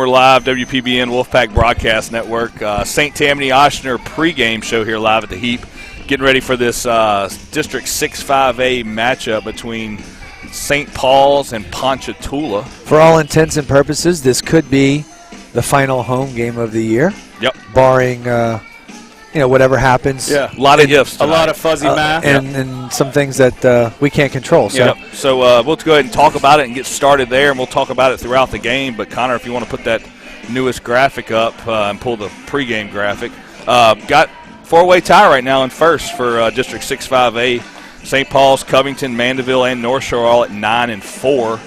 we're live, WPBN Wolfpack Broadcast Network. St. Tammany Oshner pregame show here live at the Heap. Getting ready for this District 6-5A matchup between St. Paul's and Ponchatoula. For all intents and purposes, this could be the final home game of the year. Yep. Barring, whatever happens. Yeah, a lot of ifs tonight. A lot of fuzzy math. And some things that we can't control. So. Yep. So we'll go ahead and talk about it and get started there, and we'll talk about it throughout the game. But, Connor, if you want to put that newest graphic up and pull the pregame graphic. Got four-way tie right now in first for District 6-5A. St. Paul's, Covington, Mandeville, and North Shore all at 9 and 4.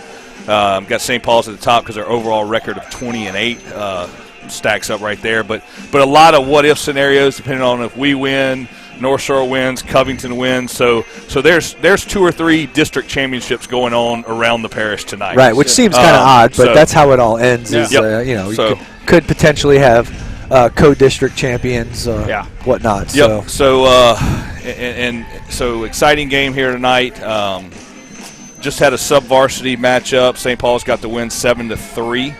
Got St. Paul's at the top because their overall record of 20-8 stacks up right there. But a lot of what-if scenarios depending on if we win, North Shore wins, Covington wins. So there's 2 or 3 district championships going on around the parish tonight. Right, which seems kind of odd, but that's how it all ends. Yeah. Is, you could potentially have co-district champions, whatnot. Yep. So exciting game here tonight. Just had a sub-varsity matchup. St. Paul's got the win 7-3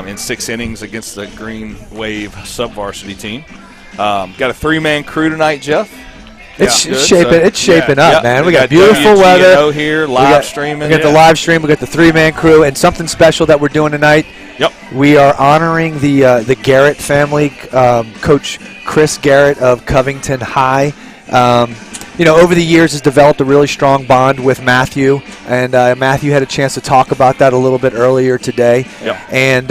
in 6 innings against the Green Wave sub-varsity team. Got a 3-man crew tonight, Jeff. It's shaping up, man. We got beautiful WGNO weather here, live streaming. We got the live stream. We got the 3-man crew, and something special that we're doing tonight. Yep. We are honoring the Garrett family. Coach Chris Garrett of Covington High. Over the years has developed a really strong bond with Matthew, and Matthew had a chance to talk about that a little bit earlier today. Yep. And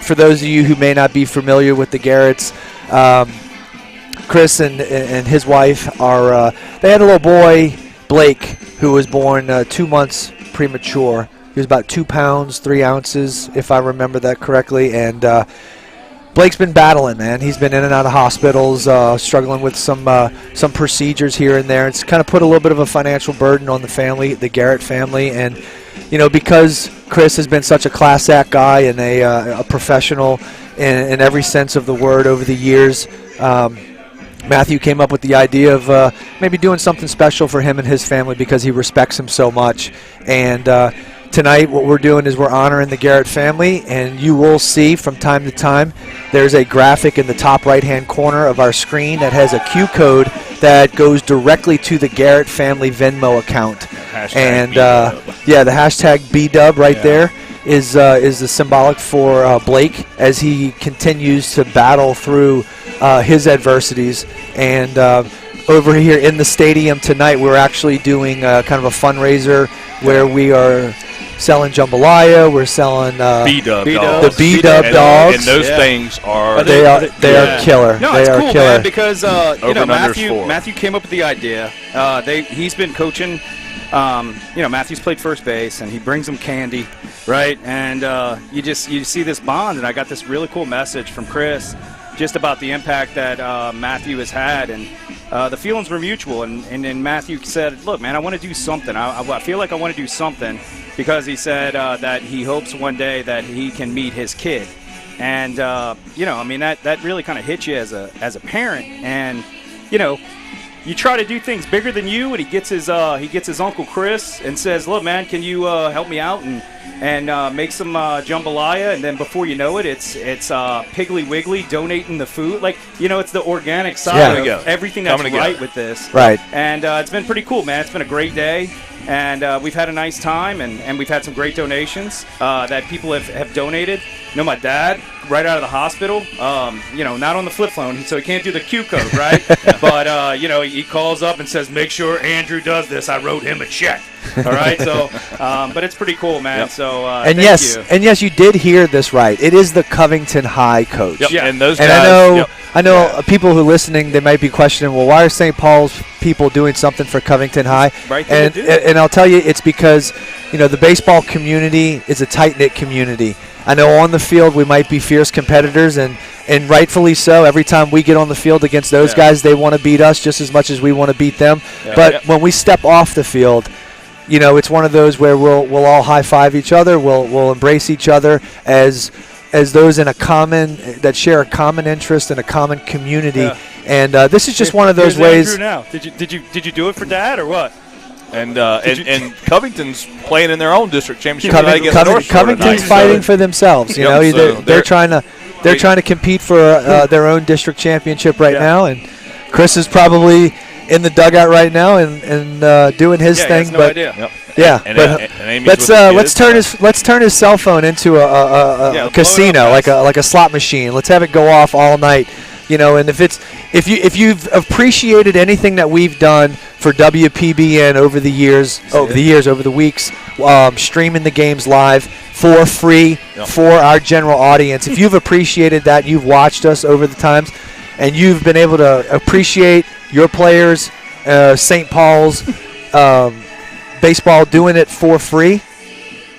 for those of you who may not be familiar with the Garretts, Chris and his wife they had a little boy, Blake, who was born 2 months premature. He was about 2 pounds, 3 ounces, if I remember that correctly. And Blake's been battling, man. He's been in and out of hospitals, struggling with some procedures here and there. It's kind of put a little bit of a financial burden on the family, the Garrett family. And, because Chris has been such a class act guy and a professional in every sense of the word over the years, Matthew came up with the idea of maybe doing something special for him and his family because he respects him so much. And tonight what we're doing is we're honoring the Garrett family, and you will see from time to time there's a graphic in the top right-hand corner of our screen that has a Q code that goes directly to the Garrett family Venmo account. And the hashtag BDub there is the symbolic for Blake as he continues to battle through his adversities. And over here in the stadium tonight, we're actually doing kind of a fundraiser where we are selling jambalaya. We're selling B-Dub dogs. The B-Dub dogs. And those things are they are killer. No, they it's are cool, killer. man, because Matthew came up with the idea. He's been coaching. Matthew's played first base, and he brings them candy, right? And you see this bond, and I got this really cool message from Chris just about the impact that Matthew has had, and the feelings were mutual. And Matthew said, look, man, I want to do something. I feel like I want to do something, because he said that he hopes one day that he can meet his kid. And, that really kind of hits you as a parent. And, you try to do things bigger than you, and he gets his Uncle Chris and says, look, man, can you help me out and make some jambalaya? And then before you know it, it's Piggly Wiggly donating the food. It's the organic side of everything that's right with this. Right. And it's been pretty cool, man. It's been a great day. And we've had a nice time, and we've had some great donations that people have donated. My dad, right out of the hospital, not on the flip phone, so he can't do the Q code, right? But, he calls up and says, make sure Andrew does this. I wrote him a check. All right? So, but it's pretty cool, man. Yep. So, thank you. And yes, you did hear this right. It is the Covington High coach. Yep. Yeah. And those guys. And I know people who are listening, they might be questioning, well, why are St. Paul's people doing something for Covington High? Right. And I'll tell you, it's because, the baseball community is a tight-knit community. I know on the field we might be fierce competitors, and rightfully so. Every time we get on the field against those guys, they want to beat us just as much as we want to beat them. Yeah. But when we step off the field, it's one of those where we'll all high-five each other. We'll embrace each other as those that share a common interest and a common community. Yeah. And this is just one of those ways. Andrew now. Did you do it for Dad or what? And Covington's playing in their own district championship. Covington's fighting for themselves. You know, they're trying to compete for their own district championship right now. And Chris is probably in the dugout right now and doing his thing. He has no idea. Yeah, let's turn his cell phone into a casino, like a slot machine. Let's have it go off all night. You know, and if you've appreciated anything that we've done for WPBN over the weeks, streaming the games live for free for our general audience. If you've appreciated that, you've watched us over the times, and you've been able to appreciate your players, St. Paul's baseball doing it for free,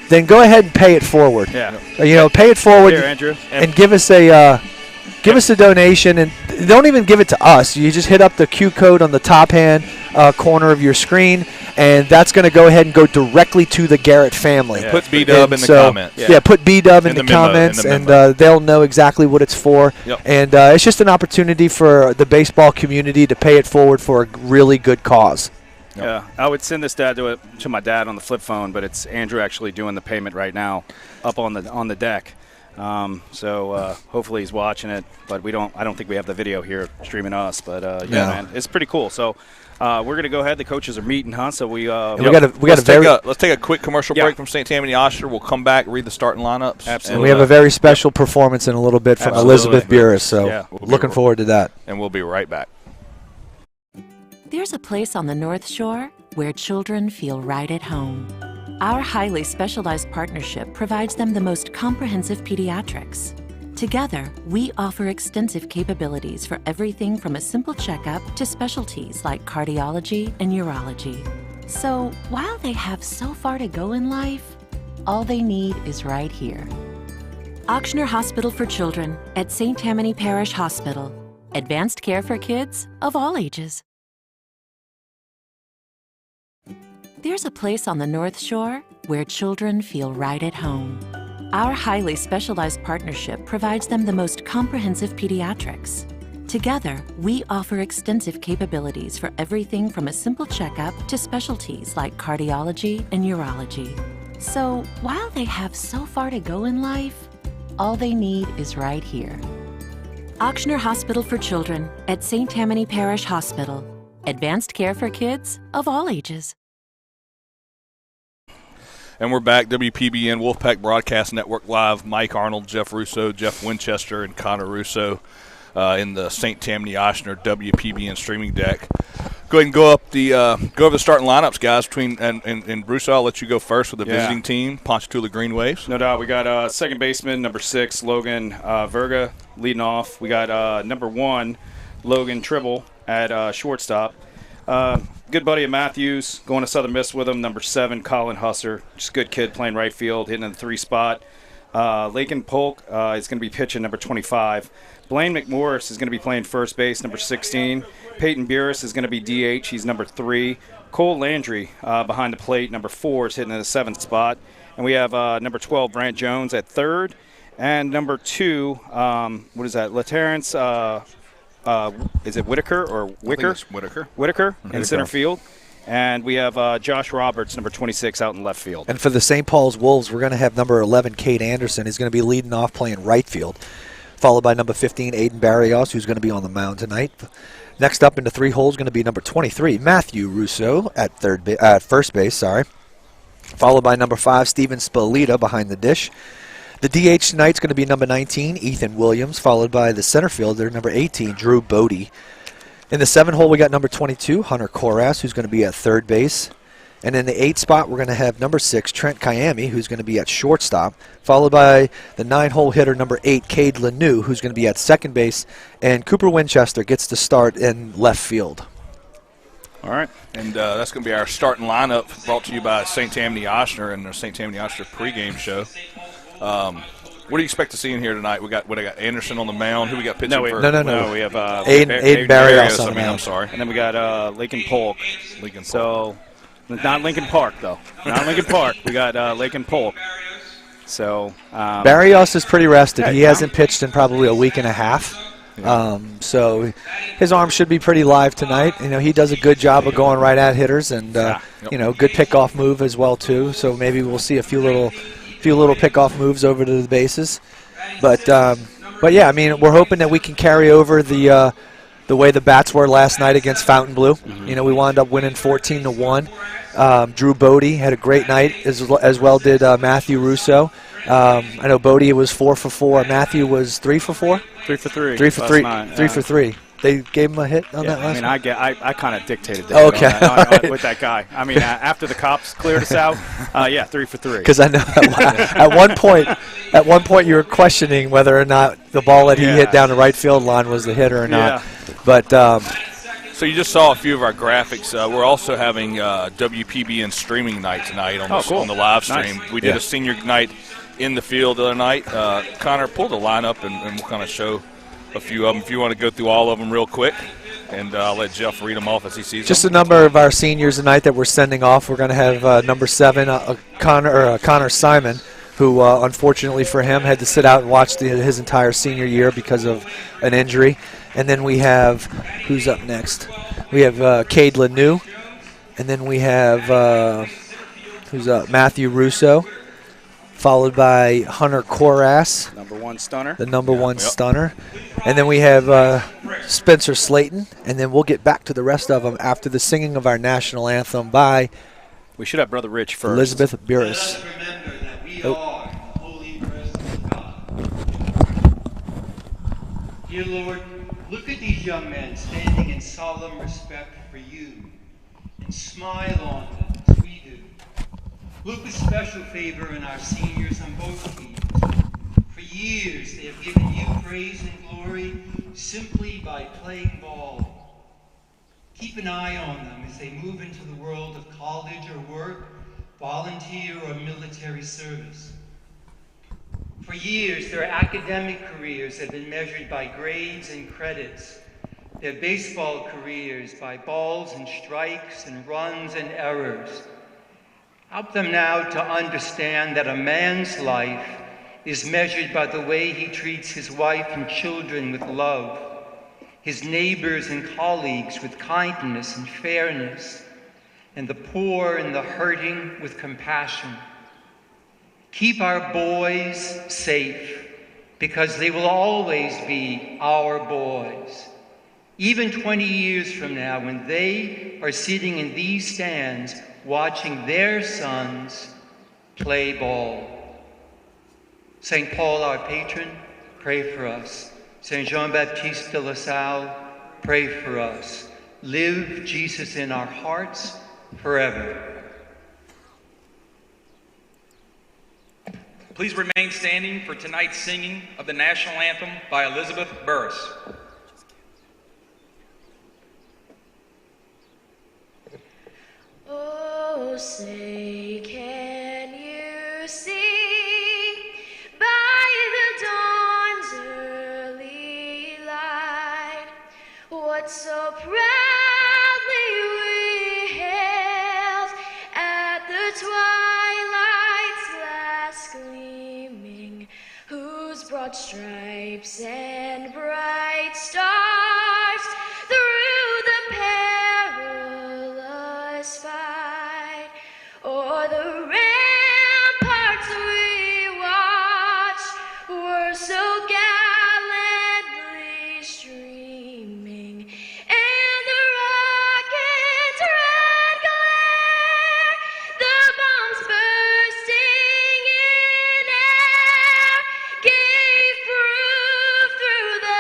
then go ahead and pay it forward. Yeah. Pay it forward. Here, Andrew. And give us a donation, and don't even give it to us. You just hit up the Q code on the top hand corner of your screen, and that's going to go ahead and go directly to the Garrett family. Yeah. Put B-Dub in the comments. Yeah, put B-Dub in the comments, and they'll know exactly what it's for. Yep. And it's just an opportunity for the baseball community to pay it forward for a really good cause. Yep. Yeah, I would send this to my dad on the flip phone, but it's Andrew actually doing the payment right now up on the deck. So hopefully he's watching it, but I don't think we have the video here streaming us, but man, it's pretty cool. So we're going to go ahead. The coaches are meeting, huh? So let's take a quick commercial break from St. Tammany Oshner. We'll come back, read the starting lineups. Absolutely. And we have a very special performance in a little bit from Elizabeth Burris, so looking forward to that. And we'll be right back. There's a place on the North Shore where children feel right at home. Our highly specialized partnership provides them the most comprehensive pediatrics. Together, we offer extensive capabilities for everything from a simple checkup to specialties like cardiology and urology. So, while they have so far to go in life, all they need is right here. Ochsner Hospital for Children at St. Tammany Parish Hospital. Advanced care for kids of all ages. There's a place on the North Shore where children feel right at home. Our highly specialized partnership provides them the most comprehensive pediatrics. Together, we offer extensive capabilities for everything from a simple checkup to specialties like cardiology and urology. So, while they have so far to go in life, all they need is right here. Ochsner Hospital for Children at St. Tammany Parish Hospital. Advanced care for kids of all ages. And we're back, WPBN Wolfpack Broadcast Network Live. Mike Arnold, Jeff Russo, Jeff Winchester, and Connor Russo in the St. Tammany Oshner WPBN streaming deck. Go ahead and go over the starting lineups, guys. And Russo, I'll let you go first with the visiting team, Ponchatoula Green Waves. No doubt. We got second baseman, number 6, Logan Verga, leading off. We got number 1, Logan Tribble at shortstop. Good buddy of Matthews, going to Southern Miss with him, number 7, Colin Husser. Just a good kid playing right field, hitting in the 3 spot. Lakin Polk is going to be pitching, number 25. Blaine McMorris is going to be playing first base, number 16. Peyton Burris is going to be DH. He's number 3. Cole Landry behind the plate, number 4, is hitting in the 7th spot. And we have number 12, Brant Jones at 3rd. And number 2, what is that, LaTerrence is it Whitaker or Wicker? I think it's Whitaker. Whitaker in center field. And we have Josh Roberts, number 26, out in left field. And for the St. Paul's Wolves, we're going to have number 11, Kate Anderson. He's going to be leading off playing right field, followed by number 15, Aiden Barrios, who's going to be on the mound tonight. Next up in the 3 hole is going to be number 23, Matthew Russo at first base, followed by number 5, Steven Spalita behind the dish. The DH tonight is going to be number 19, Ethan Williams, followed by the center fielder, number 18, Drew Bodie. In the 7 hole, we got number 22, Hunter Koras, who's going to be at third base. And in the 8 spot, we're going to have number 6, Trent Kyami, who's going to be at shortstop, followed by the 9-hole hitter, number 8, Cade Lanou, who's going to be at second base. And Cooper Winchester gets to start in left field. All right, and that's going to be our starting lineup, brought to you by St. Tammany Oshner and the St. Tammany Oshner pregame show. What do you expect to see in here tonight? I got Anderson on the mound. Who we got pitching first? No. We have Aiden Barrios on the mound. I'm sorry. And then we got Lakin Polk. So, not Lincoln Park, though. Not Lincoln Park. We got Lakin Polk. So Barrios is pretty rested. He hasn't pitched in probably a week and a half. So his arm should be pretty live tonight. He does a good job of going right at hitters, and good pickoff move as well too. So maybe we'll see a few little pickoff moves over to the bases. But yeah, I mean, we're hoping that we can carry over the way the bats were last night against Fontainebleau. Mm-hmm. We wound up winning 14-1. Drew Bodie had a great night, as well did Matthew Russo. I know Bodie was 4 for 4. Matthew was 3 for 4. 3 for 3. 3 for 3. 3 for 3. They gave him a hit on that last one? I kind of dictated that right. with that guy. I mean, after the cops cleared us out, 3 for 3. Because I know at one point you were questioning whether or not the ball that he hit down the right field line was the hitter or not. But so you just saw a few of our graphics. We're also having WPBN streaming night tonight on the live stream. Nice. We did a senior night in the field the other night. Connor, pull the lineup and we'll kind of show a few of them if you want to go through all of them real quick, and I'll let Jeff read them off as he sees just them. A number of our seniors tonight that we're sending off. We're going to have number 7, Connor Simon, who unfortunately for him had to sit out and watch his entire senior year because of an injury. And then we have, who's up next? We have Cade Lanou, and then we have who's up? Matthew Russo, followed by Hunter Koras. Number 1 stunner. The number 1 stunner. And then we have Spencer Slayton, and then we'll get back to the rest of them after the singing of our national anthem by we should have Brother Rich first. Elizabeth Burris. Let us remember that we are the holy presence of God. Dear Lord, look at these young men standing in solemn respect for you and smile on them as we do. Look with special favor on our seniors on both teams. For years they have given you praise and glory simply by playing ball. Keep an eye on them as they move into the world of college or work, volunteer or military service. For years their academic careers have been measured by grades and credits, their baseball careers by balls and strikes and runs and errors. Help them now to understand that a man's life is measured by the way he treats his wife and children with love, his neighbors and colleagues with kindness and fairness, and the poor and the hurting with compassion. Keep our boys safe, because they will always be our boys. Even 20 years from now, when they are sitting in these stands watching their sons play ball. St. Paul, our patron, pray for us. St. Jean-Baptiste de La Salle, pray for us. Live Jesus in our hearts forever. Please remain standing for tonight's singing of the national anthem by Elizabeth Burris. Oh, say, can you see by the dawn's early light what so proudly we hailed at the twilight's last gleaming, whose broad stripes and bright stars through the perilous fight o'er the ramparts we watched were so gallantly streaming, and the rocket's red glare, the bombs bursting in air, gave proof through the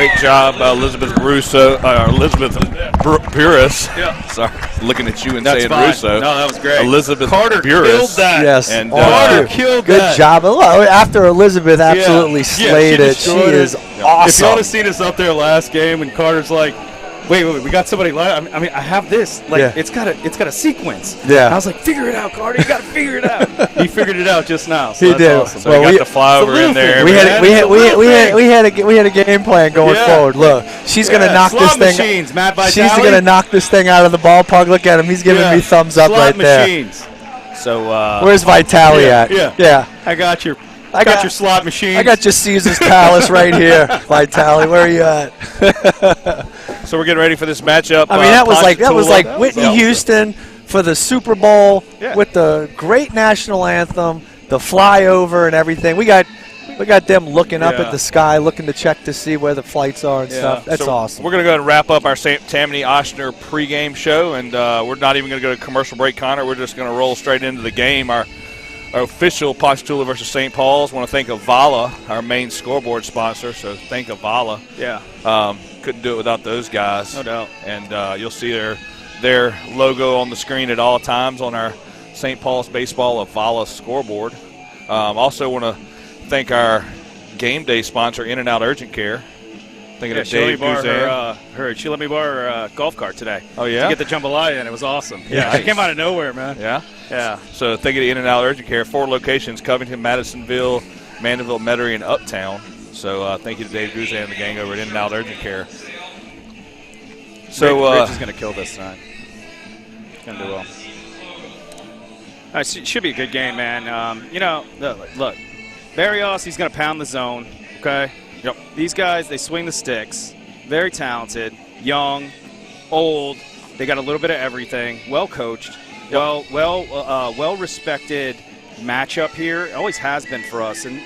Great job, Elizabeth Burris. Yeah. Sorry, looking at you and That's saying fine. Russo. No, that was great. Elizabeth Carter Burris. killed that. Yes. And Carter killed Good that. job. Look, after Elizabeth absolutely slayed it, she is awesome. If y'all have seen us up there last game and Carter's like, wait, we got somebody live. I mean, I have this. Like, it's got a sequence. Yeah. I was like, figure it out, Carter. You got to figure it out. He figured it out just now. So He that's did. awesome. So Well, we got the flyover in there. We had a game plan going forward. Look, she's gonna knock this Slot thing. machines, Matt Vitale. She's gonna knock this thing out of the ballpark. Look at him. He's giving me thumbs up Slot right machines. So Where's Vitale at? Yeah. I got your slot machines. I got your Caesar's Palace right here, Vitale. Where are you at? So we're getting ready for this matchup. I mean, that was like Ponchatoula. Whitney Houston for the Super Bowl with the great national anthem, the flyover and everything. We got them looking up at the sky, looking to check to see where the flights are and stuff. That's awesome. We're going to go ahead and wrap up our St. Tammany Ochsner pregame show, and we're not even going to go to commercial break, Connor. We're just going to roll straight into the game. Our official Ponchatoula versus St. Paul's. I want to thank Avala, our main scoreboard sponsor. So thank Avala. Yeah. Couldn't do it without those guys. No doubt. And you'll see their logo on the screen at all times on our St. Paul's Baseball Avala scoreboard. Also want to thank our game day sponsor, In-N-Out Urgent Care. Thinking of Dave Guzan. She let me borrow her golf cart today. Oh, yeah? To get the jambalaya, and it was awesome. Yeah, Nice. she came out of nowhere, man. Yeah? Yeah. So thinking of In-N-Out Urgent Care, 4 locations, Covington, Madisonville, Mandeville, Metairie, and Uptown. So thank you to Dave Guzan and the gang over at In-N-Out Urgent Care. So Rich is going to kill this tonight. Going to do well. It should be a good game, man. Look, Barrios, he's going to pound the zone, okay? Yep. These guys, they swing the sticks. Very talented, young, old. They got a little bit of everything. Well coached, well respected matchup here. It always has been for us. And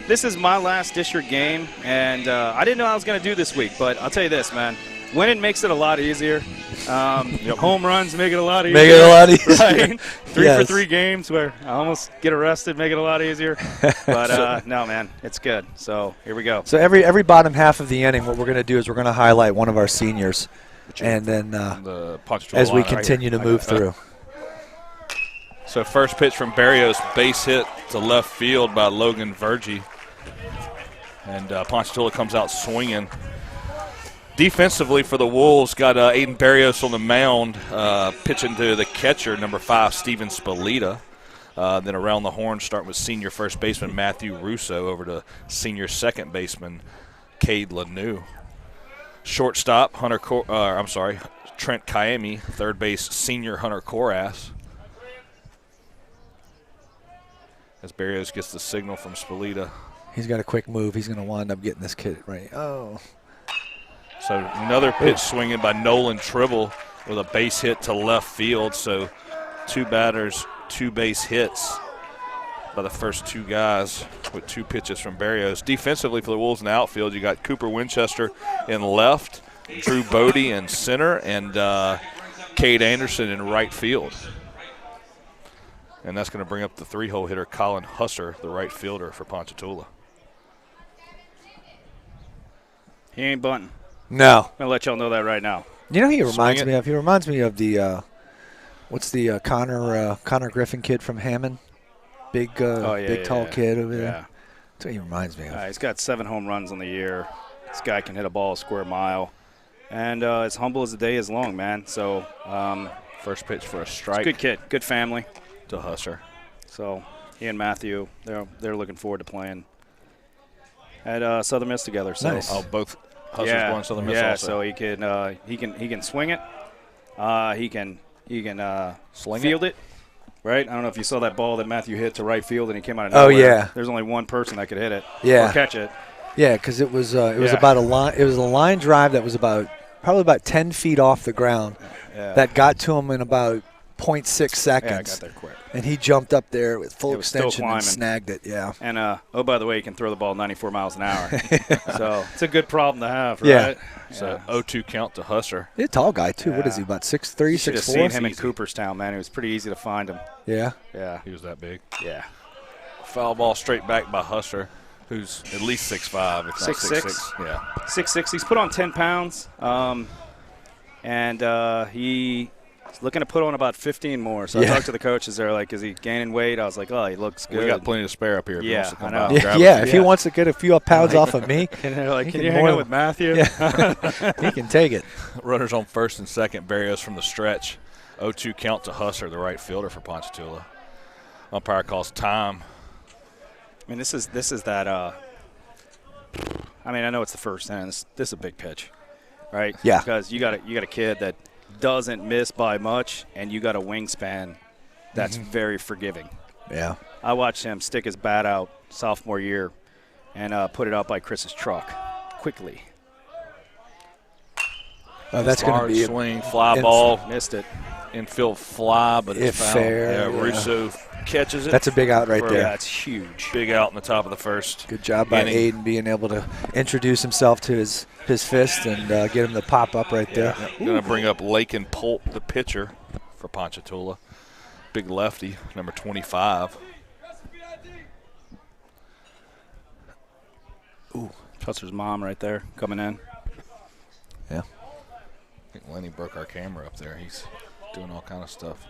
this is my last district game, and I didn't know I was going to do this week. But I'll tell you this, man. Winning makes it a lot easier. Home runs make it a lot easier. Make it a lot easier. Right? 3 for 3 games where I almost get arrested, make it a lot easier. But no, man, it's good. So here we go. So every bottom half of the inning, what we're going to do is we're going to highlight one of our seniors, and then as we continue to move through. So first pitch from Barrios, base hit to left field by Logan Vergie. And Ponchatoula comes out swinging. Defensively for the Wolves, got Aiden Barrios on the mound, pitching to the catcher, number 5, Steven Spalita. Then around the horn, starting with senior first baseman Matthew Russo over to senior second baseman Cade Lanou. Shortstop, Trent Kaimi. Third base, senior Hunter Koras. As Barrios gets the signal from Spalita. He's got a quick move. He's going to wind up getting this kid right. Oh. So another pitch swinging by Nolan Tribble with a base hit to left field. So 2 batters, 2 base hits by the first 2 guys with 2 pitches from Barrios. Defensively for the Wolves in the outfield, you got Cooper Winchester in left, Drew Bodie in center, and Cade Anderson in right field. And that's going to bring up the 3-hole hitter, Colin Husser, the right fielder for Ponchatoula. He ain't bunting. No. I'm going to let y'all know that right now. You know who he reminds me of? He reminds me of the what's the Connor Griffin kid from Hammond? Big tall kid over there. Yeah. That's what he reminds me of. He's got 7 home runs on the year. This guy can hit a ball a square mile. And as humble as the day is long, man. So first pitch for a strike. Good kid. Good family. To Husser. So he and Matthew, they're looking forward to playing at Southern Miss together. So. Nice. Oh, both Husser's going Southern Miss also. Yeah, so he can swing it. He can field it. Right? I don't know if you saw that ball that Matthew hit to right field and he came out of nowhere. Oh yeah. There's only one person that could hit it. Yeah. Or catch it. Yeah, because it was about a line. It was a line drive that was probably about 10 feet off the ground. Yeah. That got to him in about 0.6 seconds. Yeah, I got there quick. And he jumped up there with full It was still extension and climbing. snagged it. Yeah. And by the way, he can throw the ball 94 miles an hour. So it's a good problem to have, right? Yeah. So 0-2 count to Husser. He's a tall guy too. Yeah. What is he? About 6'3", 6'4"? Should have seen him in Cooperstown, man. It was pretty easy to find him. Yeah. Yeah. He was that big. Yeah. Foul ball straight back by Husser. who's at least 6'5", if not 6'6". Yeah. 6'6". He's put on 10 pounds, and he's looking to put on about 15 more. So I talked to the coaches. They're like, is he gaining weight? I was like, oh, he looks good. We got plenty to spare up here. Yeah, I know. If he wants to get a few pounds off of me. And they're like, can you hang out with Matthew? Yeah. He can take it. Runners on first and second. Barrios from the stretch. 0-2 count to Husser, the right fielder for Ponchatoula. Umpire calls time. I mean, this is that. I mean, I know it's the first inning. This is a big pitch, right? Yeah. Because you got a kid that doesn't miss by much, and you got a wingspan that's very forgiving. Yeah. I watched him stick his bat out sophomore year and put it out by Chris's truck quickly. Oh, that's going to be swing, fly ball. Missed it. Infield fly, but it's foul. Fair. Yeah, Russo catches it. That's a big out right there. Yeah, it's huge. Big out in the top of the first. Good job by Aiden being able to introduce himself to his fist and get him to pop up right there. Going to bring up Lakin Polk, the pitcher for Ponchatoula. Big lefty, number 25. Ooh, Husser's mom right there coming in. Yeah. I think Lenny broke our camera up there. He's doing all kind of stuff.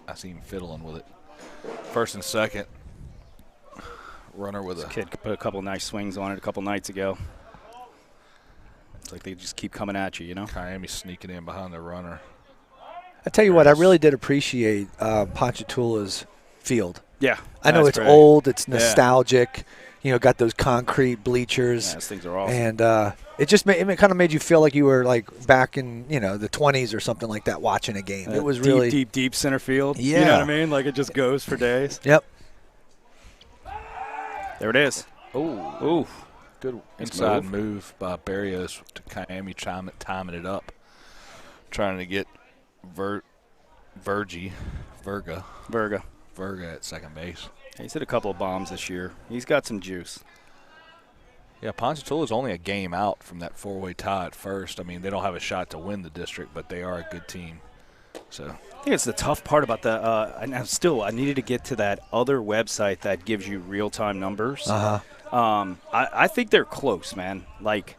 I see him fiddling with it. First and second. Runner with this kid put a couple nice swings on it a couple nights ago. It's like they just keep coming at you, you know? Miami sneaking in behind the runner. I tell you what, I really did appreciate Ponchatoula's field. Yeah. I know it's great. old, it's nostalgic. You know, got those concrete bleachers. Yeah, those things are awesome. And it just it kind of made you feel like you were like back in, you know, the 20s or something like that watching a game. It was really deep center field. Yeah. You know what I mean? Like it just goes for days. Yep. There it is. Ooh. Good inside move by Barrios to Miami, timing it up. Trying to get Verga at second base. He's hit a couple of bombs this year. He's got some juice. Yeah, Ponchatoula's only a game out from that four-way tie at first. I mean, they don't have a shot to win the district, but they are a good team. So I think it's the tough part about the I needed to get to that other website that gives you real-time numbers. I think they're close, man. Like,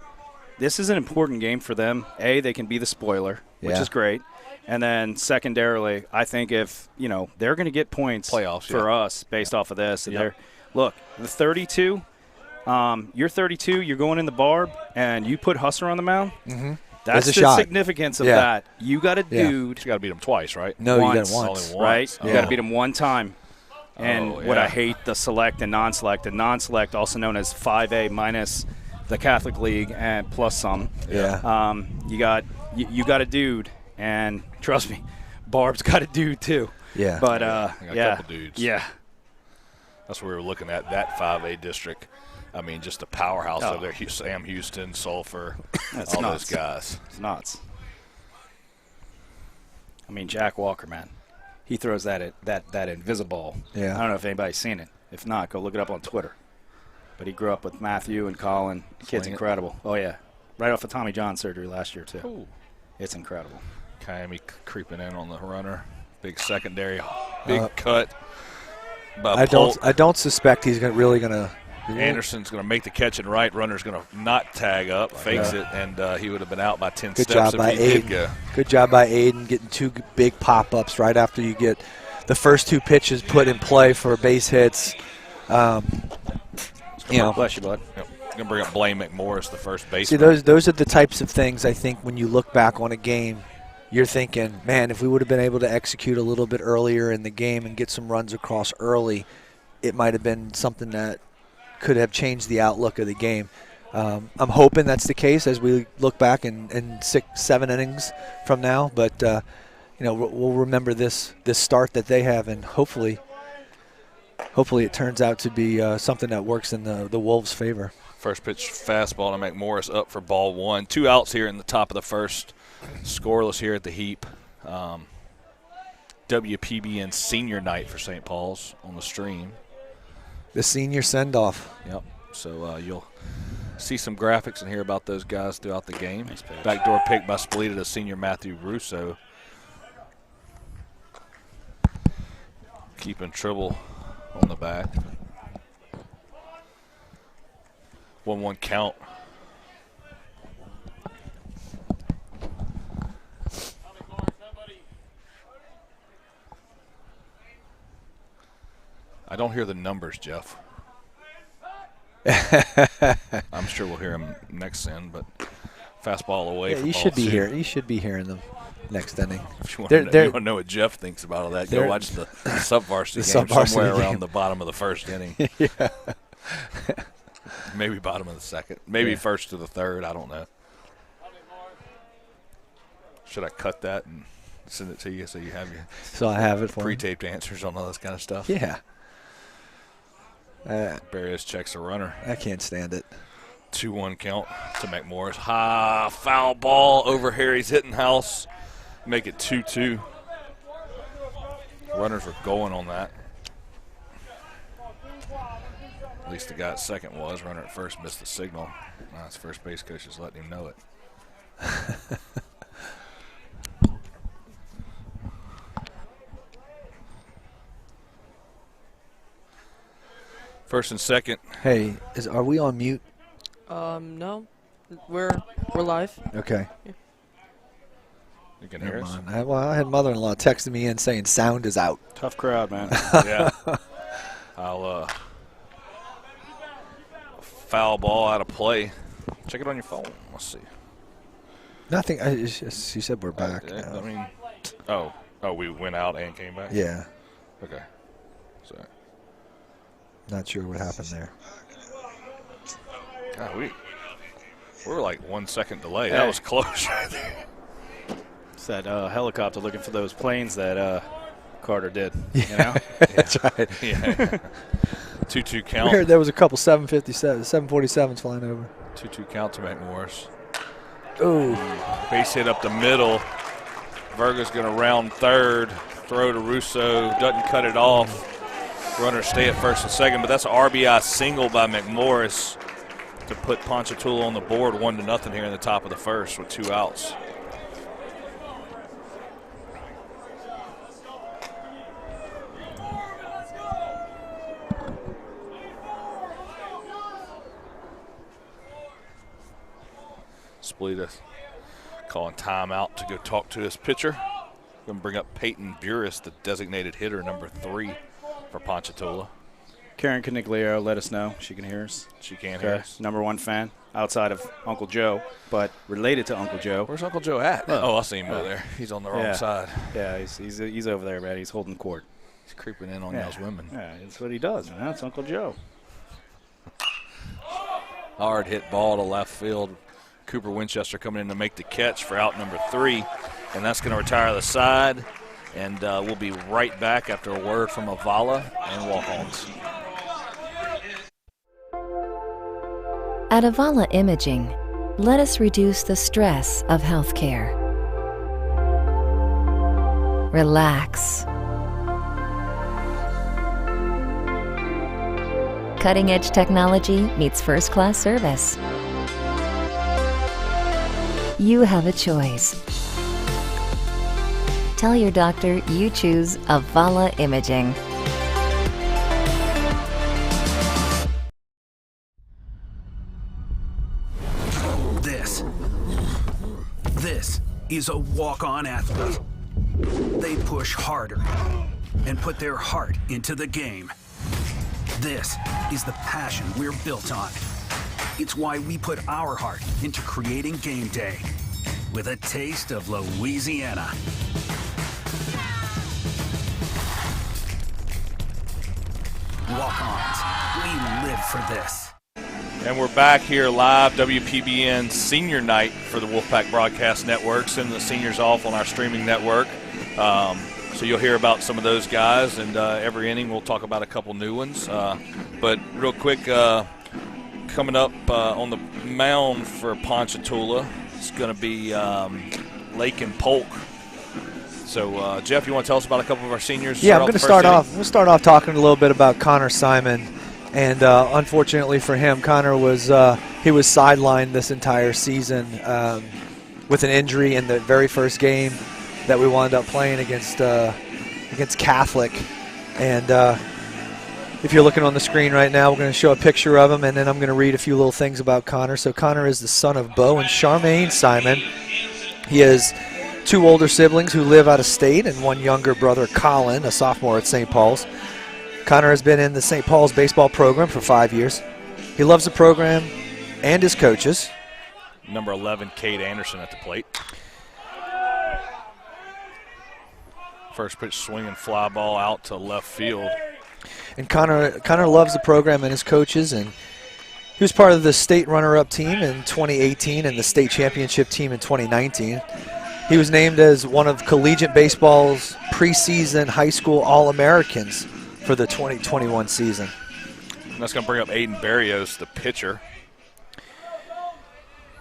this is an important game for them. They can be the spoiler, which is great. And then secondarily, I think if, you know, they're going to get points playoffs for us based off of this. And look, the 32, you're 32, you're going in the barb, and you put Husser on the mound. That's the shot. Significance of that. You got a dude. You got to beat him twice, right? No, once, you got once. Only right? once. You got to beat him one time. And what I hate, the select and non-select. The non-select, also known as 5A minus the Catholic League and plus some. Yeah. You got a dude, and trust me, Barb's got a dude too. Yeah. But got a couple dudes. Yeah. That's what we were looking at, that 5A district. I mean, just a powerhouse over there. Sam Houston, Sulphur, all those guys. It's nuts. I mean, Jack Walker, man. He throws that invisible. Yeah. I don't know if anybody's seen it. If not, go look it up on Twitter. But he grew up with Matthew and Colin. The kid's incredible. Oh, yeah. Right off of Tommy John surgery last year, too. Ooh. It's incredible. Miami creeping in on the runner. Big secondary. Big cut by Polk. I don't suspect he's really going to. Anderson's going to make the catch and right. Runner's going to not tag up, fakes it, and he would have been out by 10 Good steps job by if he did Aiden. go. Good job by Aiden getting two big pop-ups right after you get the first two pitches put in play for base hits. Bless you, bud. Yep. Going to bring up Blaine McMorris, the first baseman. See, those are the types of things I think when you look back on a game, you're thinking, man, if we would have been able to execute a little bit earlier in the game and get some runs across early, it might have been something that could have changed the outlook of the game. I'm hoping that's the case as we look back in 6-7 innings from now. But we'll remember this start that they have, and hopefully it turns out to be something that works in the Wolves' favor. First pitch fastball to McMorris up for ball one. 2 outs here in the top of the first. Scoreless here at the Heap. WPBN senior night for St. Paul's on the stream. The senior send-off. Yep. So you'll see some graphics and hear about those guys throughout the game. Nice backdoor pick by Spalita to senior Matthew Russo. Keeping Tribble on the back. 1-1 count. I don't hear the numbers, Jeff. I'm sure we'll hear them next inning, but fastball away. Yeah, you should be here. You should be hearing them next inning. If you want to know what Jeff thinks about all that, go watch the sub-varsity game somewhere around the bottom of the first inning. Yeah. Maybe bottom of the second. Maybe first to the third. I don't know. Should I cut that and send it to you so you have your I have it for pre-taped answers on all this kind of stuff? Yeah. Barrios checks a runner. I can't stand it. 2-1 count to McMorris. Foul ball over Harry's hitting house. Make it 2-2. Runners were going on that. At least the guy at second was. Runner at first missed the signal. Now his first base coach is letting him know it. First and second. Hey, are we on mute? No, we're live. Okay. Yeah. You can hear us. I had mother-in-law texting me in saying sound is out. Tough crowd, man. Yeah. I'll foul ball out of play. Check it on your phone. Let's see. Nothing. She said we're back. I mean, we went out and came back. Yeah. Okay. Sorry. Not sure what happened there. God, we were like 1 second delay. That was close right there. It's that helicopter looking for those planes that Carter did. Yeah. You know? That's right. Yeah. 2-2 count. We heard there was a couple 747s flying over. 2-2 count to McMorris. Ooh. Base hit up the middle. Verga's going to round third. Throw to Russo. Doesn't cut it off. Runners stay at first and second, but that's an RBI single by McMorris to put Ponchatoula on the board 1-0 here in the top of the first with 2 outs. Splita calling timeout to go talk to his pitcher. Going to bring up Peyton Burris, the designated hitter, number 3 for Ponchatoula. Karen Canigliaro let us know. She can hear us. She can hear us. #1 fan outside of Uncle Joe, but related to Uncle Joe. Where's Uncle Joe at? Oh, I see him over there. He's on the wrong side. Yeah, he's over there, man. He's holding court. He's creeping in on y'all's women. Yeah, that's what he does, man. That's Uncle Joe. Hard hit ball to left field. Cooper Winchester coming in to make the catch for out number 3, and that's going to retire the side. And we'll be right back after a word from Avala and walk-ons. At Avala Imaging, let us reduce the stress of healthcare. Relax. Cutting-edge technology meets first-class service. You have a choice. Tell your doctor you choose Avala Imaging. This is a walk-on athlete. They push harder and put their heart into the game. This is the passion we're built on. It's why we put our heart into creating game day with a taste of Louisiana. Walk-ons, we live for this. And we're back here live, WPBN Senior Night for the Wolfpack Broadcast Network, sending the seniors off on our streaming network. So you'll hear about some of those guys, and every inning we'll talk about a couple new ones. But real quick, coming up on the mound for Ponchatoula, it's going to be Lake and Polk. So, Jeff, you want to tell us about a couple of our seniors? Yeah, I'm going to start off. We'll start off talking a little bit about Connor Simon. And unfortunately for him, Connor was sidelined this entire season with an injury in the very first game that we wound up playing against Catholic. And if you're looking on the screen right now, we're going to show a picture of him, and then I'm going to read a few little things about Connor. So Connor is the son of Bo and Charmaine Simon. He has 2 older siblings who live out of state and 1 younger brother, Colin, a sophomore at St. Paul's. Connor has been in the St. Paul's baseball program for 5 years. He loves the program and his coaches. Number 11, Cade Anderson at the plate. First pitch swinging fly ball out to left field. And Connor loves the program and his coaches, and he was part of the state runner-up team in 2018 and the state championship team in 2019. He was named as one of collegiate baseball's preseason high school All-Americans for the 2021 season. And that's going to bring up Aiden Barrios, the pitcher.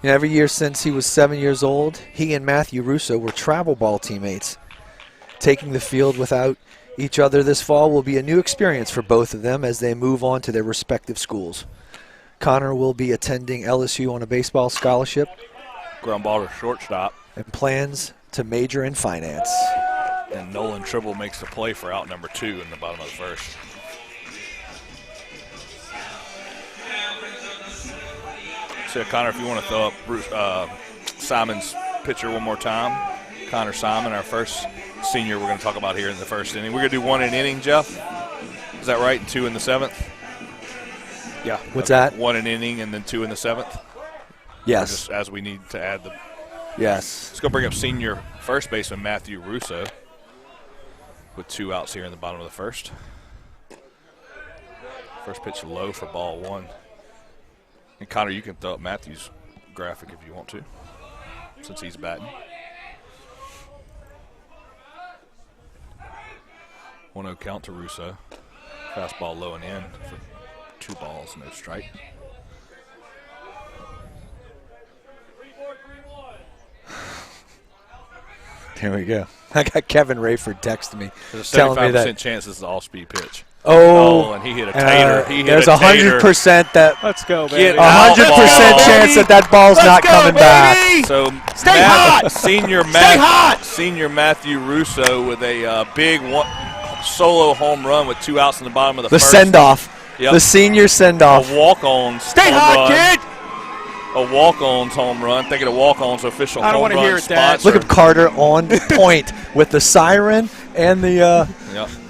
And every year since he was 7 years old, he and Matthew Russo were travel ball teammates. Taking the field without each other this fall will be a new experience for both of them as they move on to their respective schools. Connor will be attending LSU on a baseball scholarship. Ground ball to shortstop. And plans to major in finance. And Nolan Tribble makes the play for out number 2 in the bottom of the first. So, Connor, if you want to throw up Simon's pitcher one more time. Connor Simon, our first senior we're going to talk about here in the first inning. We're going to do 1 inning, Jeff. Is that right? 2 in the 7th? Yeah. What's that? 1 inning and then 2 in the 7th? Yes. Just as we need to add the. Yes. Let's go bring up senior first baseman Matthew Russo with 2 outs here in the bottom of the first. First pitch low for ball 1. And Connor, you can throw up Matthew's graphic if you want to, since he's batting. 1-0 count to Russo. Fastball low and in for 2 balls, no strike. Here we go. I got Kevin Rayford texting me. There's a 75% chance this is an all-speed pitch. Oh, and he hit a tater. There's 100% that. Let's go, baby. 100% chance that that ball's not coming back. So stay hot. Senior Matthew Russo with a big solo home run with 2 outs in the bottom of the first. The send-off. Yep. The senior send-off. A walk-on. Stay hot, kid. A walk-on's home run. Thinking of walk-on's official home run. I don't want to hear it, Dad. Look at Carter on point with the siren and the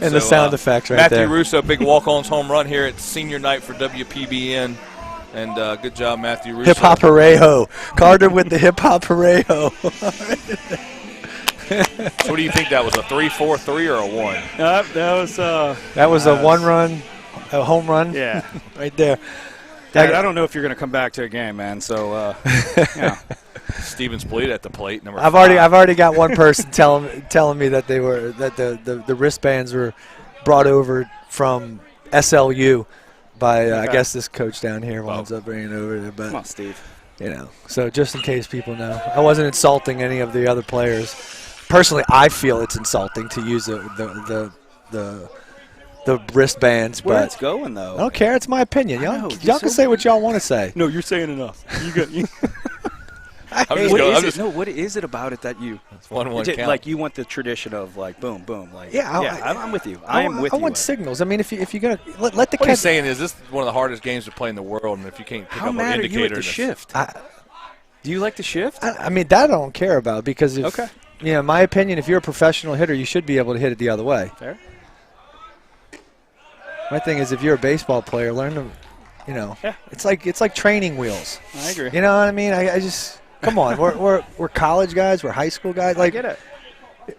the sound effects right Matthew there. Matthew Russo, big walk-on's home run here at senior night for WPBN. And good job, Matthew Russo. Hip-hop parejo. Carter with the hip-hop parejo. So what do you think that was, a 3-4-3 or a 1? That was a 1-run, a home run. Yeah. Right there. Dad, I don't know if you're going to come back to a game, man. So, yeah. Steven Split at the plate, number 5. I've already got one person telling me that the wristbands were brought over from SLU by I guess this coach down here winds up bringing it over there. But come on, Steve. So just in case people know, I wasn't insulting any of the other players. Personally, I feel it's insulting to use the wristbands, where but it's going though. I don't care. It's my opinion. Y'all can say what y'all want to say. No, you're saying enough. What is it about it that you? It's 1-1 count. Like you want the tradition of like boom, boom. Like I'm with you. I want signals. I mean, if you're gonna let the. What he's saying is this is one of the hardest games to play in the world, and if you can't pick up an indicator. How mad are you at the shift? Do you like the shift? I mean, that I don't care about because if my opinion, if you're a professional hitter, you should be able to hit it the other way. Fair. My thing is, if you're a baseball player, learn to, it's like training wheels. I agree. You know what I mean? I just come on. We're college guys. We're high school guys. Like, I get it.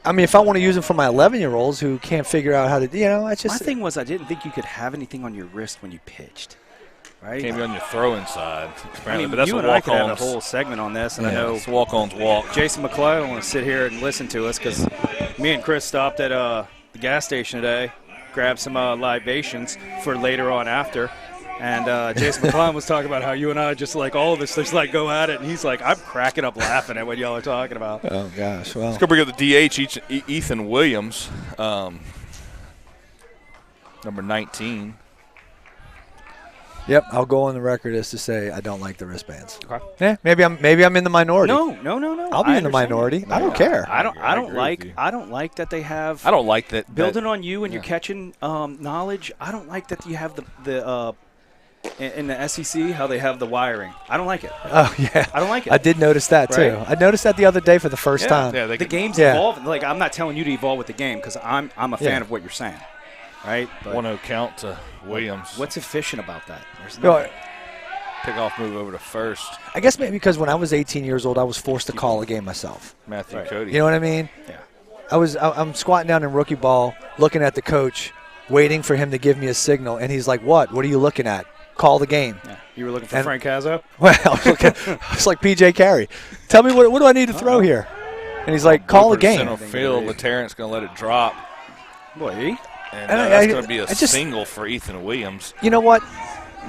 I mean, if I want to use them for my 11-year-olds who can't figure out how to, it's just. My thing was I didn't think you could have anything on your wrist when you pitched. Right? Can't be on your throwing side. I mean, but that's you and I could have a whole segment on this, and I know it's walk-ons walk. Jason McCloud want to sit here and listen to us because me and Chris stopped at the gas station today, grabbed some libations for later on after, and Jason McCloud was talking about how you and I just like all of us just like go at it, and he's like, I'm cracking up laughing at what y'all are talking about. Oh gosh, well. Let's go bring up the DH, Ethan Williams, number 19. Yep, I'll go on the record as to say I don't like the wristbands. Okay. Yeah, maybe I'm in the minority. No. I'll be in the minority. I don't care. I don't like that they have. I don't like that building on you and you're catching knowledge. I don't like that you have the in the SEC how they have the wiring. I don't like it. Oh yeah, I don't like it. I did notice that too. I noticed that the other day for the first time. Yeah, the game's evolving. Like I'm not telling you to evolve with the game because I'm a fan of what you're saying. Right. 1-0 count to Williams. What's efficient about that? There's no pick-off move over to first. I guess maybe because when I was 18 years old, I was forced to call a game myself. Matthew Cody. You know what I mean? Yeah. I'm squatting down in rookie ball, looking at the coach, waiting for him to give me a signal, and he's like, "What? What are you looking at? Call the game." Yeah. You were looking for Frank Cazzo? Well, it's like PJ Carey. Tell me what do I need to throw here? And he's like, "Call the game." Center field. LeTerrence going to let it drop. Boy, and that's going to be a single for Ethan Williams. You know what?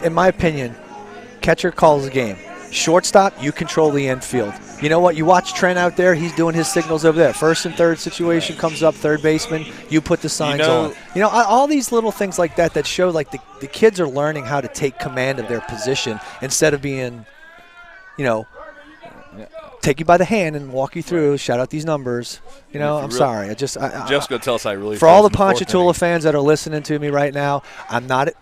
In my opinion, catcher calls the game. Shortstop, you control the infield. You know what? You watch Trent out there. He's doing his signals over there. First and third situation comes up, third baseman. You put the signs on. You know, all these little things like that show like the kids are learning how to take command of their position instead of being, take you by the hand and walk you through, shout out these numbers. I'm sorry. Jeff's going to tell us I really for all the Ponchatoula fans that are listening to me right now, I'm not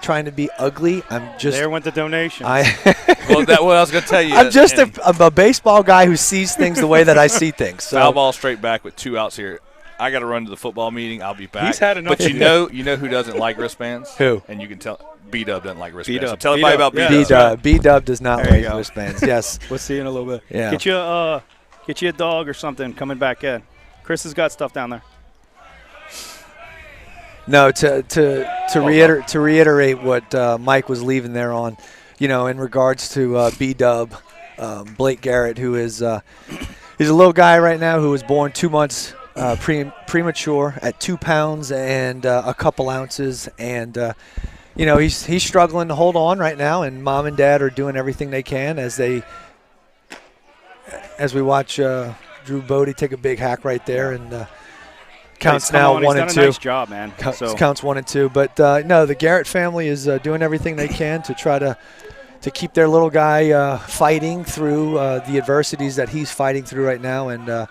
trying to be ugly. I'm just there went the donation. Well, I was going to tell you. I'm just a baseball guy who sees things the way that I see things. So. Foul ball straight back with 2 outs here. I got to run to the football meeting. I'll be back. He's had enough. But you know who doesn't like wristbands? Who? And you can tell. B-Dub doesn't like wristbands. B-Dub. So tell everybody about B-Dub. B-Dub. B-Dub does not like wristbands. Yes. We'll see you in a little bit. Yeah. Get you a dog or something coming back in. Chris has got stuff down there. No, to reiterate what Mike was leaving there on, in regards to B-Dub, Blake Garrett, who is he's a little guy right now who was born 2 months premature at 2 pounds and a couple ounces, and he's struggling to hold on right now, and mom and dad are doing everything they can as we watch Drew Bodie take a big hack right there, and counts now 1 and 2. He's done a nice job, man. Counts 1 and 2, but no, the Garrett family is doing everything they can to try to keep their little guy fighting through the adversities that he's fighting through right now, and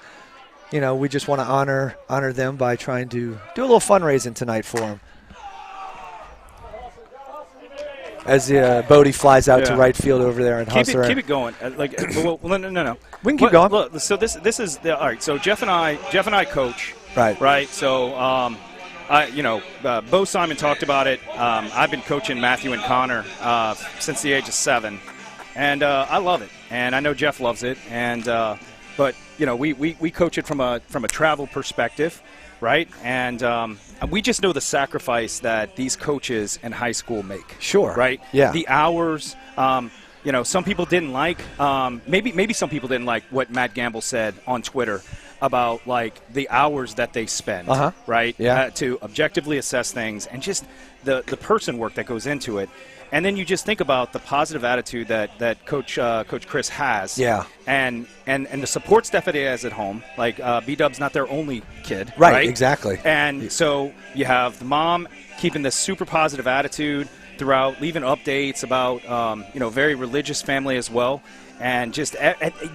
we just want to honor them by trying to do a little fundraising tonight for him. As Bodie flies out to right field over there and hustler. Keep it going. No. We can keep going. Look, so this is all right. So Jeff and I coach. Right. So Bo Simon talked about it. I've been coaching Matthew and Connor since the age of 7, and I love it. And I know Jeff loves it. And but we coach it from a travel perspective. Right, and we just know the sacrifice that these coaches in high school make. Sure. Right. Yeah. The hours. Some people didn't like. Maybe some people didn't like what Matt Gamble said on Twitter about like the hours that they spend. Right. Yeah. To objectively assess things and just the person work that goes into it. And then you just think about the positive attitude that Coach Chris has. Yeah. And the support staff that he has at home. Like B-Dub's not their only kid. Right, exactly. And so you have the mom keeping this super positive attitude throughout, leaving updates about, very religious family as well. And just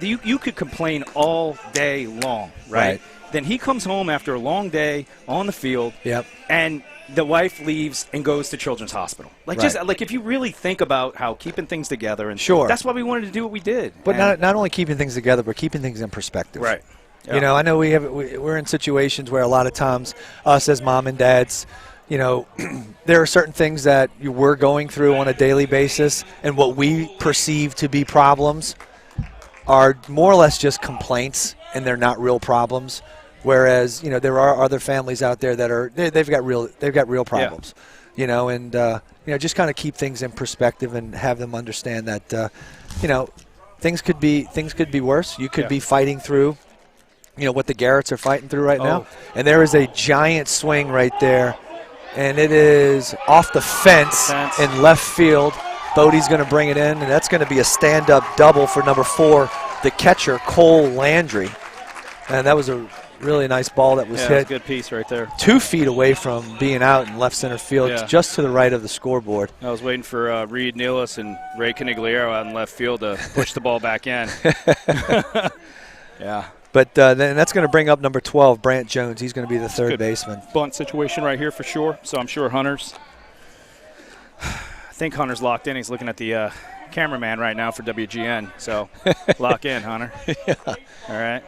you could complain all day long, right? Then he comes home after a long day on the field. Yep. And the wife leaves and goes to Children's Hospital. Just if you really think about how keeping things together, and sure, that's why we wanted to do what we did. But not only keeping things together, but keeping things in perspective. Right. Yeah. I know we're in situations where a lot of times us as mom and dads, there are certain things that we're going through on a daily basis, and what we perceive to be problems are more or less just complaints, and they're not real problems. Whereas, there are other families out there that they've got real problems, and just kind of keep things in perspective and have them understand that, things could be worse. You could be fighting through, what the Garretts are fighting through right now. And there is a giant swing right there, and it is off the fence in left field. Bodie's going to bring it in, and that's going to be a stand-up double for number 4, the catcher, Cole Landry. And that was a Really nice ball that was yeah, hit. That's a good piece right there. 2 feet away from being out in left center field, Yeah. just to the right of the scoreboard. I was waiting for Reed Nealis and Ray Canigliaro out in left field to push the ball back in. Yeah. But then that's going to bring up number 12, Brant Jones. He's going to be the third baseman. Bunt situation right here for sure. So I'm sure Hunter's. I think Hunter's locked in. He's looking at the cameraman right now for WGN. So lock in, Hunter. Yeah. All right.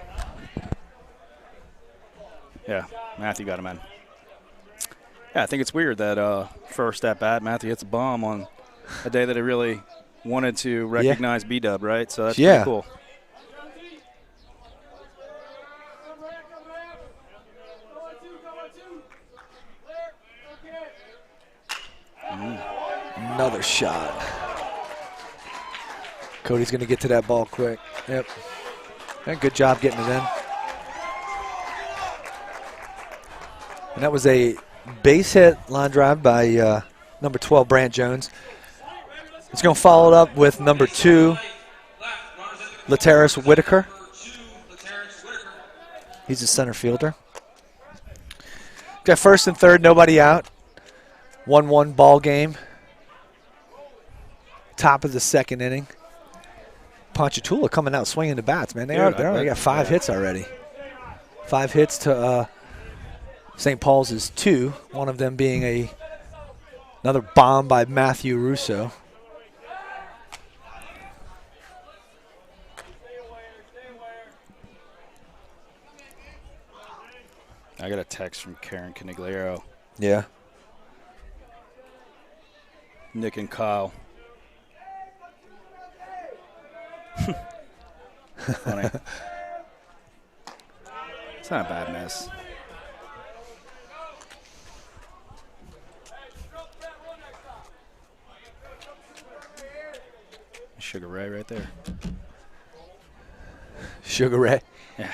Yeah, Matthew got him in. Yeah, I think it's weird that first at bat, Matthew hits a bomb on a day that he really wanted to recognize B-Dub, right? So that's pretty cool. Another shot. Cody's going to get to that ball quick. Yep. And good job getting it in. And that was a base hit line drive by number 12, Brant Jones. It's going to follow it up with number 2, Lateris Whitaker. He's a center fielder. Got first and third, nobody out. 1-1 ball game. Top of the second inning. Ponchatoula coming out swinging the bats, man. They already got 5 hits already. 5 hits to St. Paul's is 2. One of them being another bomb by Matthew Russo. I got a text from Karen Canigliaro. Yeah. Nick and Kyle. Funny. It's not a bad miss. Sugar Ray right there. Sugar Ray? Yeah.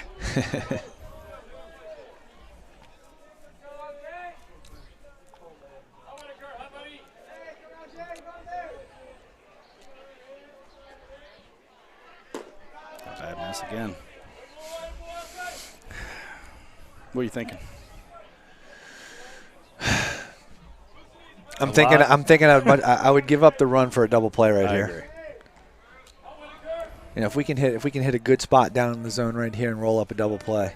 Bad miss again. What are you thinking? I'm thinking I would give up the run for a double play right here. Agree. You know, if we can hit a good spot down in the zone right here and roll up a double play.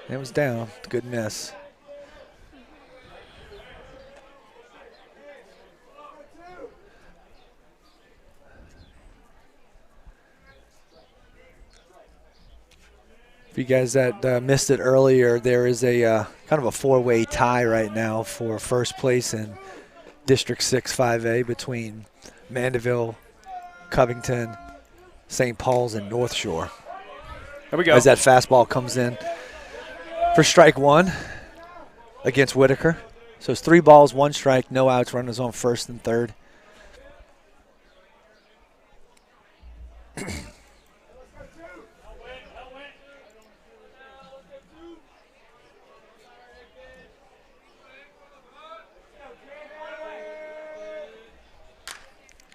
It was down. Good miss. For you guys that missed it earlier, there is a kind of a 4-way tie right now for first place in District 6 5A between Mandeville, Covington, St. Paul's, and North Shore. There we go. As that fastball comes in for strike 1 against Whitaker. So it's 3 balls, 1 strike, no outs, runners on first and third.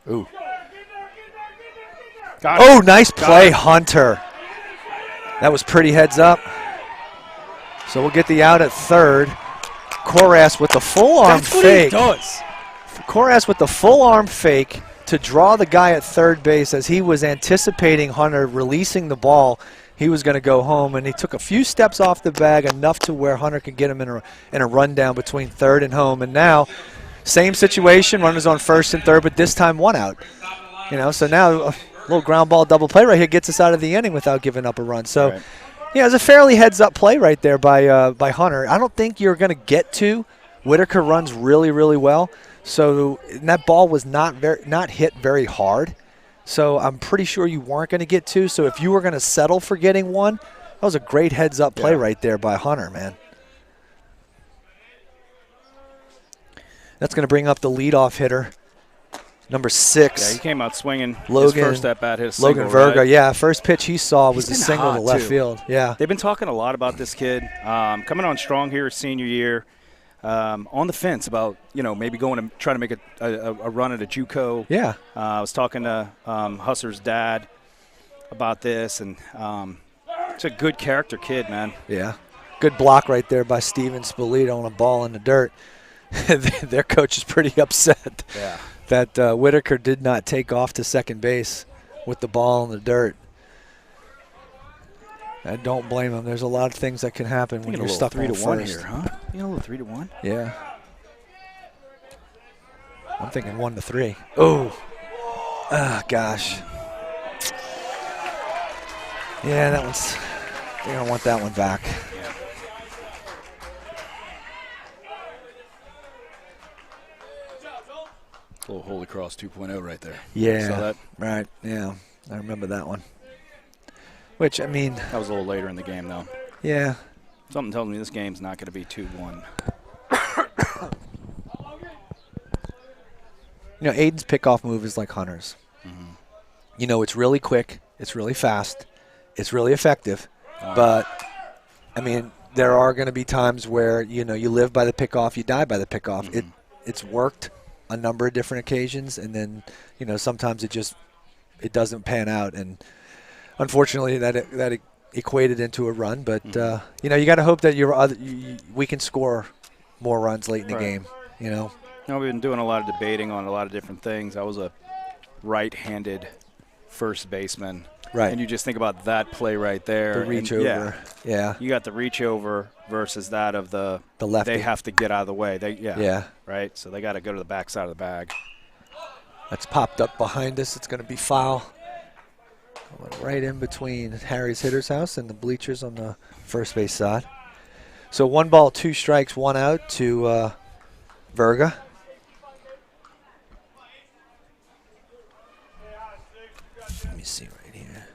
Ooh. Oh, nice play, Hunter. That was pretty heads up. So we'll get the out at third. Koras with the full arm fake. That's what he does. Koras with the full arm fake to draw the guy at third base as he was anticipating Hunter releasing the ball. He was going to go home, and he took a few steps off the bag, enough to where Hunter could get him in a rundown between third and home. And now, same situation, runners on first and third, but this time 1 out. You know, so now a little ground ball double play right here gets us out of the inning without giving up a run. So, right. Yeah, it was a fairly heads-up play right there by Hunter. I don't think you're going to get to. Whitaker runs really, really well. So that ball was not hit very hard. So I'm pretty sure you weren't going to get to. So if you were going to settle for getting 1, that was a great heads-up play right there by Hunter, man. That's going to bring up the leadoff hitter, number 6. Yeah, he came out swinging. Logan, his first at-bat hit a single, Logan Verga, right? yeah. First pitch he saw was a He's been single to hot, left too. field. Yeah. They've been talking a lot about this kid. Coming on strong here his senior year. On the fence about, maybe going to try to make a run at a JUCO. Yeah. I was talking to Husser's dad about this, and It's a good character kid, man. Yeah. Good block right there by Steven Spolito on a ball in the dirt. Their coach is pretty upset that Whitaker did not take off to second base with the ball in the dirt. I don't blame him. There's a lot of things that can happen when you're stuck on 3-1 here, huh? You know, a little 3-1. Yeah. I'm thinking 1-3. Oh. Ah, gosh. Yeah, that one's. You're gonna want that one back. A little Holy Cross 2.0 right there. Yeah. Saw that? Right. Yeah. I remember that one. Which, I mean. That was a little later in the game, though. Yeah. Something tells me this game's not going to be 2-1. You know, Aiden's pickoff move is like Hunter's. Mm-hmm. You know, it's really quick. It's really fast. It's really effective. But, I mean, there are going to be times where, you know, you live by the pickoff, you die by the pickoff. Mm-hmm. It's worked a number of different occasions, and then, you know, sometimes it doesn't pan out. And unfortunately, that equated into a run. But, you know, you got to hope that we can score more runs late in the game, you know. You know, we've been doing a lot of debating on a lot of different things. I was a right-handed first baseman. Right. And you just think about that play right there. The reach over. Yeah. You got the reach over versus that of the lefty. They have to get out of the way. Yeah. Right? So they got to go to the back side of the bag. That's popped up behind us. It's going to be foul. Right in between Harry's hitter's house and the bleachers on the first base side. So 1 ball, 2 strikes, 1 out to Verga. Let me see right here.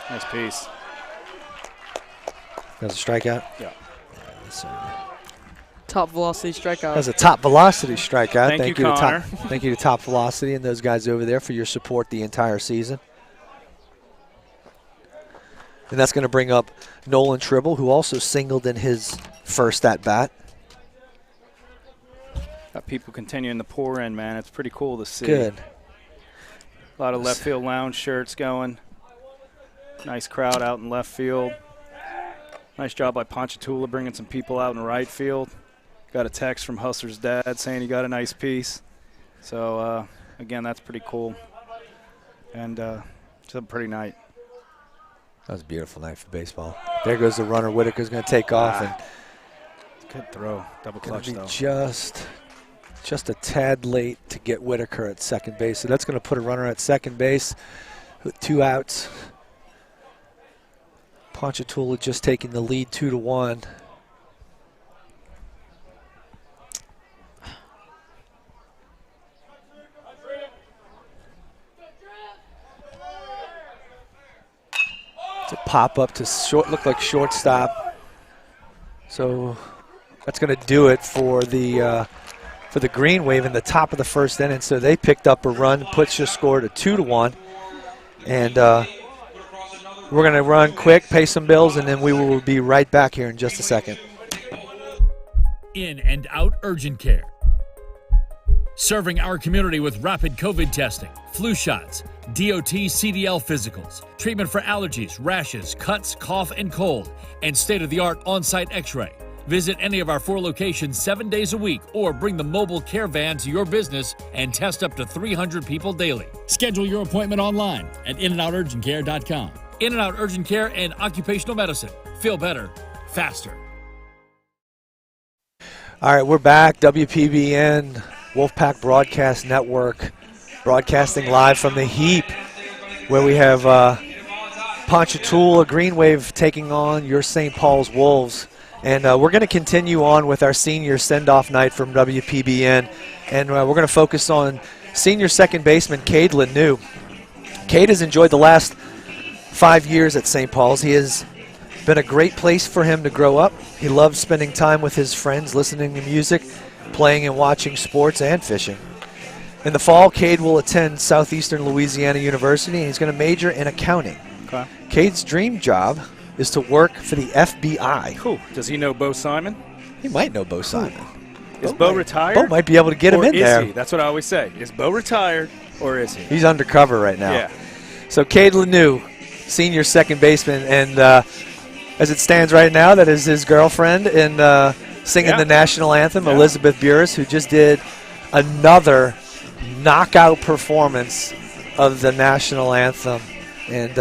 Nice piece. That's a strikeout? Yeah. Top velocity strikeout. That's a top velocity strikeout. Thank you, Connor. Thank you to Top Velocity and those guys over there for your support the entire season. And that's going to bring up Nolan Tribble, who also singled in his first at-bat. Got people continuing to pour in, man. It's pretty cool to see. Good. A lot of left field lounge shirts going. Nice crowd out in left field. Nice job by Ponchatoula bringing some people out in right field. Got a text from Hustler's dad saying he got a nice piece. So, again, that's pretty cool. And it's a pretty night. That was a beautiful night for baseball. There goes the runner. Whitaker's going to take off. And good throw. Double clutch, though. Just a tad late to get Whitaker at second base. So that's going to put a runner at second base with 2 outs. Ponchatoula just taking the lead 2-1. It's a pop up to short, look like shortstop. So that's going to do it for the Green Wave in the top of the first inning. So they picked up a run, puts your score to 2-1, and we're going to run quick, pay some bills, and then we will be right back here in just a second. In and out urgent care. Serving our community with rapid COVID testing, flu shots, DOT CDL physicals, treatment for allergies, rashes, cuts, cough, and cold, and state-of-the-art on-site x-ray. Visit any of our 4 locations 7 days a week or bring the mobile care van to your business and test up to 300 people daily. Schedule your appointment online at inandouturgentcare.com. In and Out Urgent Care and Occupational Medicine. Feel better, faster. All right, we're back. WPBN, Wolfpack Broadcast Network, broadcasting live from the Heap, where we have Ponchatoula Green Wave taking on your St. Paul's Wolves. And we're going to continue on with our senior send-off night from WPBN. And we're going to focus on senior second baseman Cade Lanu. Cade has enjoyed the last 5 years at St. Paul's. He has been a great place for him to grow up. He loves spending time with his friends, listening to music, playing and watching sports, and fishing. In the fall, Cade will attend Southeastern Louisiana University, and he's going to major in accounting. Okay. Cade's dream job is to work for the FBI. Cool. Does he know Bo Simon? He might know Bo Simon. Is Bo retired? Bo might be able to get him in there. He? That's what I always say. Is Bo retired or is he? He's undercover right now. Yeah. So Cade Lanou, senior second baseman, and as it stands right now, that is his girlfriend in singing the national anthem, Elizabeth Burris, who just did another knockout performance of the national anthem. And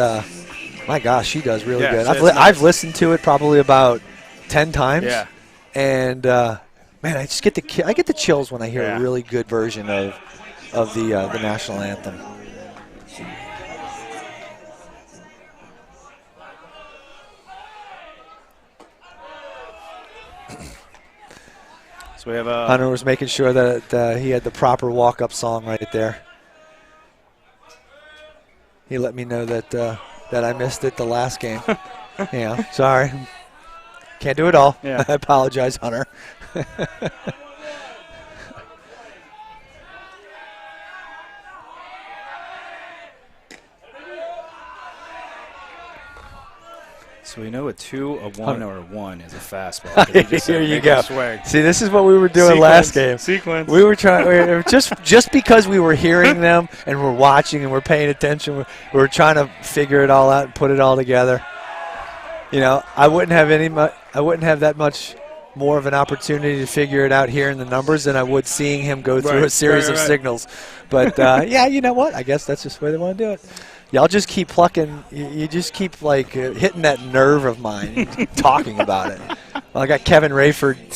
my gosh, she does really good. I've listened to it probably about 10 times. Yeah. And man, I just get the chills when I hear a really good version of the national anthem. So we have Hunter was making sure that he had the proper walk-up song right there. He let me know that I missed it the last game. Yeah, sorry. Can't do it all. Yeah. I apologize, Hunter. So we know a 2, a 1, or a 1 is a fastball. Here you go. See, this is what we were doing last game. Sequence. We were trying just because we were hearing them and we're watching and we're paying attention. We were trying to figure it all out and put it all together. You know, I wouldn't have that much more of an opportunity to figure it out here in the numbers than I would seeing him go through a series of signals. But yeah, you know what? I guess that's just the way they want to do it. Y'all just keep plucking. You just keep like hitting that nerve of mine, talking about it. Well, I got Kevin Rayford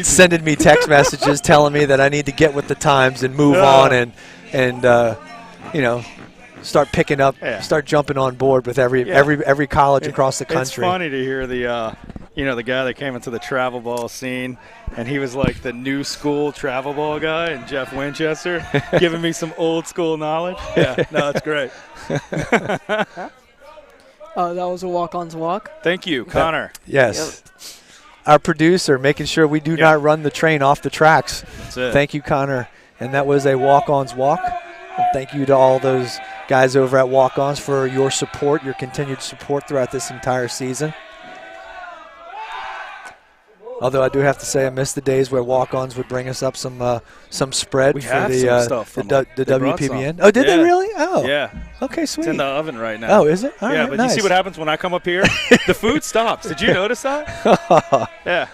sending me text messages telling me that I need to get with the times and move on and you know, start picking up, start jumping on board with every college across the country. It's funny to hear the the guy that came into the travel ball scene, and he was like the new school travel ball guy, and Jeff Winchester giving me some old school knowledge. Yeah, no, that's great. That was a walk-on's walk. Thank you, Connor. Yes. Yep. Our producer making sure we do not run the train off the tracks. That's it. Thank you, Connor. And that was a walk-on's walk. And thank you to all those guys over at Walk-Ons for your support, your continued support throughout this entire season. Although I do have to say I miss the days where walk-ons would bring us up some spread for the WPBN. Oh, did they really? Oh. Yeah. Okay, sweet. It's in the oven right now. Oh, is it? All right, but nice. You see what happens when I come up here? The food stops. Did you notice that? Yeah.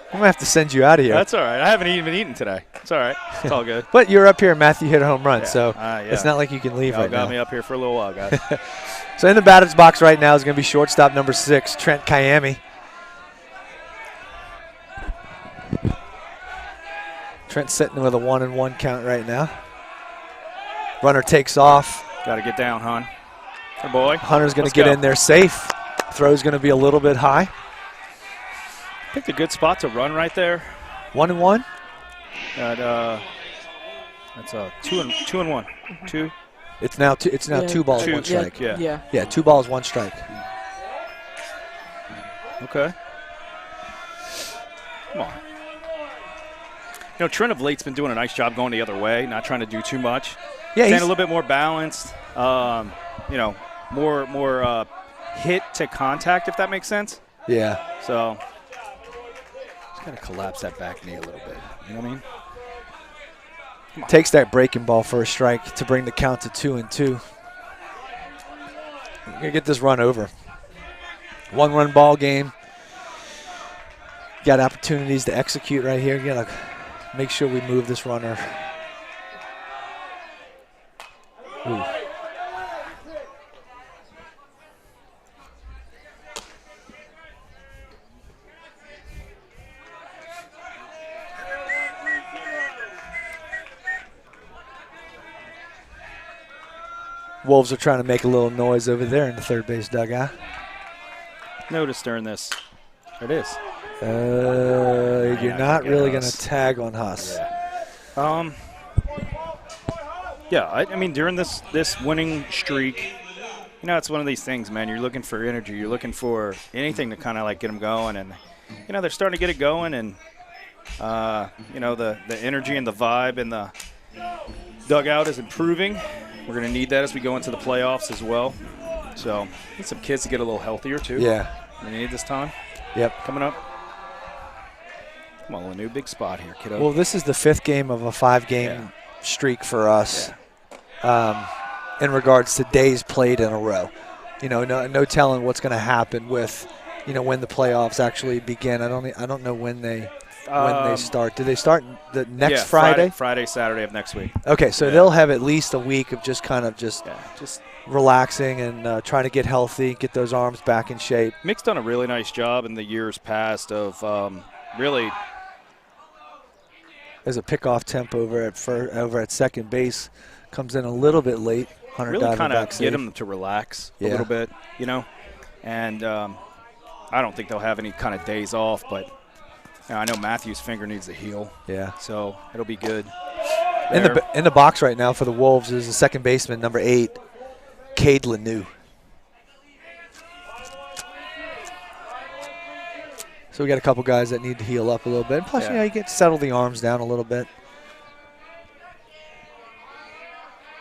I'm going to have to send you out of here. That's all right. I haven't even eaten today. It's all right. It's all good. But you're up here and Matthew hit a home run, so it's not like you can leave right now. Y'all got me up here for a little while, guys. So in the batter's box right now is going to be shortstop number 6, Trent Kayami. Trent sitting with a 1-1 count right now. Runner takes off. Got to get down, Hun. Good boy. Hunter's going to get in there safe. Throw's going to be a little bit high. Picked a good spot to run right there. 1-1. That's a 2-1. 2. It's now 2 balls, 1 strike. Yeah, 2 balls, 1 strike. Okay. Come on. You know, Trent of late's been doing a nice job going the other way, not trying to do too much. Yeah, he's a little bit more balanced. More hit to contact, if that makes sense. Yeah. So just got to collapse that back knee a little bit. You know what I mean? Takes that breaking ball for a strike to bring the count to 2-2. We're gonna get this run over. 1-run ball game. Got opportunities to execute right here. You gotta make sure we move this runner. Ooh. Wolves are trying to make a little noise over there in the third base dugout. Notice during this. There it is. You're not really going to tag on Huss. Yeah. I mean, during this winning streak, you know, it's one of these things, man. You're looking for energy. You're looking for anything to kind of like get them going. And, you know, they're starting to get it going. And, you know, the energy and the vibe and the dugout is improving. We're going to need that as we go into the playoffs as well. So need some kids to get a little healthier too. Yeah. We need this time. Yep. Coming up. Come on, a new big spot here, kiddo. Well, this is the 5th game of a 5-game streak for us in regards to days played in a row. You know, no telling what's going to happen with, you know, when the playoffs actually begin. I don't know when they start. Do they start the next Friday? Friday, Saturday of next week. Okay, so they'll have at least a week of just kind of just relaxing and trying to get healthy, get those arms back in shape. Mick's done a really nice job in the years past of really. There's a pickoff temp over at second base. Comes in a little bit late. Hunter really kind of get him to relax a little bit, you know. And I don't think they'll have any kind of days off, but you know, I know Matthew's finger needs to heal. Yeah. So it'll be good. In the box right now for the Wolves is the second baseman, number 8, Cade Lanou. So we got a couple guys that need to heal up a little bit. Plus, you get to settle the arms down a little bit.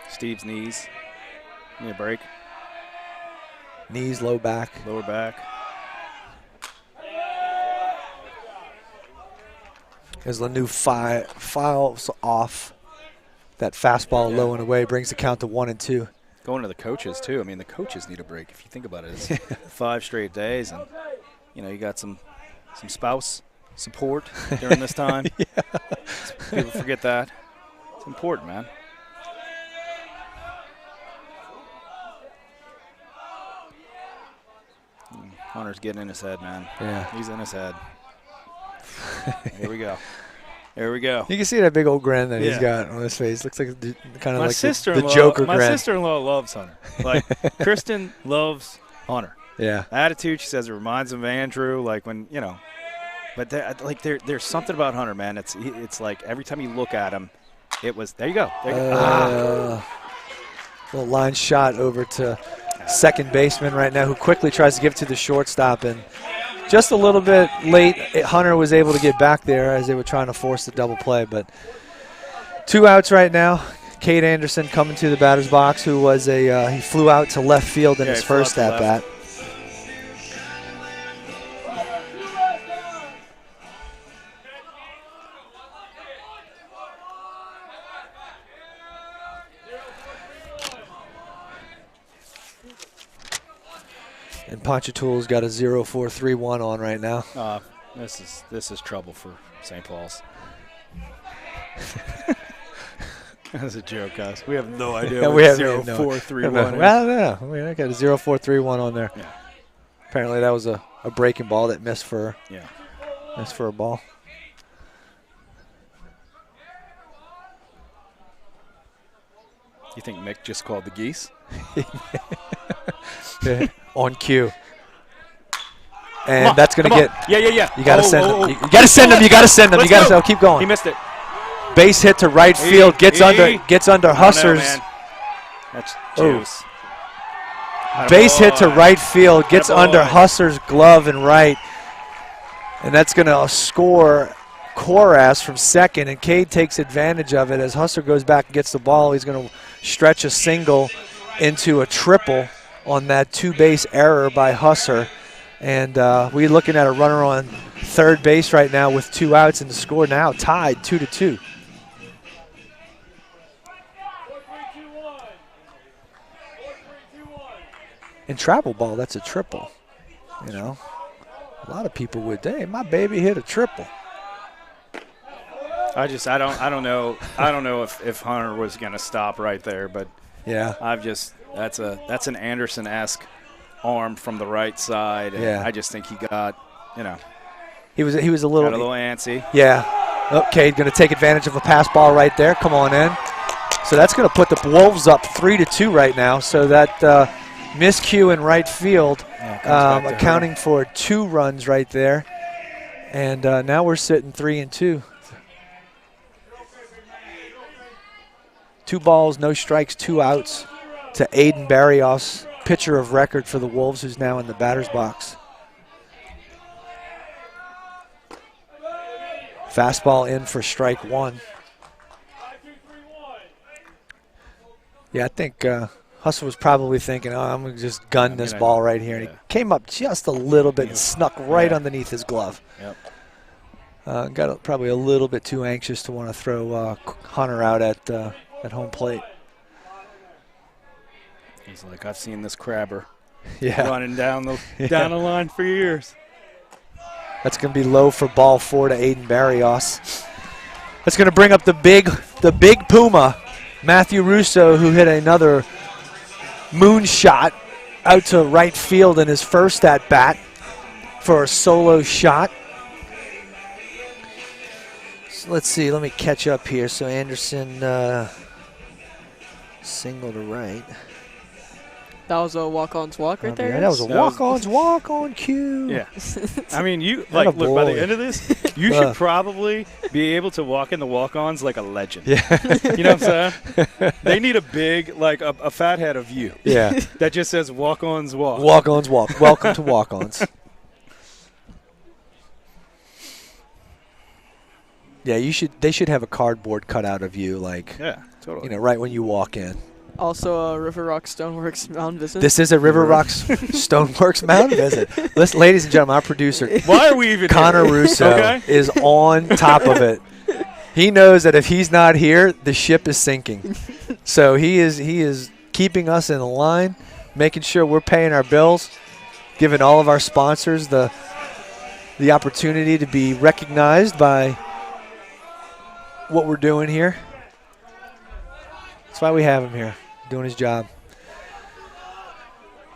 Steve's knees. Need a break. Knees, low back. Lower back. As Lanou files off that fastball low and away, brings the count to 1-2. Going to the coaches, too. I mean, the coaches need a break. If you think about it, it's 5 straight days. And, you know, you got some spouse support during this time. People forget that. It's important, man. Hunter's getting in his head, man. Yeah. He's in his head. Here we go. Here we go. You can see that big old grin that he's got on his face. Looks like kind of like the Joker grin. My sister-in-law loves Hunter. Like, Kristen loves Hunter. Yeah. Attitude, she says it reminds him of Andrew, like when, you know. But there's something about Hunter, man. It's like every time you look at him, it was, there you go. There you go. Little line shot over to second baseman right now, who quickly tries to give it to the shortstop. And just a little bit late, Hunter was able to get back there as they were trying to force the double play. But 2 outs right now. Cade Anderson coming to the batter's box, who was he flew out to left field in his first at-bat. And Ponchatoula's got a 0-4-3-1 on right now. This is trouble for St. Paul's. That's a joke, guys. We have no idea what 0-4-3-1 is. Well, no. We got a 0-4-3-1 on there. Yeah. Apparently that was a breaking ball that missed for a ball. You think Mick just called the geese? On cue. And that's going to get. Yeah. You got to send them. You got to send them. You got to send them. You got to keep going. He missed it. Base hit to right field. Gets under Husser's. That's juice. Base hit to right field. Gets under Husser's glove and right. And that's going to score Koras from second. And Cade takes advantage of it as Husser goes back and gets the ball. He's going to stretch a single into a triple on that 2-base error by Husser. And we're looking at a runner on third base right now with 2 outs, and the score now tied 2-2. In travel ball, that's a triple. You know, a lot of people would, hey, my baby hit a triple. I don't know if Hunter was going to stop right there, but yeah, that's an Anderson-esque arm from the right side. And I just think he got, you know, he was a little antsy. Yeah. Okay, going to take advantage of a pass ball right there. Come on in. So that's going to put the Wolves up 3-2 right now. So that miscue in right field, accounting for 2 runs right there, and now we're sitting 3-2. 2 balls, no strikes, 2 outs to Aiden Barrios, pitcher of record for the Wolves, who's now in the batter's box. Fastball in for strike 1. Yeah, I think Hustle was probably thinking, I'm going to just gun this ball right here. And he came up just a little bit and snuck right underneath his glove. Yep. Got probably a little bit too anxious to want to throw Hunter out at home plate. He's like, I've seen this crabber running down the line for years. That's going to be low for ball 4 to Aiden Barrios. That's going to bring up the big Puma, Matthew Russo, who hit another moonshot out to right field in his first at bat for a solo shot. So let's see, let me catch up here. So Anderson single to right. That was a walk-on's walk right there. Yeah, that was a walk-on's walk on cue. Yeah. I mean, you look, by the end of this, you should probably be able to walk in the walk-ons like a legend. Yeah. You know what I'm saying? They need a big, a fat head of you. Yeah. That just says walk-ons walk. Walk-ons walk. Welcome to walk-ons. Yeah, they should have a cardboard cutout of you, totally. Right when you walk in. Also a River Rock Stoneworks mound visit. This is a River Rock Stoneworks mound visit. Listen, ladies and gentlemen, our producer, why are we even Connor here? Russo, is on top of it. He knows that if he's not here, the ship is sinking. So he is keeping us in line, making sure we're paying our bills, giving all of our sponsors the opportunity to be recognized by what we're doing here. That's why we have him here, doing his job.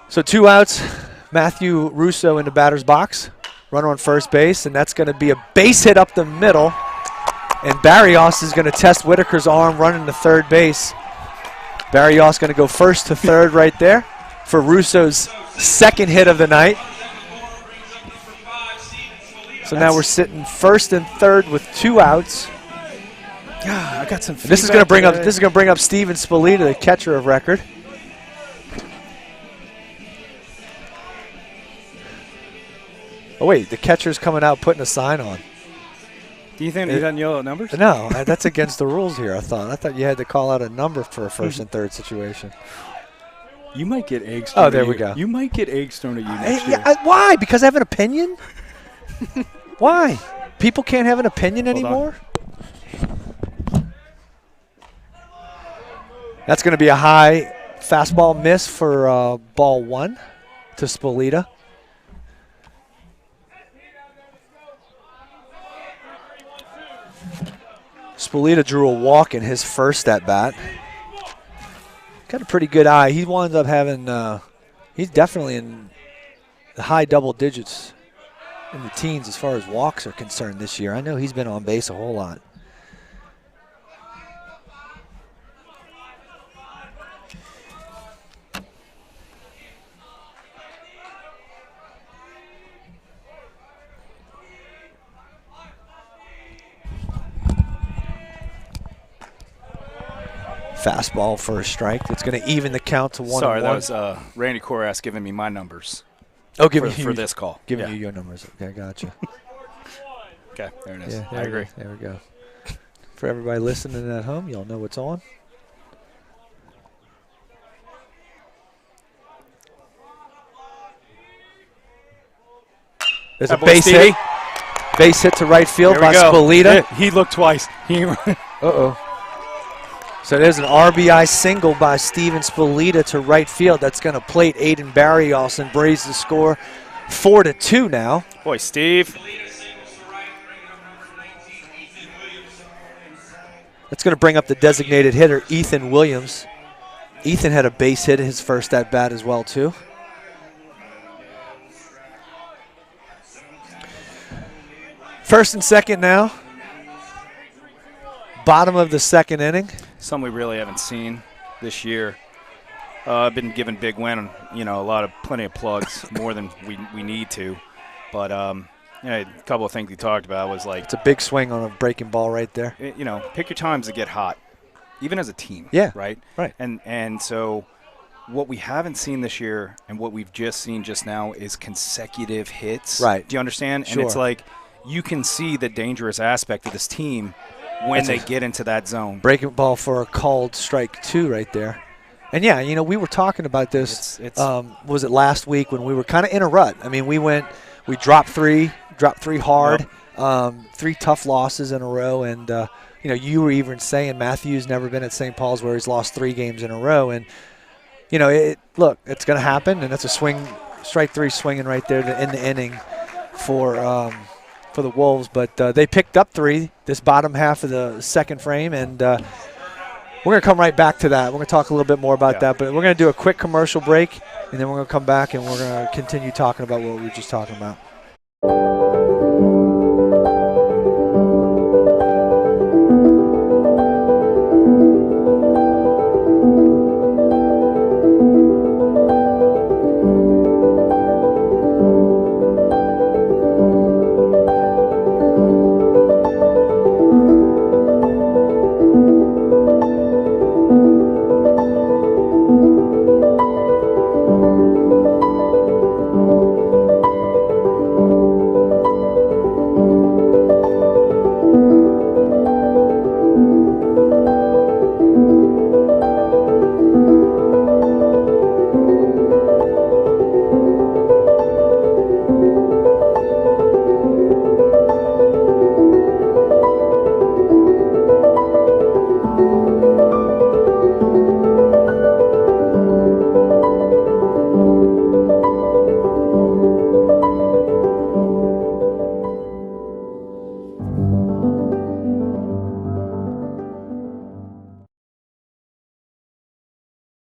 So 2 outs, Matthew Russo in the batter's box, runner on first base, and that's going to be a base hit up the middle. And Barrios is going to test Whitaker's arm running to third base. Barrios going to go first to third right there for Russo's second hit of the night. So now we're sitting first and third with 2 outs. Yeah, I got some. This is going to bring up Steven Spolita, the catcher of record. Oh wait, the catcher's coming out putting a sign on. Do you think he doesn't yell at numbers? No, that's against the rules here. I thought you had to call out a number for a first and third situation. You might get eggs thrown. Oh, there we go. You might get eggs thrown at you next year. Why? Because I have an opinion? Why? People can't have an opinion anymore? That's going to be a high fastball miss for ball 1 to Spolita. Spolita drew a walk in his first at bat. Got a pretty good eye. He winds up having, he's definitely in the high double digits in the teens as far as walks are concerned this year. I know he's been on base a whole lot. Fastball for a strike. That's going to even the count to 1-1. Sorry, that was Randy Koras giving me my numbers. Oh, for this call. Giving you your numbers. Okay, gotcha. Okay, there it is. Yeah, I agree. There we go. For everybody listening at home, y'all know what's on. There's a base hit. Base hit to right field by Spolita. He looked twice. Uh-oh. So there's an RBI single by Steven Spolita to right field. That's going to plate Aiden Barrios and raise the score 4-2 now. Boy, Steve. That's going to bring up the designated hitter, Ethan Williams. Ethan had a base hit in his first at bat as well, too. First and second now. Bottom of the second inning. Something we really haven't seen this year. I've been given big win, plenty of plugs, more than we need to. But a couple of things we talked about was like, it's a big swing on a breaking ball right there. Pick your times to get hot, even as a team. Yeah. Right. Right. And so what we haven't seen this year and what we've just seen just now is consecutive hits. Right. Do you understand? Sure. And it's like you can see the dangerous aspect of this team when they get into that zone. Breaking ball for a called strike 2 right there. And yeah, we were talking about this. Was it last week when we were kind of in a rut? I mean, we dropped three hard, 3 tough losses in a row, and you were even saying Matthew's never been at St. Paul's where he's lost 3 games in a row, and look, it's going to happen, and it's a strike 3 swinging right there in the inning for the Wolves, but they picked up 3 this bottom half of the second frame, and we're going to come right back to that. We're going to talk a little bit more about that, but we're going to do a quick commercial break, and then we're going to come back and we're going to continue talking about what we were just talking about.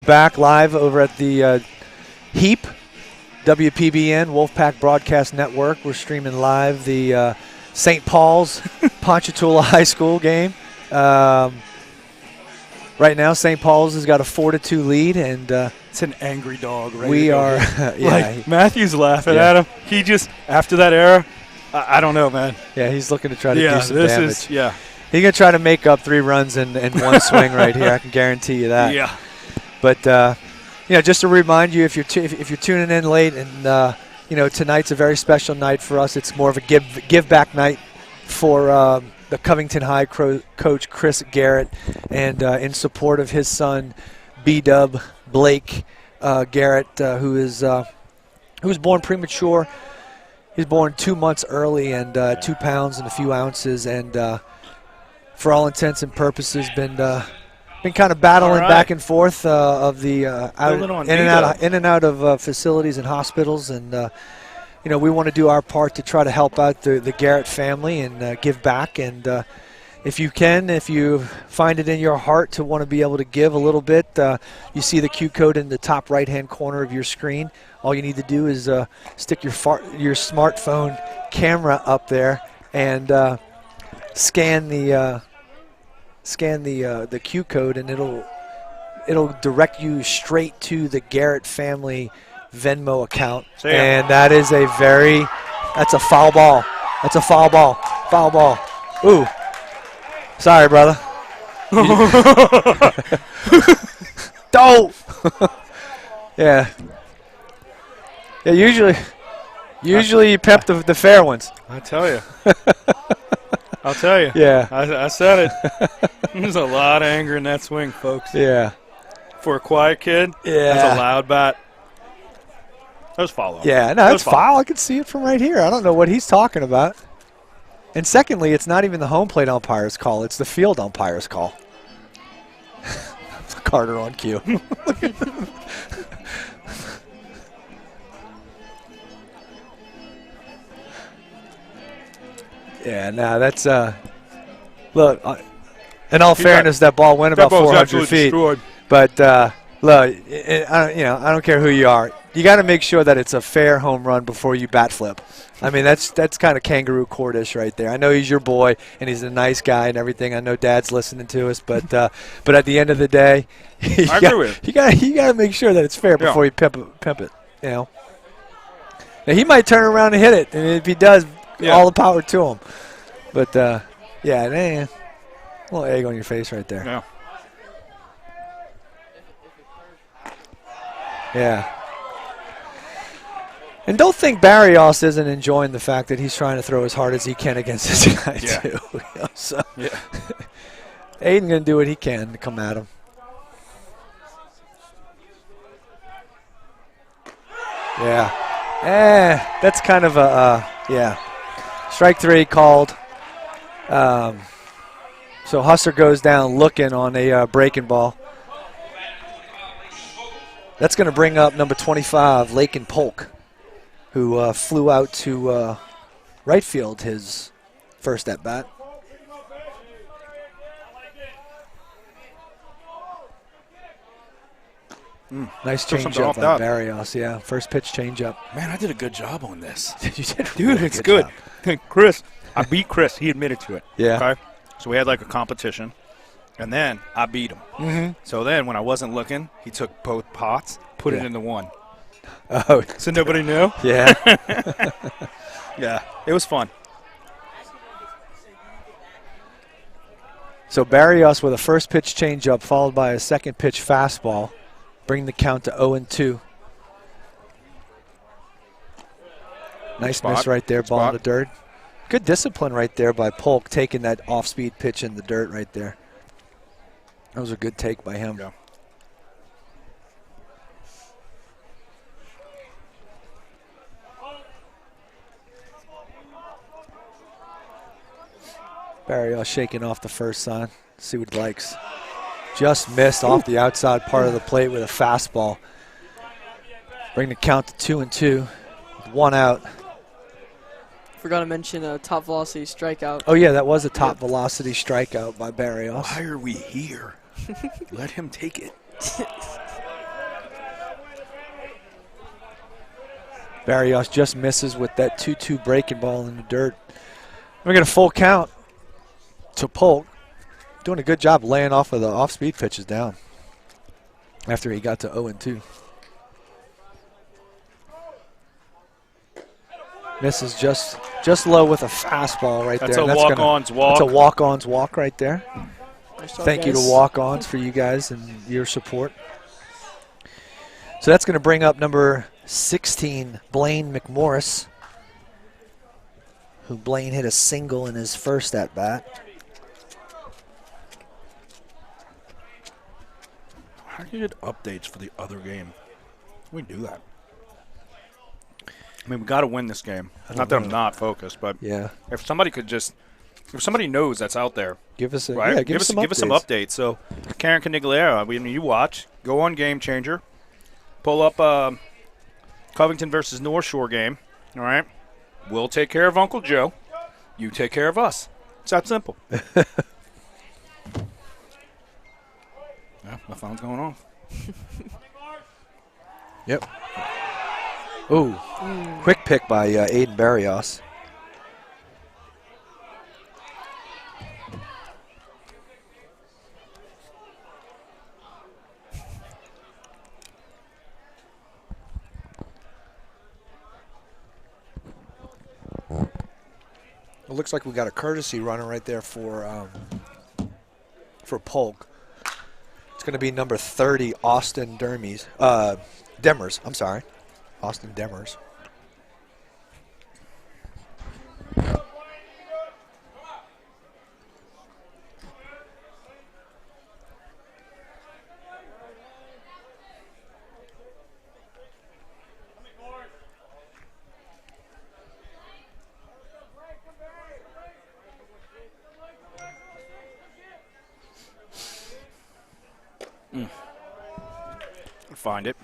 Back live over at the HEAP, WPBN, Wolfpack Broadcast Network. We're streaming live the St. Paul's Ponchatoula High School game. Right now, St. Paul's has got a 4-2 lead, and it's an angry dog. Right? We are. Yeah, Matthew's laughing at him. He just after that era, I don't know, man. Yeah, he's looking to try to do some damage. He's gonna try to make up 3 runs in one swing right here. I can guarantee you that. Yeah. But just to remind you, if you're tuning in late, and tonight's a very special night for us. It's more of a give back night for the Covington High coach Chris Garrett, and in support of his son B-Dub Blake Garrett, who was born premature. He was born 2 months early and 2 pounds and a few ounces, and for all intents and purposes been kind of battling back and forth of the in and out of facilities and hospitals, and we want to do our part to try to help out the Garrett family and give back. And if you find it in your heart to want to be able to give a little bit, you see the Q code in the top right-hand corner of your screen. All you need to do is stick your smartphone camera up there and scan the Q code, and it'll direct you straight to the Garrett family Venmo account. And that's a foul ball. That's a foul ball. Foul ball. Ooh. Sorry, brother. Don't. Yeah. Yeah, usually you pep the fair ones. I tell you. I'll tell you. Yeah. I said it. There's a lot of anger in that swing, folks. Yeah. For a quiet kid, that's a loud bat. That was foul. Yeah, no, that's foul. I can see it from right here. I don't know what he's talking about. And secondly, it's not even the home plate umpire's call. It's the field umpire's call. Carter on cue. Yeah, no, that's look. In all fairness, that ball went about 400 feet. Destroyed. But look, I don't care who you are. You got to make sure that it's a fair home run before you bat flip. I mean, that's kind of kangaroo court-ish right there. I know he's your boy and he's a nice guy and everything. I know Dad's listening to us, but at the end of the day, you got to make sure that it's fair before you pimp it. Now he might turn around and hit it, and if he does, all the power to him. But a little egg on your face right there. Yeah. Yeah. And don't think Barrios isn't enjoying the fact that he's trying to throw as hard as he can against this guy, too. So Aiden going to do what he can to come at him. Yeah. That's kind of a, yeah. Strike 3 called. So Husser goes down looking on a breaking ball. That's going to bring up number 25, Lakin Polk, who flew out to right field his first at-bat. Nice change-up by Barrios, yeah. First pitch change-up. Man, I did a good job on this. You did Dude, really it's good. Chris, I beat Chris. He admitted to it. Yeah. Okay? So we had like a competition, and then I beat him. Mm-hmm. So then when I wasn't looking, he took both pots, put it into one. Oh. So nobody knew? Yeah. Yeah, it was fun. So Barrios with a first pitch changeup followed by a second pitch fastball. Bring the count to 0-2. Nice miss right there, ball in the dirt. Good discipline right there by Polk, taking that off-speed pitch in the dirt right there. That was a good take by him. Yeah. Barrios shaking off the first sign. See what he likes. Just missed off the outside part of the plate with a fastball. Bring the count to 2-2. With 1 out. Forgot to mention a top velocity strikeout. Oh, yeah, that was a top velocity strikeout by Barrios. Why are we here? Let him take it. Barrios just misses with that 2-2 breaking ball in the dirt. We get a full count to Polk. Doing a good job laying off of the off-speed pitches down after he got to 0-2. Misses just low with a fastball right there. That's a walk-on's walk. That's a walk-on's walk right there. Nice job, Thank you to guys. walk-ons for you guys and your support. So that's going to bring up number 16, Blaine McMorris, who Blaine hit a single in his first at-bat. How do you get updates for the other game? We do that. I mean, we got to win this game. Not that I'm not focused, but yeah, if somebody could just, if somebody knows that's out there, give us a, right? yeah, give us some updates. So, Karen Canigliera, I mean, you watch, go on Game Changer, pull up Covington versus North Shore game. All right, we'll take care of Uncle Joe. You take care of us. It's that simple. Yeah, my phone's going off. Yep. Ooh, quick pick by Aiden Barrios. It looks like we got a courtesy runner right there for Polk. It's going to be number 30, Austin Demers. I'm sorry, Austin Demers. Find it.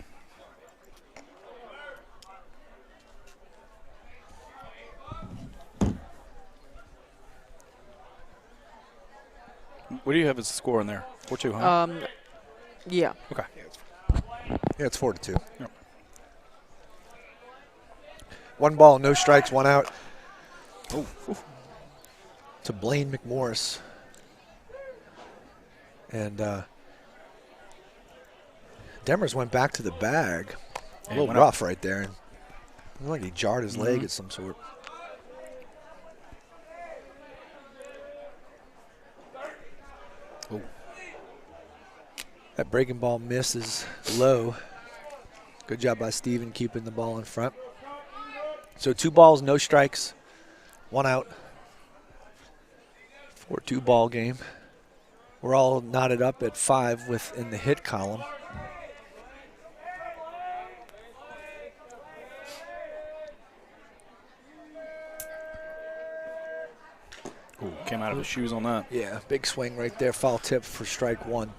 What do you have as a score in there? 4-2, huh? Yeah. Okay. Yeah, it's 4-2. Yep. 1 ball, no strikes, 1 out. Oh, to Blaine McMorris. And Demers went back to the bag. A little rough right there. And it looked like he jarred his leg of some sort. Oh. That breaking ball misses low. Good job by Steven keeping the ball in front. So 2 balls, no strikes, 1 out. 4-2 ball game. We're all knotted up at 5 within the hit column. Ooh, came out of his shoes on that. Yeah, big swing right there. Foul tip for strike one.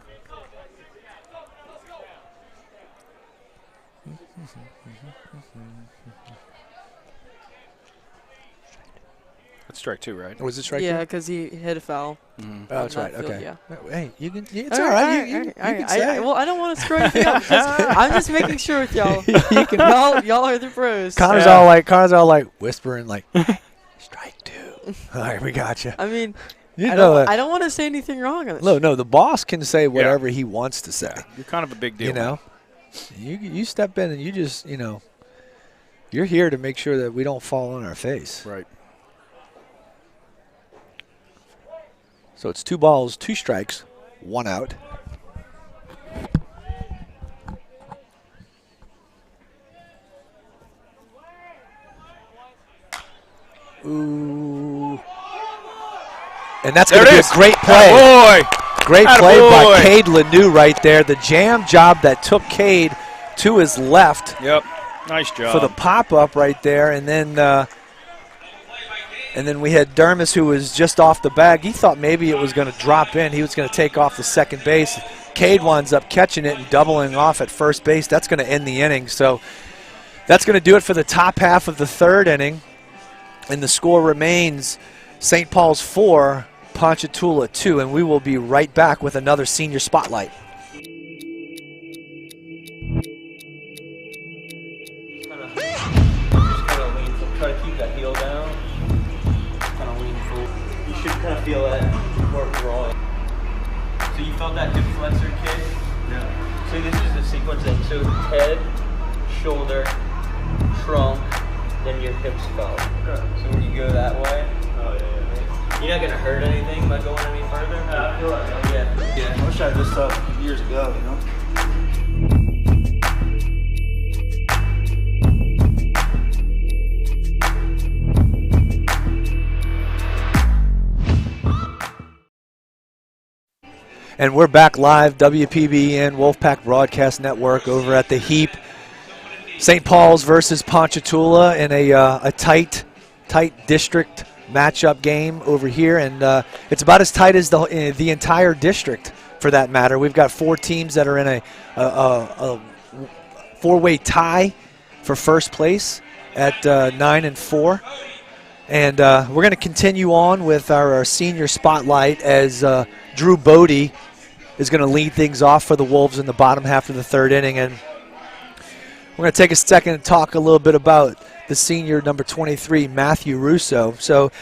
That's strike two, right? Was it strike two? Yeah, because he hit a foul. Oh, that's right. Field, Okay. yeah. Hey, you can. It's all right. You can say it. Well, I don't want to screw anything up. I'm just making sure with y'all. y'all are the pros. Connor's all like whispering like, strike two. All right, we got you. I mean, I don't want to say anything wrong. On this. No, the boss can say whatever he wants to say. You're kind of a big deal. You know, you step in and you just, you're here to make sure that we don't fall on our face. Right. So it's 2 balls, 2 strikes, 1 out. Ooh. And that's going to be a great play. Great play by Cade Lanou right there. The jam job that took Cade to his left. Yep. Nice job. For the pop-up right there. And then we had Dermis, who was just off the bag. He thought maybe it was going to drop in. He was going to take off the second base. Cade winds up catching it and doubling off at first base. That's going to end the inning. So that's going to do it for the top half of the third inning. And the score remains St. Paul's 4, Ponchatoula 2. And we will be right back with another senior spotlight. Try to keep that heel down. Kind of lean forward. You should kind of feel that work raw. So you felt that hip flexor kick? Yeah. So this is the sequence then. So head, shoulder, trunk, then your hips felt. Okay. So when you go that way, you're not gonna hurt anything by going any further. I feel like yeah. I wish I had this stuff years ago. And we're back live, WPBN Wolfpack Broadcast Network over at the Heap. St. Paul's versus Ponchatoula in a tight district matchup game over here. And it's about as tight as the entire district, for that matter. We've got 4 teams that are in a 4-way tie for first place at 9-4. And we're going to continue on with our senior spotlight as Drew Bodie is going to lead things off for the Wolves in the bottom half of the third inning. And we're going to take a second and talk a little bit about the senior number 23, Matthew Russo. So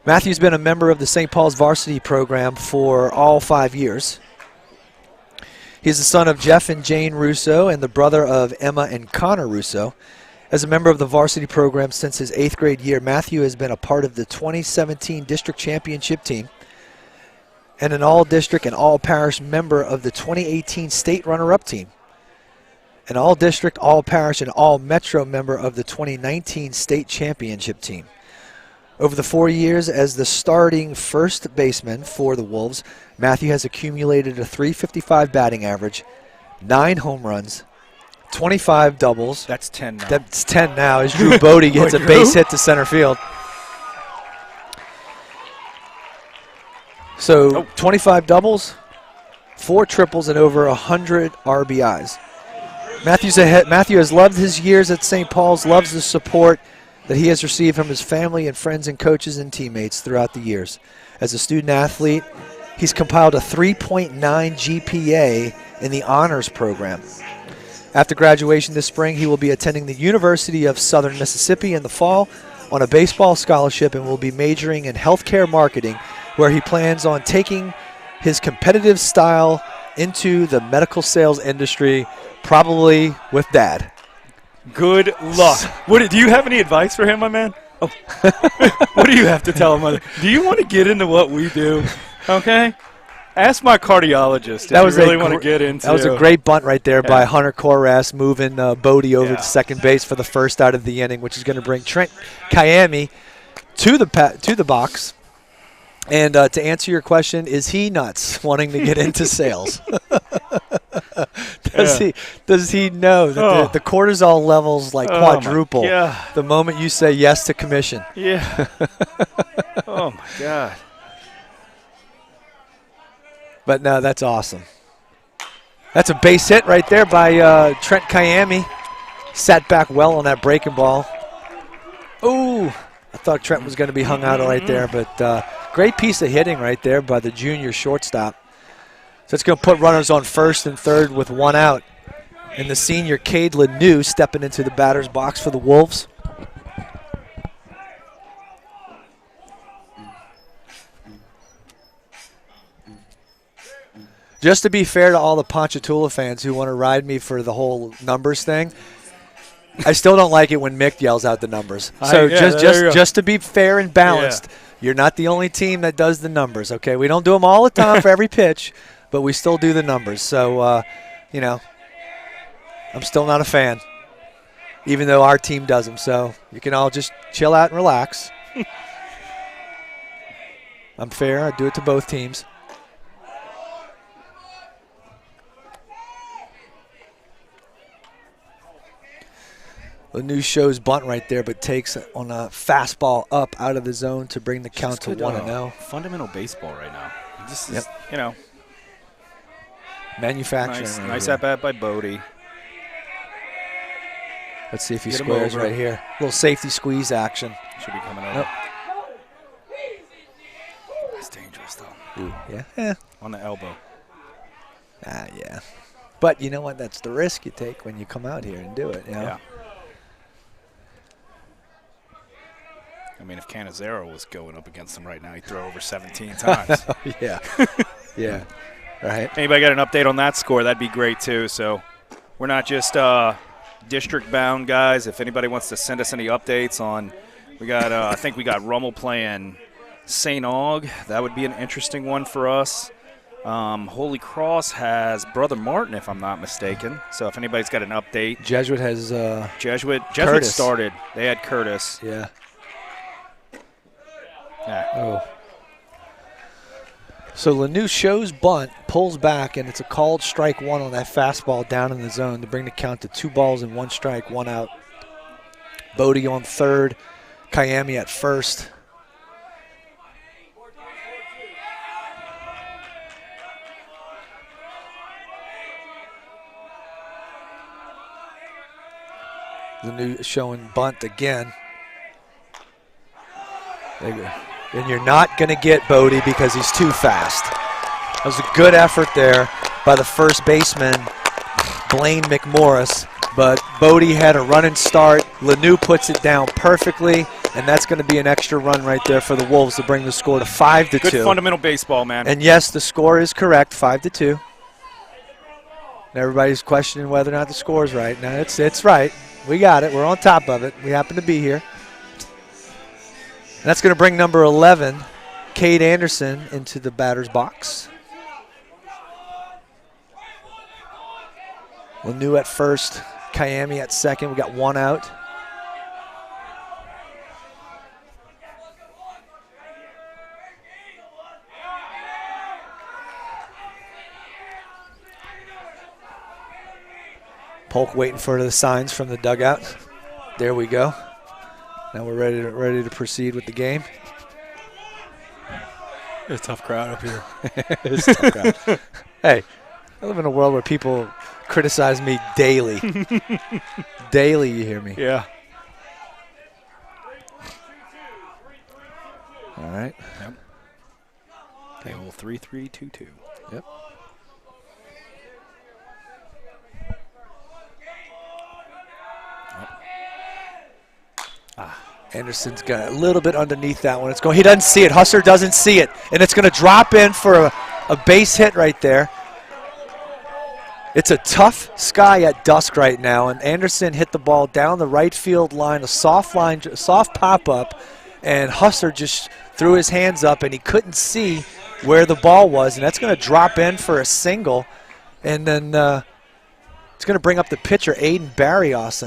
Matthew's been a member of the St. Paul's varsity program for all 5 years. He's the son of Jeff and Jane Russo and the brother of Emma and Connor Russo. As a member of the varsity program since his 8th grade year, Matthew has been a part of the 2017 district championship team and an all-district and all-parish member of the 2018 state runner-up team, an all-district, all-parish, and all-metro member of the 2019 state championship team. Over the 4 years as the starting first baseman for the Wolves, Matthew has accumulated a .355 batting average, 9 home runs, 25 doubles. That's 10 now. That's 10 now as Drew Bodie gets a base hit to center field. So 25 doubles, 4 triples, and over 100 RBIs. Matthew has loved his years at St. Paul's, loves the support that he has received from his family and friends and coaches and teammates throughout the years. As a student athlete, he's compiled a 3.9 GPA in the honors program. After graduation this spring, he will be attending the University of Southern Mississippi in the fall on a baseball scholarship and will be majoring in healthcare marketing, where he plans on taking his competitive style into the medical sales industry, probably with Dad. Good luck. Do you have any advice for him, my man? Oh. What do you have to tell him? Do you want to get into what we do? Okay. Ask my cardiologist if you really want to get into. That was a great bunt right there by Hunter Koras, moving Bodie over to second base for the first out of the inning, which is going to bring Trent Kayami to the box. And to answer your question, is he nuts wanting to get into sales? Does he know that the cortisol levels quadruple the moment you say yes to commission? Yeah. Oh, my God. But no, that's awesome. That's a base hit right there by Trent Kayami. Sat back well on that breaking ball. Ooh, I thought Trent was going to be hung out right there, but great piece of hitting right there by the junior shortstop. So it's going to put runners on first and third with one out. And the senior, Cade Lanou, stepping into the batter's box for the Wolves. Just to be fair to all the Ponchatoula fans who want to ride me for the whole numbers thing, I still don't like it when Mick yells out the numbers. So just to be fair and balanced, you're not the only team that does the numbers, okay? We don't do them all the time for every pitch, but we still do the numbers. So, you know, I'm still not a fan, even though our team does them. So you can all just chill out and relax. I'm fair. I do it to both teams. Lanou shows bunt right there, but takes on a fastball up out of the zone to bring the count to 1-0. Fundamental baseball right now. This is, you know, manufacturing. Nice at bat by Bodie. Let's see if he squares right here. A little safety squeeze action. Should be coming over. That's dangerous, though. Ooh, yeah. On the elbow. Yeah. But you know what? That's the risk you take when you come out here and do it. You know? Yeah. I mean, if Canizero was going up against him right now, he'd throw over 17 times. Yeah. Yeah. Right. Anybody got an update on that score? That'd be great, too. So we're not just district-bound guys. If anybody wants to send us any updates on, we got, I think we got Rummel playing St. Aug. That would be an interesting one for us. Holy Cross has Brother Martin, if I'm not mistaken. So if anybody's got an update. Jesuit has Jesuit Curtis. started. They had Curtis. Yeah. Oh. So Lanou shows bunt, pulls back, and it's a called strike one on that fastball down in the zone to bring the count to 2 balls and 1 strike, 1 out. Bodie on third, Kayami at first. Lanou showing bunt again. There you go. And you're not going to get Bodie because he's too fast. That was a good effort there by the first baseman, Blaine McMorris. But Bodie had a running start. Lanou puts it down perfectly, and that's going to be an extra run right there for the Wolves to bring the score to 5-2. Good fundamental baseball, man. And yes, the score is correct, 5-2. And everybody's questioning whether or not the score is right. No, it's right. We got it. We're on top of it. We happen to be here. And that's going to bring number 11, Cade Anderson, into the batter's box. Lanou at first, Kayami at second. We got 1 out. Polk waiting for the signs from the dugout. There we go. Now we're ready to proceed with the game. It's a tough crowd up here. It's a tough crowd. Hey, I live in a world where people criticize me daily. Daily, you hear me. Yeah. All right. Yep. Okay, well, 3-3-2-2. Yep. Anderson's got a little bit underneath that one. It's going. He doesn't see it. Husser doesn't see it. And it's going to drop in for a base hit right there. It's a tough sky at dusk right now, and Anderson hit the ball down the right field line, a soft pop-up, and Husser just threw his hands up, and he couldn't see where the ball was, and that's going to drop in for a single. And then it's going to bring up the pitcher, Aiden Barrios.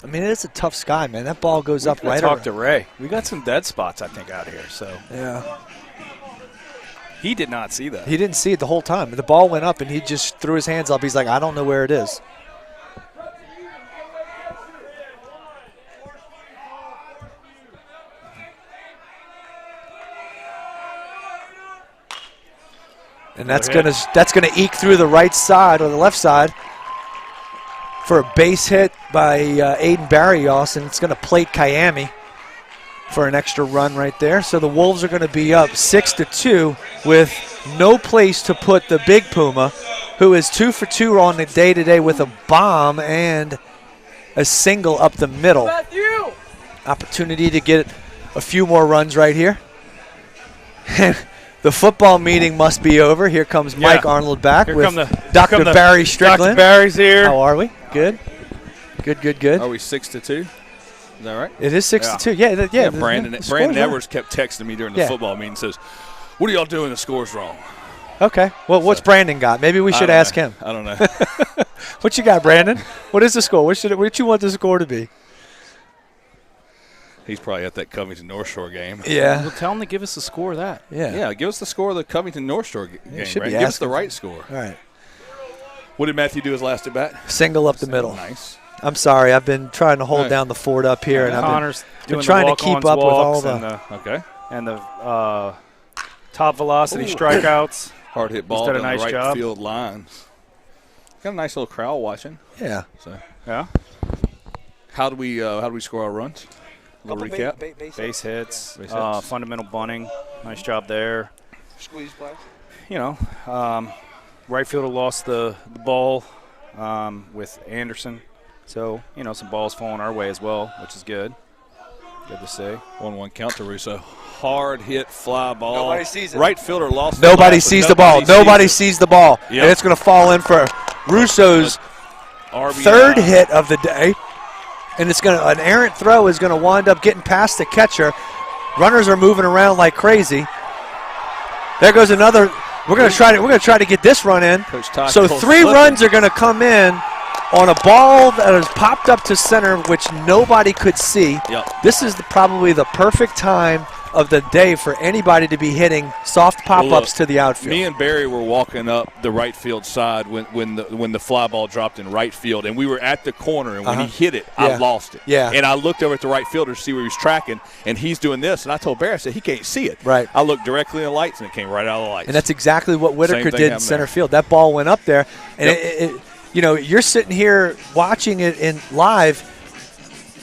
I mean, it's a tough sky, man. That ball goes up right Talk to Ray. We got some dead spots, I think, out here. So yeah. He did not see that. He didn't see it the whole time. The ball went up, and he just threw his hands up. He's like, I don't know where it is. And that's gonna eke through the right side or the left side for a base hit by Aiden Barrios, and it's going to plate Kiami for an extra run right there. So the Wolves are going to be up 6-2 with no place to put the big Puma, who is 2 for 2 on the day today with a bomb and a single up the middle. Opportunity to get a few more runs right here. The football meeting must be over. Here comes Mike Arnold back with Dr. Barry Strickland. Dr. Barry's here. How are we? Good. Good. Are we 6-2? Is that right? It is 6-2. Yeah. Brandon Edwards kept texting me during the football meeting. Says, "What are y'all doing? The score's wrong." Okay. Well, what's Brandon got? Maybe we should ask him. I don't know. What you got, Brandon? What is the score? What do you want the score to be? He's probably at that Covington North Shore game. Yeah. Well, tell him to give us the score of that. Yeah, give us the score of the Covington North Shore game, should right? be Give us the right score. All right. What did Matthew do his last at bat? Single up the middle. Nice. I'm sorry. I've been trying to hold down the fort up here, and Connor's I've been trying to keep up with all the and the top velocity strikeouts. Hard hit ball down the right field line. Got a nice little crowd watching. Yeah. So yeah. How do we score our runs? A little recap. Base hits. Fundamental bunting. Nice job there. Squeeze play. You know, right fielder lost the ball with Anderson. So, you know, some balls falling our way as well, which is good. Good to see. 1-1 count to Russo. Hard hit fly ball. Nobody sees it. Right fielder lost Nobody sees the ball. Nobody sees the ball. Yep. And it's going to fall in for Russo's third hit of the day. And it's going to an errant throw is going to wind up getting past the catcher. Runners are moving around like crazy. There goes another. We're going to try to get this run in. So 3 runs are going to come in on a ball that has popped up to center, which nobody could see. Yep. This is probably the perfect time of the day for anybody to be hitting soft pop-ups to the outfield. Me and Barry were walking up the right field side when the fly ball dropped in right field, and we were at the corner, and when he hit it, I lost it. Yeah. And I looked over at the right fielder to see where he was tracking, and he's doing this, and I told Barry, I said, he can't see it. Right. I looked directly in the lights, and it came right out of the lights. And that's exactly what Whitaker did in center field. That ball went up there, and you know, you're sitting here watching it in live.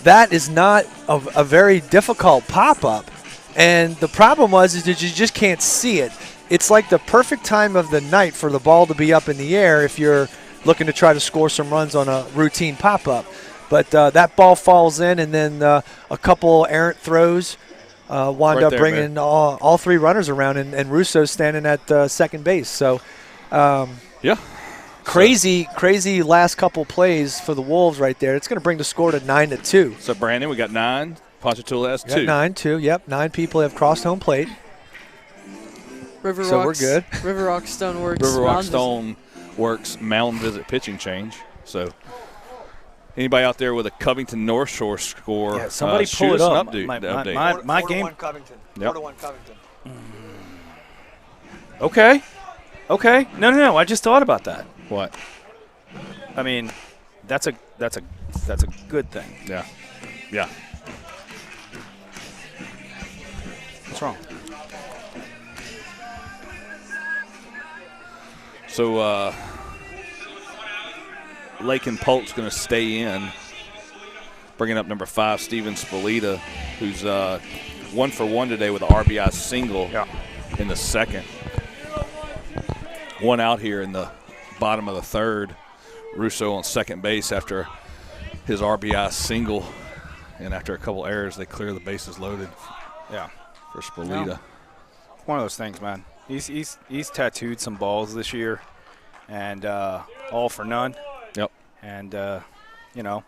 That is not a very difficult pop-up. And the problem is that you just can't see it. It's like the perfect time of the night for the ball to be up in the air if you're looking to try to score some runs on a routine pop-up. But that ball falls in, and then a couple errant throws wind up bringing all 3 runners around, and Russo's standing at second base. So, crazy last couple plays for the Wolves right there. It's going to bring the score to 9-2. So, Brandon, we got 9. Ponchatoula has 2. 9-2. Yep, 9 people have crossed home plate. River so Rocks, we're good. River Rock Stone Works. River Rock Stone Works mound visit pitching change. So, anybody out there with a Covington North Shore score? Yeah, somebody pull it up. Update. My game. 4-1 Covington. Yep. 4-1 Covington. Okay. No. I just thought about that. What? I mean, that's a good thing. Yeah. What's wrong? So, Lake and Polk's going to stay in, bringing up number 5, Steven Spalita, who's 1 for 1 today with an RBI single in the second. 1 out here in the bottom of the third. Russo on second base after his RBI single, and after a couple errors, they clear the bases loaded. For Spalita. No. One of those things, man. He's tattooed some balls this year, and all for none. Yep. And you know,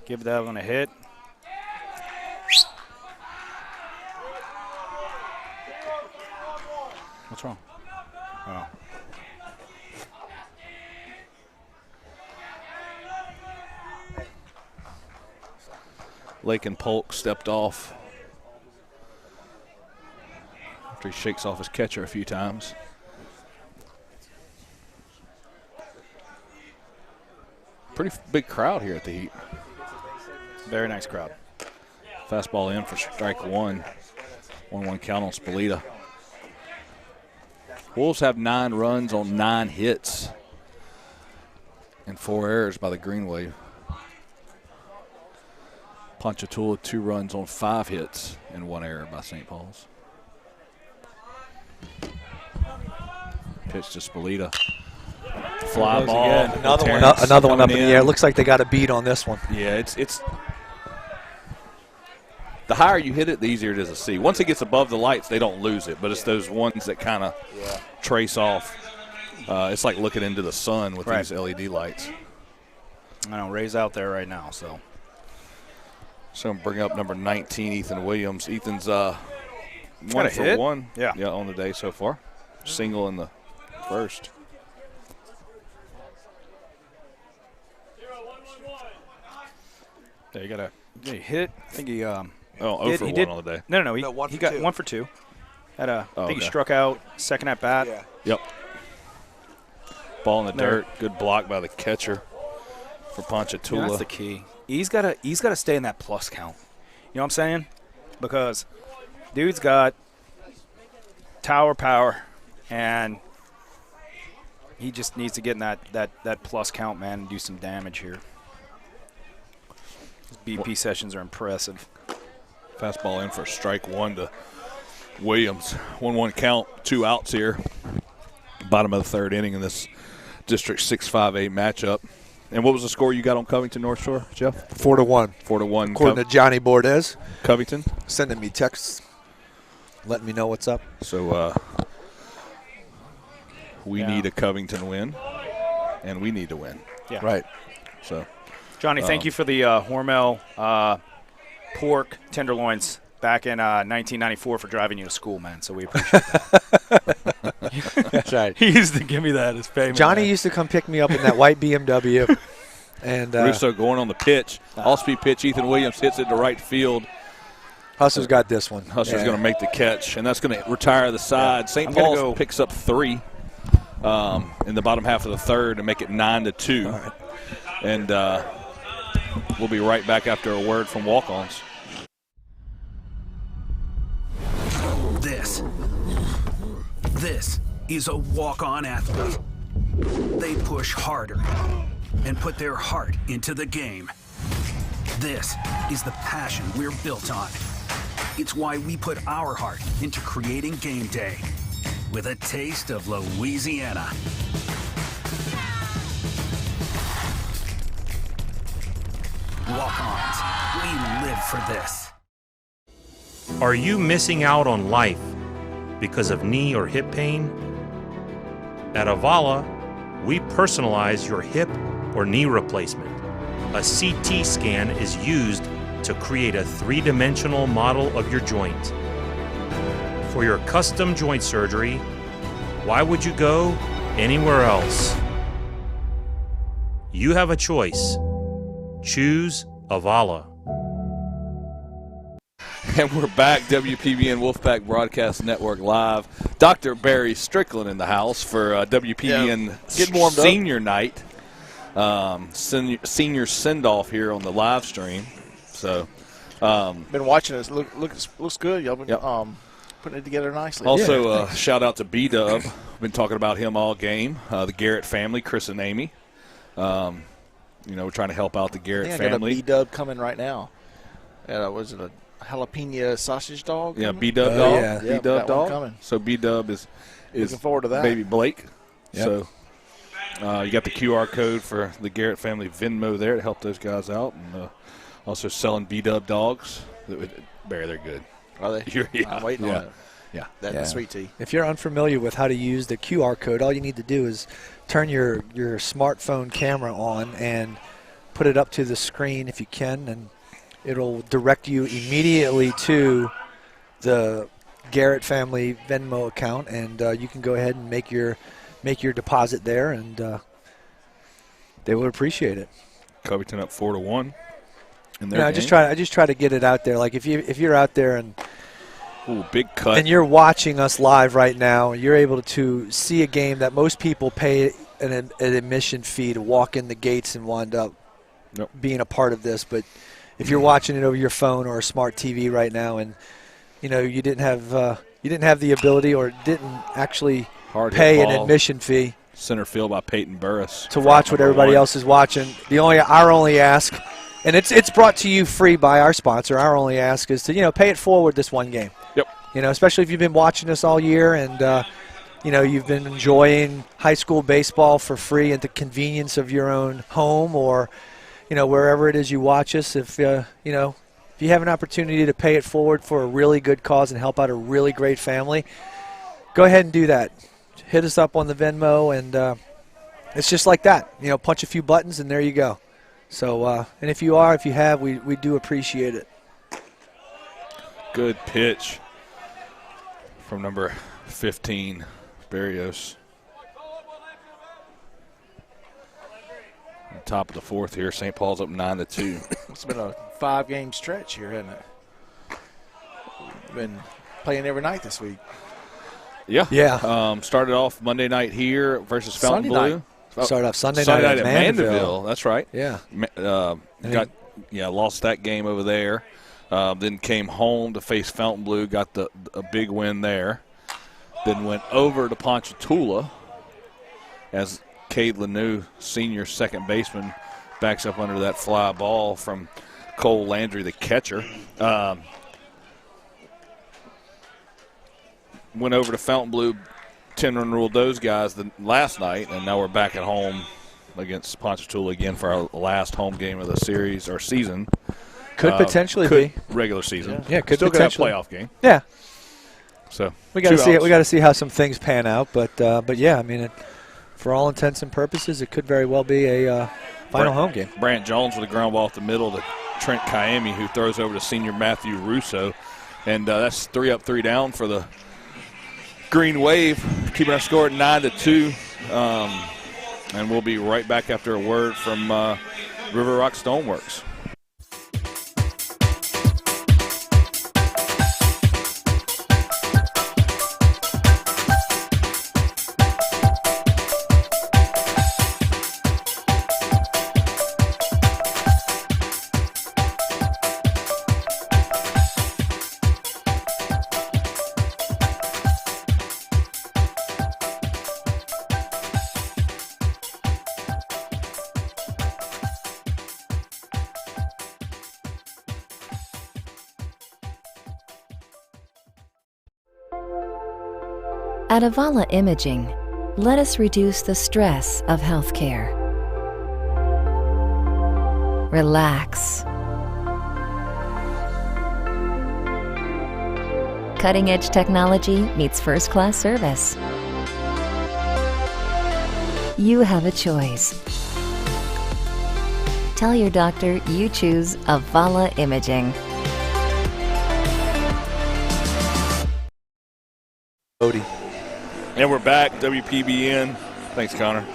give that one a hit. What's wrong? Oh. Lake and Polk stepped off after he shakes off his catcher a few times. Pretty big crowd here at the Heat. Very nice crowd. Fastball in for strike 1. 1-1 count on Spalita. Wolves have 9 runs on 9 hits and 4 errors by the Green Wave. Ponchatoula 2 runs on 5 hits and 1 error by St. Paul's. Pitch to Spalita. Fly ball. Another one up in the air. Looks like they got a beat on this one. Yeah, it's the higher you hit it, the easier it is to see. Once it gets above the lights, they don't lose it, but it's those ones that kind of trace off. It's like looking into the sun with these LED lights. I know, Ray's out there right now, so. So I'm bringing up number 19, Ethan Williams. Ethan's 1 for hit. 1 yeah, on the day so far. Single in the first. Yeah, you got a hit. I think he 0 for 1 on the day. No, he got 1 for 2. I think he struck out second at bat. Yeah. Yep. Ball in the dirt. Good block by the catcher for Ponchatoula. Yeah, that's the key. He's got to stay in that plus count. You know what I'm saying? Because dude's got tower power, and he just needs to get in that plus count, man, and do some damage here. His BP sessions are impressive. Fastball in for strike 1 to Williams. 1-1 count, 2 outs here. Bottom of the 3rd inning in this District 6-5A matchup. And what was the score you got on Covington North Shore, Jeff? 4-1. 4-1. According to Johnny Bordes. Covington. Sending me texts, letting me know what's up. So we need a Covington win, and we need to win. Yeah. Right. So, Johnny, thank you for the Hormel pork tenderloins back in 1994 for driving you to school, man. So we appreciate that. That's right. He used to give me that as payment. Johnny used to come pick me up in that white BMW. And Russo going on the pitch. All-speed pitch. Ethan Williams hits it to right field. Hustler's got this one. Hustler's going to make the catch, and that's going to retire the side. St. Paul's picks up 3 in the bottom half of the 3rd and make it 9-2. Right. And we'll be right back after a word from walk-ons. This is a walk-on athlete. They push harder and put their heart into the game. This is the passion we're built on. It's why we put our heart into creating game day with a taste of Louisiana. Walk-ons, we live for this. Are you missing out on life because of knee or hip pain? At Avala, we personalize your hip or knee replacement. A CT scan is used to create a 3-dimensional model of your joint. For your custom joint surgery, why would you go anywhere else? You have a choice. Choose Avala. And we're back, WPBN Wolfpack Broadcast Network Live. Dr. Barry Strickland in the house for WPBN Senior Night. Senior send-off here on the live stream. So, been watching this. Looks good. Y'all been putting it together nicely. Also, shout out to B-Dub. Been talking about him all game. The Garrett family, Chris and Amy. We're trying to help out the Garrett family. I got a B-Dub coming right now. Was it a jalapeno sausage dog? Yeah, B-Dub dog. Yeah, B-Dub dog. Coming. So B-Dub is looking forward to that. Baby Blake. Yep. So you got the QR code for the Garrett family Venmo there to help those guys out. And also selling B-Dub dogs. Barry, they're good. Are they? I'm waiting on it. Yeah. That's sweet tea. If you're unfamiliar with how to use the QR code, all you need to do is turn your smartphone camera on and put it up to the screen if you can, and it'll direct you immediately to the Garrett family Venmo account, and you can go ahead and make your deposit there, and they would appreciate it. Covington up 4-1 in their game. I just try to get it out there. Like if you're out there and big cut, and you're watching us live right now, you're able to see a game that most people pay an admission fee to walk in the gates and wind up being a part of this, but if you're watching it over your phone or a smart TV right now, and you didn't have the ability or didn't actually Hard pay hit an ball. admission fee Center field by Peyton Burris. to watch what everybody else is watching. Our only ask, and it's brought to you free by our sponsor. Our only ask is to pay it forward this one game. Yep. Especially if you've been watching us all year and you've been enjoying high school baseball for free at the convenience of your own home or wherever it is you watch us. If if you have an opportunity to pay it forward for a really good cause and help out a really great family, go ahead and do that. Hit us up on the Venmo, and it's just like that. Punch a few buttons, and there you go. So, and if you have, we do appreciate it. Good pitch from number 15, Barrios. On top of the fourth here, St. Paul's up 9-2. It's been a 5-game stretch here, hasn't it? We've been playing every night this week. Yeah. Yeah. Started off Monday night here versus Fountain Sunday Blue. night. Started off Sunday night night at Mandeville. That's right. Yeah. Lost that game over there. Then came home to face Fountain Blue. Got a big win there. Then went over to Ponchatoula as Cade Lanou, senior second baseman, backs up under that fly ball from Cole Landry, the catcher. Went over to Fountain Blue, 10-run ruled those guys last night, and now we're back at home against Ponchatoula again for our last home game of the series or season. Could potentially be regular season. Yeah, could still potentially get a playoff game. Yeah. So we got to see it. We got to see how some things pan out, but yeah, I mean, for all intents and purposes, it could very well be a final home game. Brant Jones with a ground ball off the middle to Trent Kaimi, who throws over to senior Matthew Russo, and that's 3 up, 3 down for the Green Wave, keeping our score at 9-2, and we'll be right back after a word from River Rock Stoneworks. At Avala Imaging, let us reduce the stress of healthcare. Relax. Cutting-edge technology meets first-class service. You have a choice. Tell your doctor you choose Avala Imaging. Odie. And we're back, WPBN. Thanks, Connor.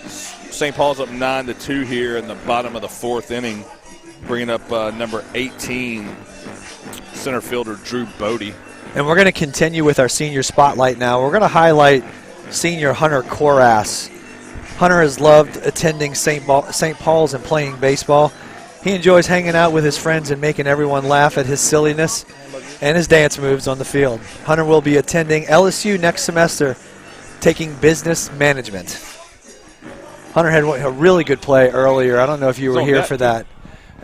St. Paul's up 9-2 here in the bottom of the fourth inning, bringing up number 18, center fielder Drew Bodie. And we're going to continue with our senior spotlight now. We're going to highlight senior Hunter Koras. Hunter has loved attending St. Paul's and playing baseball. He enjoys hanging out with his friends and making everyone laugh at his silliness and his dance moves on the field. Hunter will be attending LSU next semester, taking business management. Hunter had a really good play earlier. I don't know if you were here for that.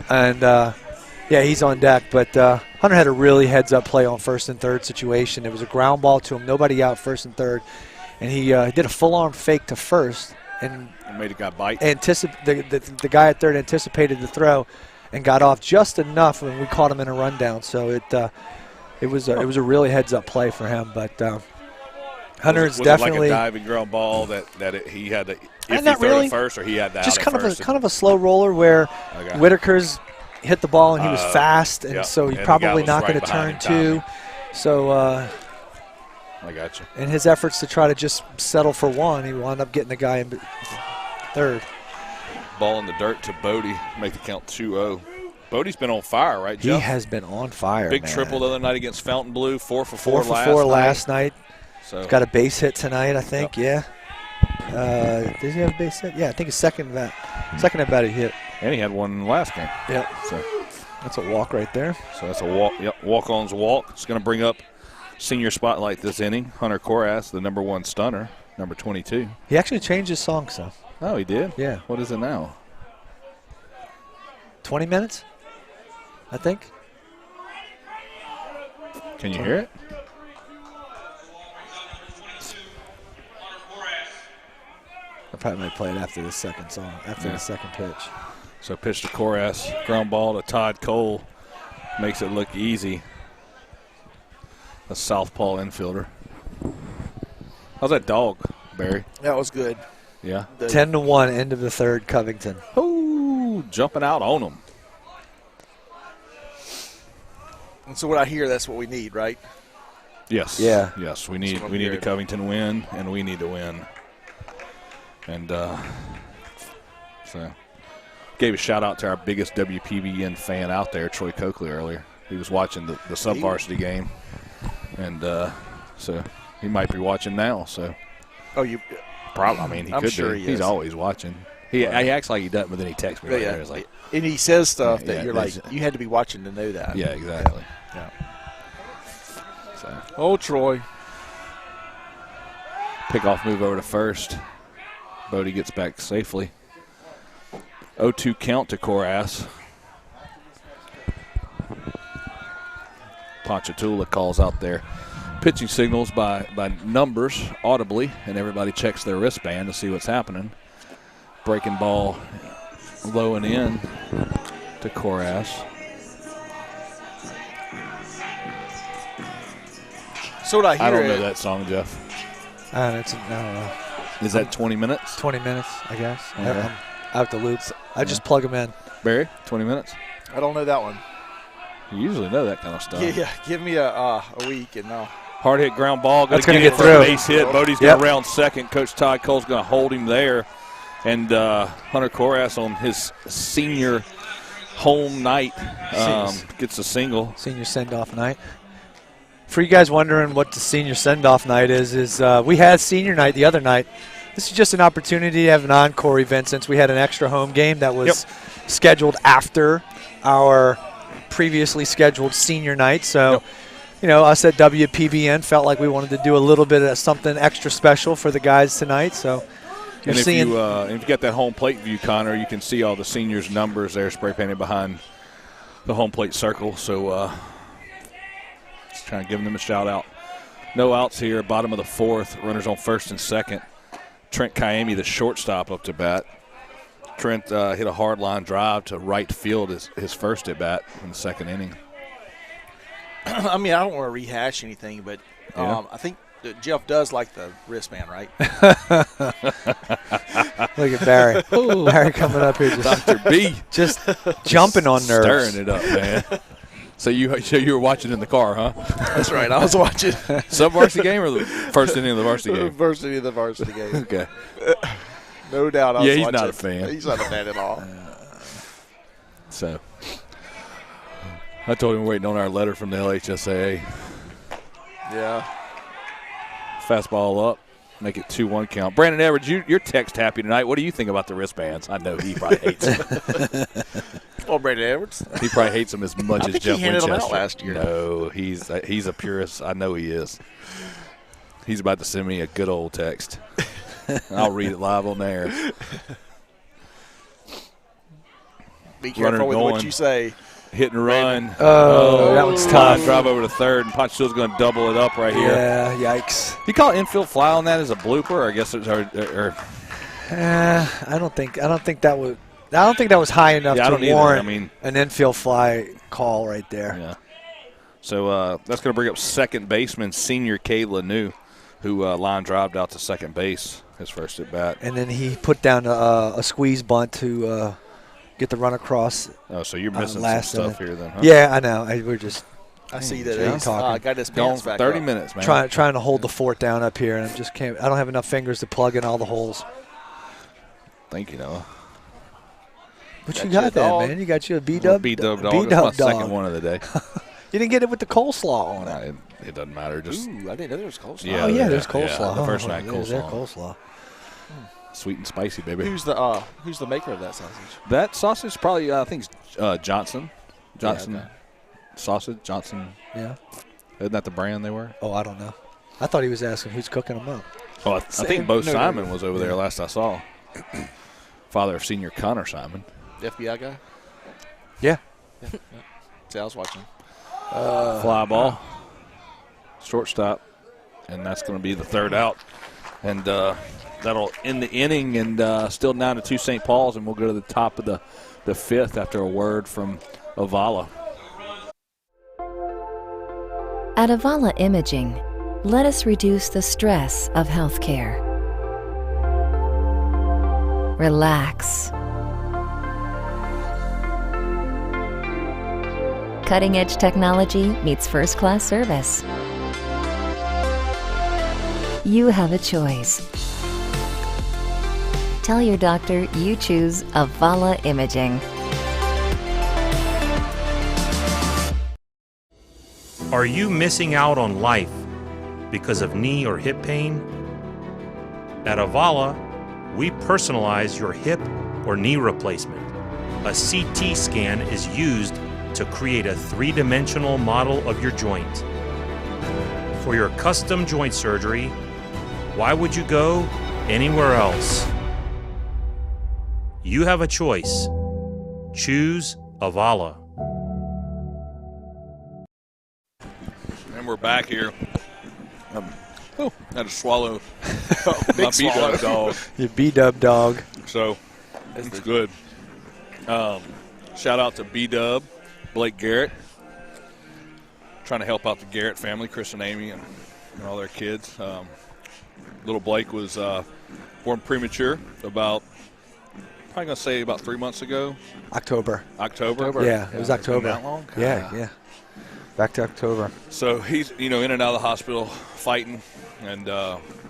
And, yeah, he's on deck. But Hunter had a really heads-up play on first and third situation. It was a ground ball to him, nobody out first and third. And he did a full-arm fake to first. And made a guy bite. The guy at third anticipated the throw and got off just enough when we caught him in a rundown. So it was a really heads-up play for him. But Hunter's was definitely it like a diving ground ball that he had to not really. First, or he had that just out kind at first. of a slow roller where Whitaker's hit the ball and he was fast, and so he's probably not going to turn two. So I got you. In his efforts to try to just settle for one, he wound up getting the guy in third. Ball in the dirt to Bodie, make the count 2-0. Bodie's been on fire, right, Jeff? He has been on fire. Big man. triple the other night against Fountain Blue, 4 for 4 last night. So he's got a base hit tonight, I think. Yeah. Did he have a base hit? Yeah, I think his second at bat he hit. And he had one last game. Yep. So that's a walk right there. So that's a walk. Yep. Walk-on's walk. It's going to bring up senior spotlight this inning. Hunter Korass, the number 1 stunner, number 22. He actually changed his song, so. Oh, he did? Yeah. What is it now? 20 minutes, I think. Can you hear it? I probably might play it after the second song, after the second pitch. So pitch to Korass, ground ball to Todd Cole. Makes it look easy. A southpaw infielder. How's that dog, Barry? That was good. Yeah. 10-1, end of the third, Covington. Ooh, jumping out on him. And so what I hear, that's what we need, right? Yes. Yeah. Yes, we need a Covington win, and we need to win. And so gave a shout out to our biggest WPBN fan out there, Troy Coakley, earlier. He was watching the sub-varsity game, and so he might be watching now. So, probably. I mean, he I'm could sure be. He He's is. always watching. He acts like he doesn't, but then he texts me right there. It's like, and he says stuff that yeah, you're like, you had to be watching to know that. yeah, exactly. Yeah. So Oh, Troy. pickoff move over to first. Bodie gets back safely. 0-2 count to Korass. Ponchatoula calls out their pitching signals by numbers audibly, and everybody checks their wristband to see what's happening. Breaking ball low and in to Korass. So what I hear I don't know that song, Jeff. I don't know. Is that 20 minutes? 20 minutes, I guess. Okay. I'm out the loop. I just plug them in. Barry, 20 minutes? I don't know that one. You usually know that kind of stuff. Yeah, give me a week and Hard hit ground ball. That's going to get for through. a base hit. Bodie's going to round second. Coach Todd Cole's going to hold him there. And Hunter Korass on his senior home night gets a single. Senior send-off night. For you guys wondering what the senior send-off night is we had senior night the other night. This is just an opportunity to have an encore event since we had an extra home game that was scheduled after our previously scheduled senior night. So, us at WPBN felt like we wanted to do a little bit of something extra special for the guys tonight. So, And if you get that home plate view, Connor, you can see all the seniors' numbers there spray painted behind the home plate circle. So, just trying to give them a shout out. No outs here, bottom of the fourth. Runners on first and second. Trent Kiami, the shortstop, up to bat. Trent hit a hard line drive to right field his first at bat in the second inning. I mean, I don't want to rehash anything, but I think that Jeff does like the wristband, right? Look at Barry. Barry coming up here. Dr. B. Just jumping on nerves. Stirring it up, man. So you were watching in the car, huh? That's right. I was watching. Sub-varsity game or the first inning of the varsity game? First inning of the varsity game. Okay. No doubt I was he's watching. not a fan. He's not a fan at all. So I told him we're waiting on our letter from the LHSAA. Yeah. Fastball up. Make it 2-1 count. Brandon Edwards, you're text happy tonight. What do you think about the wristbands? I know he probably hates them. Oh, Brandon Edwards. He probably hates them as much as Jeff he handed Winchester. them out last year. No, he's a purist. I know he is. He's about to send me a good old text. I'll read it live on there. Be careful with what you say. Hit and run. Oh, that one's tough. Drive over to third, and Ponchatoula's going to double it up right here. Yeah, yikes. You call infield fly on that as a blooper, or I guess it's I don't think that was high enough to warrant an infield fly call right there. Yeah. So that's going to bring up second baseman senior Cade Lanou, who line drived out to second base his first at bat. And then he put down a squeeze bunt to get the run across. Oh, so you're missing some stuff here then, huh? Yeah, I know. We're just. I see that he's got his pants back 30 up. minutes, man. Trying to hold the fort down up here, and I just can't. I don't have enough fingers to plug in all the holes. Thank you, Noah. What you got there, man? You got you a B-dub? B-dub dog. That's my second one of the day. You didn't get it with the coleslaw on it. It doesn't matter. Just Ooh, I didn't know there was coleslaw. Yeah, there's coleslaw. Yeah, the first night There's coleslaw. Sweet and spicy, baby. Who's the maker of that sausage? That sausage probably I think Johnson. Yeah, okay. Sausage Johnson. Yeah. Isn't that the brand they were? Oh, I don't know. I thought he was asking who's cooking them up. Oh, I think Bo Simon was over there last I saw. Father of senior Connor Simon. The FBI guy? Yeah. See, I was watching. Fly ball. Shortstop. And that's going to be the third out. And that'll end the inning, and still 9-2 St. Paul's, and we'll go to the top of the fifth after a word from Avala. At Avala Imaging, let us reduce the stress of healthcare. Relax. Cutting-edge technology meets first-class service. You have a choice. Tell your doctor you choose Avala Imaging. Are you missing out on life because of knee or hip pain? At Avala, we personalize your hip or knee replacement. A CT scan is used to create a three-dimensional model of your joint. For your custom joint surgery, why would you go anywhere else? You have a choice. Choose Avala. And we're back here. Had to swallow my B-Dub dog. Your B-Dub dog. So, it's good. Shout out to B-Dub, Blake Garrett. Trying to help out the Garrett family, Chris and Amy, and all their kids. Little Blake was born premature about, probably going to say about 3 months ago. October. Yeah, it was October. That long? Yeah. Back to October. So he's, in and out of the hospital fighting, and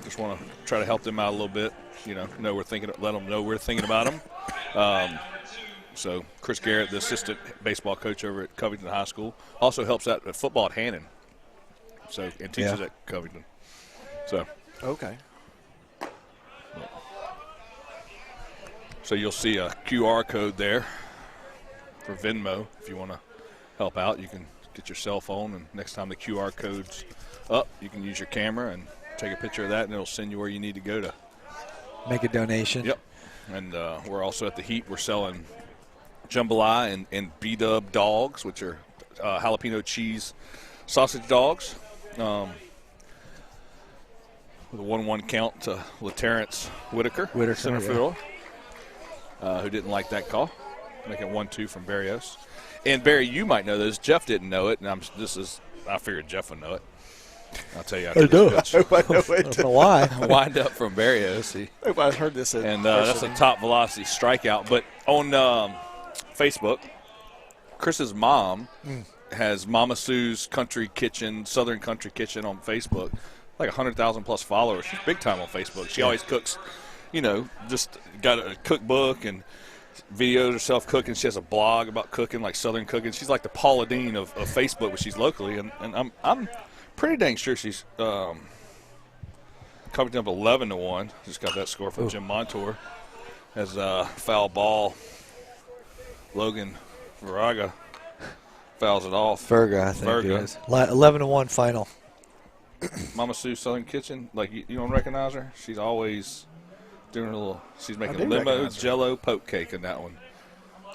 just want to try to help them out a little bit. Let them know we're thinking about them. So Chris Garrett, the assistant baseball coach over at Covington High School, also helps out at football at Hannon. And teaches at Covington. So. Okay. So you'll see a QR code there for Venmo. If you want to help out, you can get your cell phone, and next time the QR code's up, you can use your camera and take a picture of that, and it'll send you where you need to go to make a donation. Yep. And we're also at the Heat. We're selling jambalaya and B-Dub dogs, which are jalapeno cheese sausage dogs. With a 1-1 count to LaTerrence Whitaker, center fielder, who didn't like that call. Making 1-2 from Barrios. And Barry, you might know this. Jeff didn't know it, and I figured Jeff would know it. I'll tell you. I don't know why. Wind up from Barrios. Everybody's heard this. And that's a top velocity strikeout. But on Facebook, Chris's mom has Mama Sue's Country Kitchen, Southern Country Kitchen on Facebook. Like 100,000 plus followers. She's big time on Facebook. She always cooks, just got a cookbook and videos herself cooking. She has a blog about cooking, like Southern cooking. She's like the Paula Deen of Facebook, but she's locally. And I'm pretty dang sure she's coming up 11-1. Just got that score from Jim Montour. As foul ball, Logan Viraga fouls it off. Virga, I think it is. 11-1 final. Mama Sue Southern Kitchen, like you don't recognize her? She's always doing a little. She's making limo Jello poke cake in that one.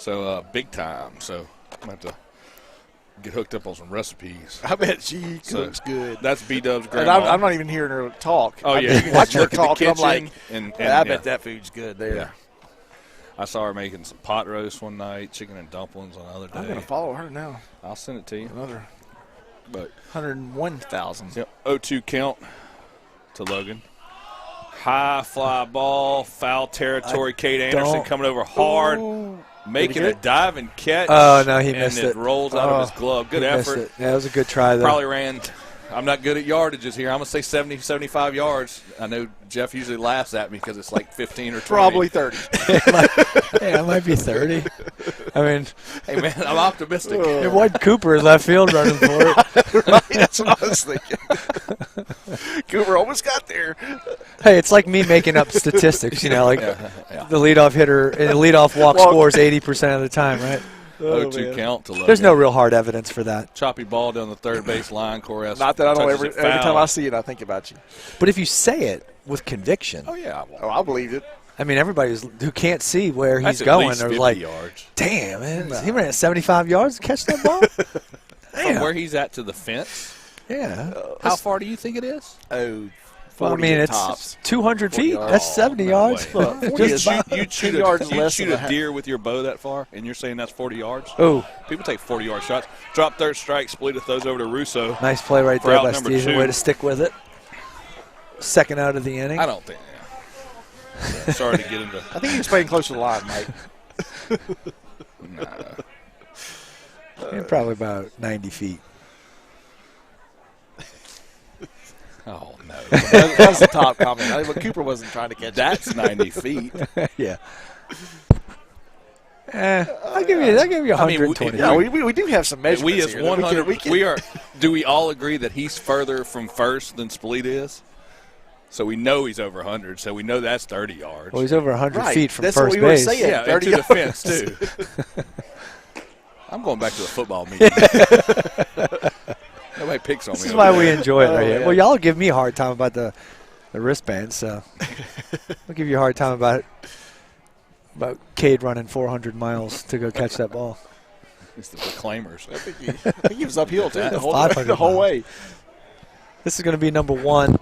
So big time. So I'm gonna have to get hooked up on some recipes. I bet she cooks good. That's B-Dub's grandma. And I'm not even hearing her talk. Oh yeah, I watch her talk. I'm like, I bet yeah. that food's good there. Yeah. I saw her making some pot roast one night, chicken and dumplings on the other day. I'm gonna follow her now. I'll send it to you. Another. But 101,000. Yep. 0-2 count to Logan. High fly ball, foul territory. Kate Anderson coming over hard, making a diving catch. Oh, no, he missed it. And it rolls out of his glove. Good effort. Yeah, it was a good try, though. Probably ran. I'm not good at yardages here. I'm going to say 70, 75 yards. I know Jeff usually laughs at me because it's like 15 or 20. Probably 30. It might be 30. I mean, hey, man, I'm optimistic. It wasn't Cooper in left field running for it. Right, that's what I was thinking. Cooper almost got there. Hey, it's like me making up statistics, the leadoff hitter, and the leadoff walk scores 80% of the time, right? 0-2 count to Logan. There's no real hard evidence for that. Choppy ball down the third base line. Corres. Not that I don't every time I see it, I think about you. But if you say it with conviction. Oh, yeah. I believed it. I mean, everybody who can't see where That's he's going at least are 50 like, yards. damn, man. He ran 75 yards to catch that ball? From where he's at to the fence? Yeah. How far do you think it is? Oh, well, I mean, it's tops. 200 feet. That's 70 yards. You'd shoot a deer with your bow that far, and you're saying that's 40 yards? Oh. People take 40-yard shots. Drop third strike, Spalita throws over to Russo. Nice play right there by Steven. Way to stick with it. Second out of the inning. I don't think. Yeah, sorry to get into. I think he was playing close to the line, Mike. Probably about 90 feet. Oh, no. That was the top comment. Cooper wasn't trying to catch That's 90 feet. Yeah. I'll give you 120. Yeah, we do have some measurements We as here. 100. We are. Do we all agree that he's further from first than Spalita is? So we know he's over 100. So we know that's 30 yards. Well, he's over 100 feet from that's first what we base. Were saying. Yeah, 30 to the fence too. I'm going back to the football meeting. Nobody picks on me. This is why we enjoy it right yeah. here. Well, y'all give me a hard time about the wristband, so I'll give you a hard time about Cade running 400 miles to go catch that ball. It's the Proclaimers. I think he was uphill too the whole miles. way. This is going to be number 1,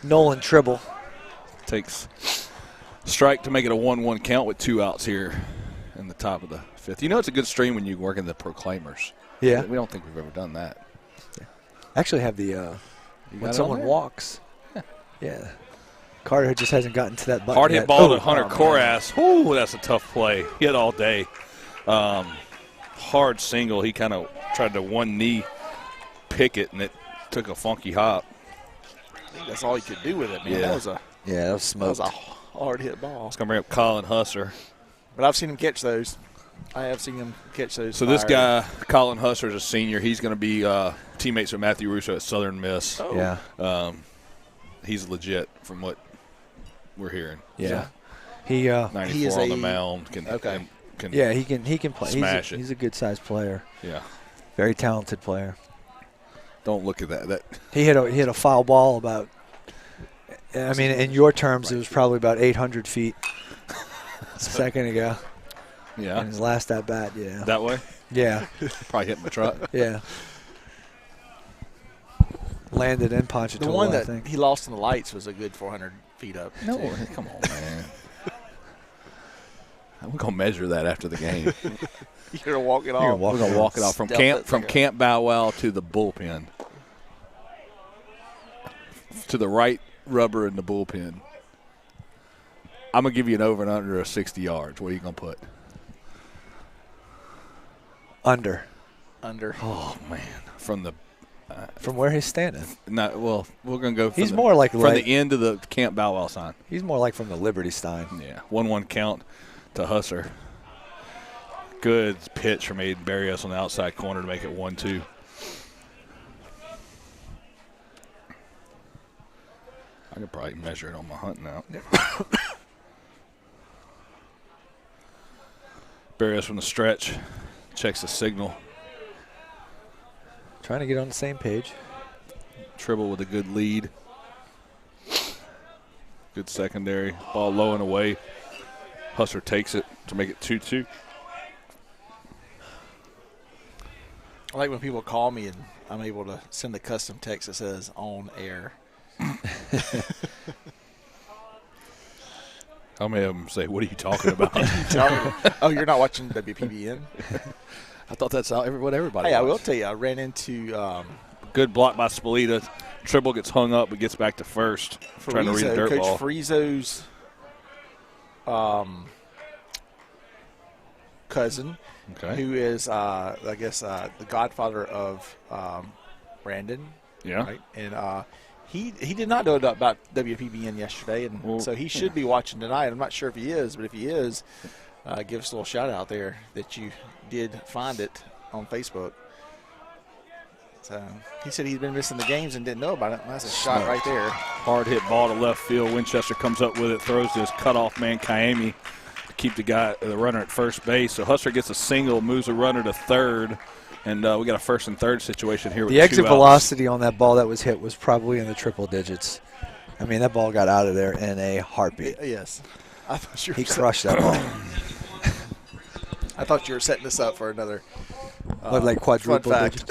Nolan Tribble. Takes strike to make it a 1-1 count with 2 outs here in the top of the 5th. You know it's a good stream when you work in the Proclaimers. Yeah. We don't think we've ever done that. I actually have the when someone walks. Yeah. Carter just hasn't gotten to that button Hard hit yet. ball to Hunter Corras. Ooh, that's a tough play. He had all day. Hard single. He kind of tried to one knee pick it, and it took a funky hop. I think that's all he could do with it, man. Yeah. That was smoked. a hard hit ball. It's going to bring up Colin Husser. But I've seen him catch those. I have seen him catch those. So this guy, Colin Husser, is a senior. He's going to be teammates with Matthew Russo at Southern Miss. Oh. Yeah. He's legit from what we're hearing. Yeah. So He 94 on the mound. Can he can play. Smash He's a good sized player. Yeah. Very talented player. Don't look at that. He hit a foul ball about. I mean, in your terms, it was probably about 800 feet a second ago. Yeah. In his last at bat, yeah. That way? Yeah. Probably hit my truck. Yeah. Landed in Ponchatoula, the one I that think. he lost in the lights was a good 400 feet up. No, too. come on, man. I'm going to measure that after the game. You're going to walk it off. We're going to walk it off from Camp Bow Wow to the bullpen. To the right rubber in the bullpen. I'm going to give you an over and under of 60 yards. What are you going to put? Under. Oh, man. From where he's standing. Well, we're going to go he's more like from the end of the Camp Bow Wow sign. He's more like from the Liberty Stein. Yeah. 1-1 count to Husser. Good pitch from Aiden Barrios on the outside corner to make it 1-2. I could probably measure it on my hunt now. Barrios from the stretch. Checks the signal. Trying to get on the same page. Tribble with a good lead. Good secondary. Ball low and away. Husser takes it to make it 2-2. I like when people call me and I'm able to send a custom text that says on air. How many of them say, "What are you talking about?" Oh, you're not watching WPBN? I thought that's what everybody. Hey, I was. will tell you, I ran into good block by Spalita. Tribble gets hung up, but gets back to first. Trying to read a dirt Coach ball. Friezo's cousin, who is, I guess, the godfather of Brandon. Yeah. Right? And he did not know about WPBN yesterday, and so he should be watching tonight. I'm not sure if he is, but if he is, give us a little shout out there that you did find it on Facebook. So he said he'd been missing the games and didn't know about it. That's a shot right there. Hard hit ball to left field. Winchester comes up with it, throws to his cutoff man, Kaimi. keep the runner at first base. So Hustler gets a single, moves the runner to third, and we got a first and third situation here with the exit 2 outs. velocity on that ball that was hit was probably in the triple digits. I mean, that ball got out of there in a heartbeat. Yes. I thought you were he crushed that ball. I thought you were setting this up for another like quadruple fun digits.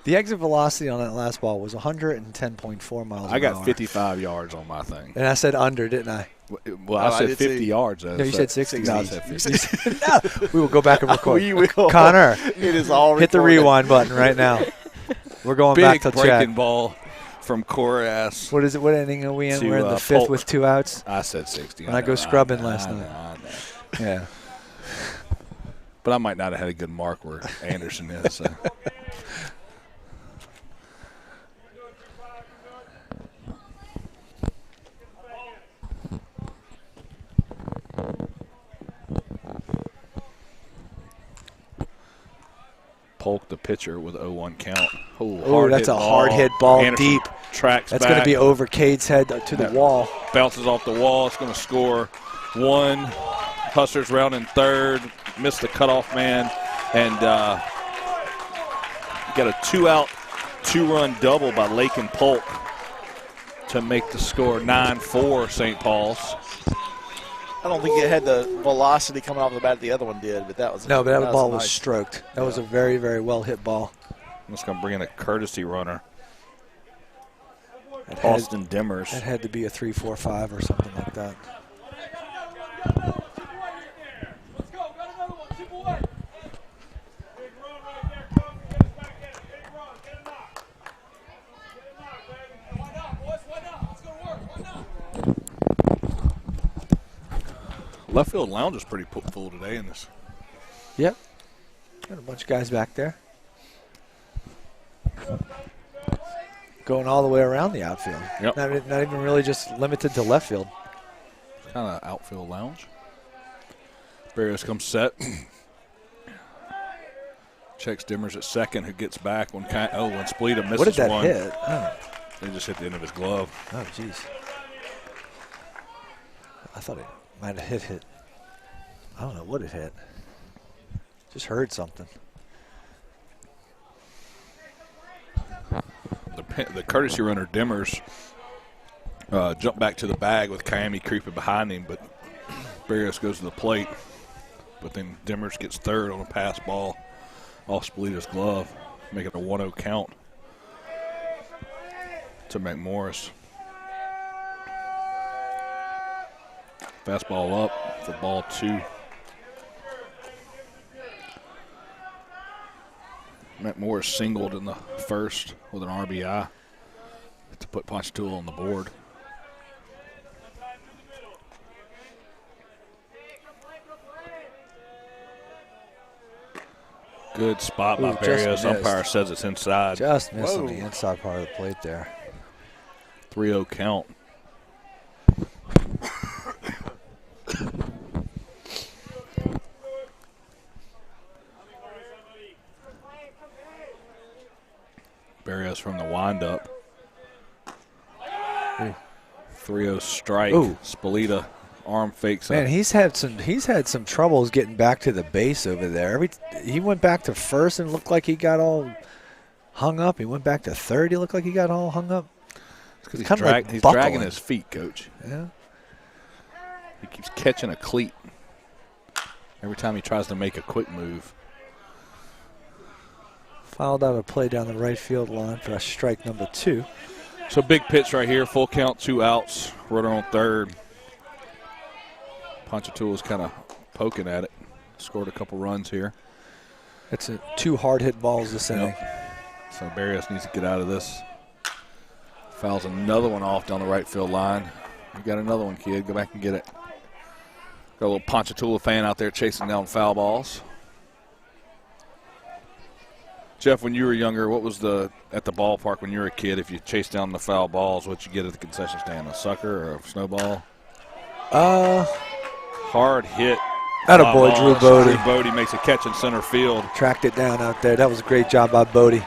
The exit velocity on that last ball was 110.4 miles an hour. I got 55 yards on my thing. And I said under, didn't I? Well, I said 50 yards. No, you said 60. No, I said 50. We will go back and record. We will. Connor, it is all hit the recorded. rewind button right now. We're going Big back to breaking check. ball from Coras. What is it? What inning are we in? To, We're in the 5th Polk. with 2 outs. I said 60. And I go scrubbing last I night. know. Yeah. But I might not have had a good mark where Anderson is. So. Polk, the pitcher, with 0-1 count. Oh, that's a hard hit ball Anderson deep. Tracks That's back. going to be over Cade's head to the wall. Bounces off the wall. It's going to score 1. Hustlers rounding third. Missed the cutoff man. And got a 2-out, 2-run double by Lake and Polk to make the score 9-4 St. Paul's. I don't think it had the velocity coming off the bat the other one did, but that was No, but that ball nice. was stroked. That was a very, very well hit ball. I'm just going to bring in a courtesy runner. Austin Dimmers. That had to be a 3-4-5 or something like that. Left field lounge is pretty full today in this. Yep. Got a bunch of guys back there. Going all the way around the outfield. Yep. Not even really just limited to left field. Kind of outfield lounge. Barrios comes set. Checks Dimmers at second, who gets back when when Splita misses one. What did that hit? Oh. They just hit the end of his glove. Oh, jeez. I thought it might have hit. I don't know what it hit. Just heard something. The courtesy runner, Dimmers, jumped back to the bag with Kiami creeping behind him, but Barrios goes to the plate. But then Dimmers gets third on a pass ball off Splita's glove, making a 1-0 count to McMorris. Fastball up for ball 2. McMorris singled in the first with an RBI to put Ponchatoula on the board. Good spot by Barrios. Umpire says it's inside. Just missed on the inside part of the plate there. 3-0 count. Barrios from the windup. 3-0 strike. Ooh. Splita arm fakes Man, up. he's had some troubles getting back to the base over there. He went back to first and looked like he got all hung up. He went back to third. He looked like he got all hung up. Because he's, like he's buckling. dragging his feet, Coach. Yeah. He keeps catching a cleat every time he tries to make a quick move. Fouled out a play down the right field line for a strike number 2. So big pitch right here, full count, 2 outs, runner on third. Ponchatoula's kind of poking at it. Scored a couple runs here. It's 2 hard hit balls this inning. So Barrios needs to get out of this. Fouls another one off down the right field line. You got another one, kid. Go back and get it. Got a little Ponchatoula fan out there chasing down foul balls. Jeff, when you were younger, what was at the ballpark when you were a kid, if you chased down the foul balls, what'd you get at the concession stand, a sucker or a snowball? Hard hit. Attaboy, Drew Bodie. Drew Bodie makes a catch in center field. Tracked it down out there. That was a great job by Bodie. If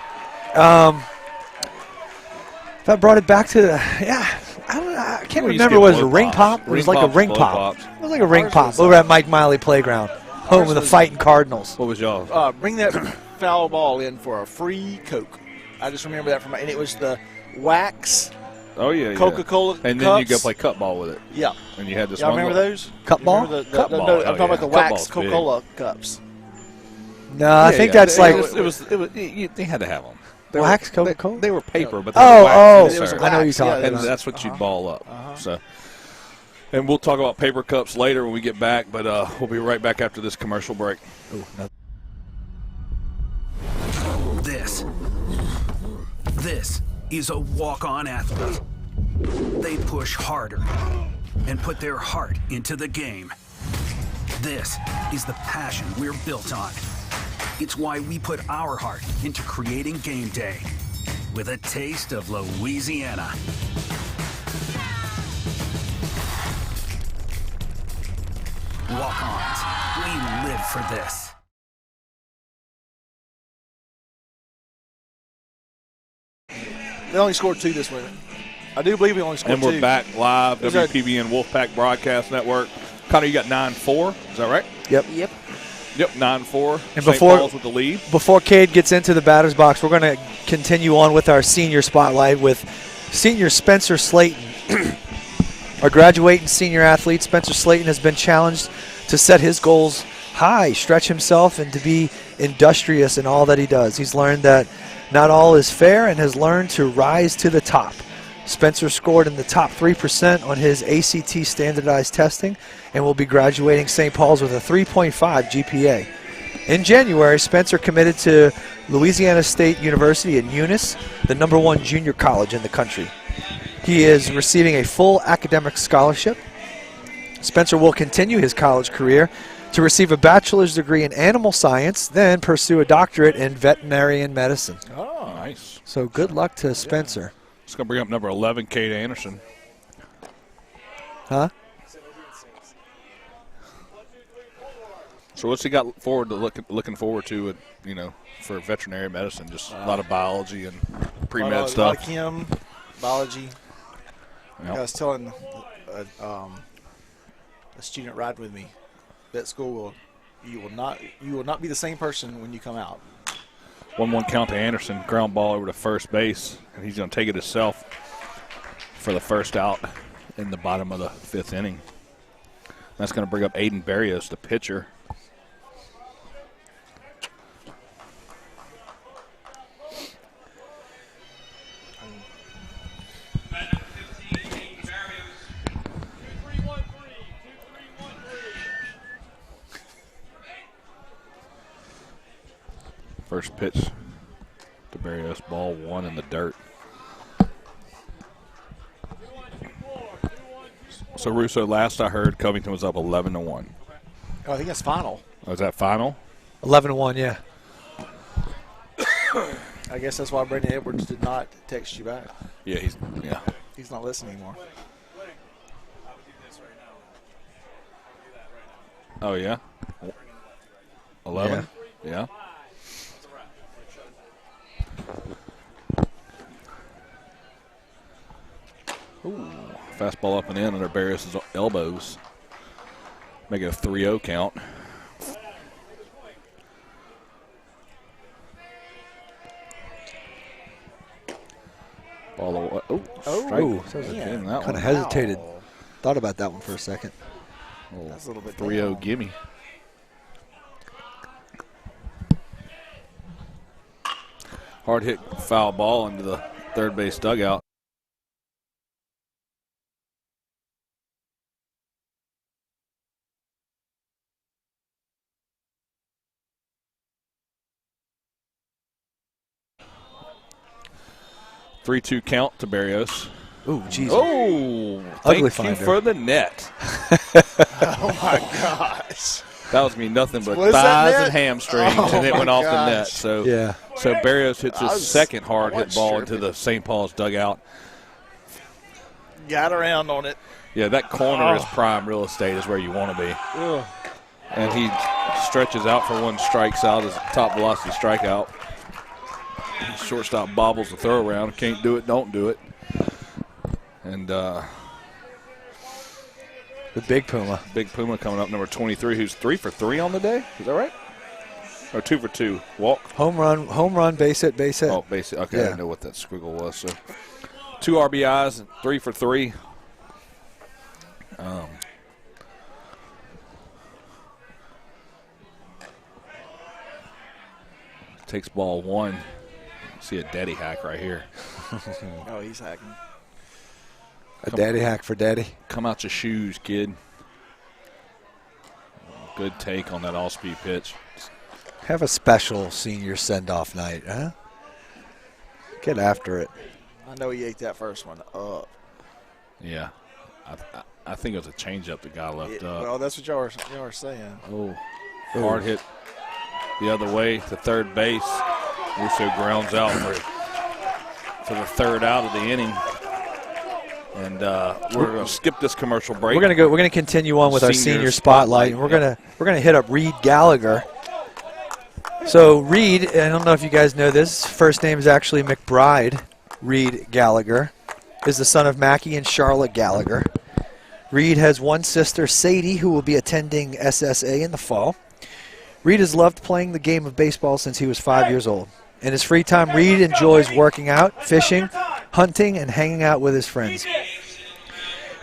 I brought it back to I can't remember. Was it a ring pop? It was like a ring pop. was like a ring pop over at Mike Miley Playground, home of the Fighting Cardinals. What was y'all? Bring that foul ball in for a free Coke. I just remember that and it was the wax. Oh yeah, Coca-Cola and cups. then you go play cup ball with it. Yeah, and you had this. Y'all remember those? Cup ball? Cup ball. No, I'm talking about the Cup wax Coca-Cola cups. No, I think that's like they had to have them. Wax Coca-Cola. They were paper, but they were wax. I know you're talking and about. that's what you ball up. So, and we'll talk about paper cups later when we get back. But we'll be right back after this commercial break. This is a walk-on athlete. They push harder and put their heart into the game. This is the passion we're built on. It's why we put our heart into creating game day with a taste of Louisiana. Walk-ons, we live for this. They only scored 2 this week. I do believe we only scored 2. And we're back live, WPBN Wolfpack Broadcast Network. Connor, you got 9-4. Is that right? Yep. Yep. Yep, 9-4. And St. Paul's with the lead. Before Cade gets into the batter's box, we're going to continue on with our senior spotlight with senior Spencer Slayton. Our graduating senior athlete, Spencer Slayton, has been challenged to set his goals high, stretch himself, and to be industrious in all that he does. He's learned that not all is fair and has learned to rise to the top. Spencer scored in the top 3% on his ACT standardized testing and will be graduating St. Paul's with a 3.5 GPA. In January, Spencer committed to Louisiana State University in Eunice, the #1 junior college in the country. He is receiving a full academic scholarship. Spencer will continue his college career to receive a bachelor's degree in animal science, then pursue a doctorate in veterinarian medicine. Oh, nice. So good luck to Spencer. It's going to bring up number 11, Kate Anderson. Huh? So what's he got forward to looking forward to, for veterinary medicine? Just a lot of biology and pre-med stuff. A lot of chem, biology. Yep. I was telling a student riding with me, vet school you will not be the same person when you come out. 1-1 count to Anderson, ground ball over to first base, and he's going to take it himself for the first out in the bottom of the 5th inning. That's going to bring up Aiden Barrios, the pitcher. First pitch to Barrios, ball 1 in the dirt. So, Russo, last I heard, Covington was up 11-1. Oh, I think that's final. Oh, is that final? 11-1, yeah. I guess that's why Brandon Edwards did not text you back. Yeah, he's not listening anymore. Oh, yeah? 11? Yeah. Ooh, fastball up and in under Barrios' elbows. Make it a 3-0 count. Ball away. Strike. Kind of hesitated. Thought about that one for a second. That's a little bit 3-0 gimme. Hard hit foul ball into the third base dugout. Three-two count to Barrios. Ooh, jeez. Oh, Ugly thank you finder. for the net. Oh, my gosh. That was me nothing but What is that thighs net? and hamstrings, Oh, and it went my off the net. gosh. So, Yeah. So Barrios hits his second hard I hit wasn't ball sure into if the St. Paul's dugout. Got around on it. Yeah, that corner is prime real estate is where you want to be. Ugh. And he stretches out for one, strikes out, his top velocity strikeout. Shortstop bobbles the throw around. Can't do it, don't do it. And With Big Puma. Big Puma coming up, number 23, who's 3 for 3 on the day. Is that right? Or 2 for 2. Walk. Home run, base hit. Oh, base hit. Okay, I didn't know what that squiggle was. So 2 RBIs, and 3 for 3. Takes ball 1. See a daddy hack right here. Oh, he's hacking. A daddy hack for daddy. Come out your shoes, kid. Good take on that all-speed pitch. Have a special senior send-off night, huh? Get after it. I know he ate that first one up. Yeah. I think it was a changeup the guy left up. Well, that's what y'all are saying. Oh, hard hit the other way to third base. Russo grounds out for the third out of the inning. And we're going to skip this commercial break. We're going to continue on with our senior spotlight, and we're going to hit up Reed Gallagher. So Reed, I don't know if you guys know this, first name is actually McBride. Reed Gallagher is the son of Mackie and Charlotte Gallagher. Reed has one sister, Sadie, who will be attending SSA in the fall. Reed has loved playing the game of baseball since he was 5 years old. In his free time, Reed enjoys working out, fishing, hunting, and hanging out with his friends.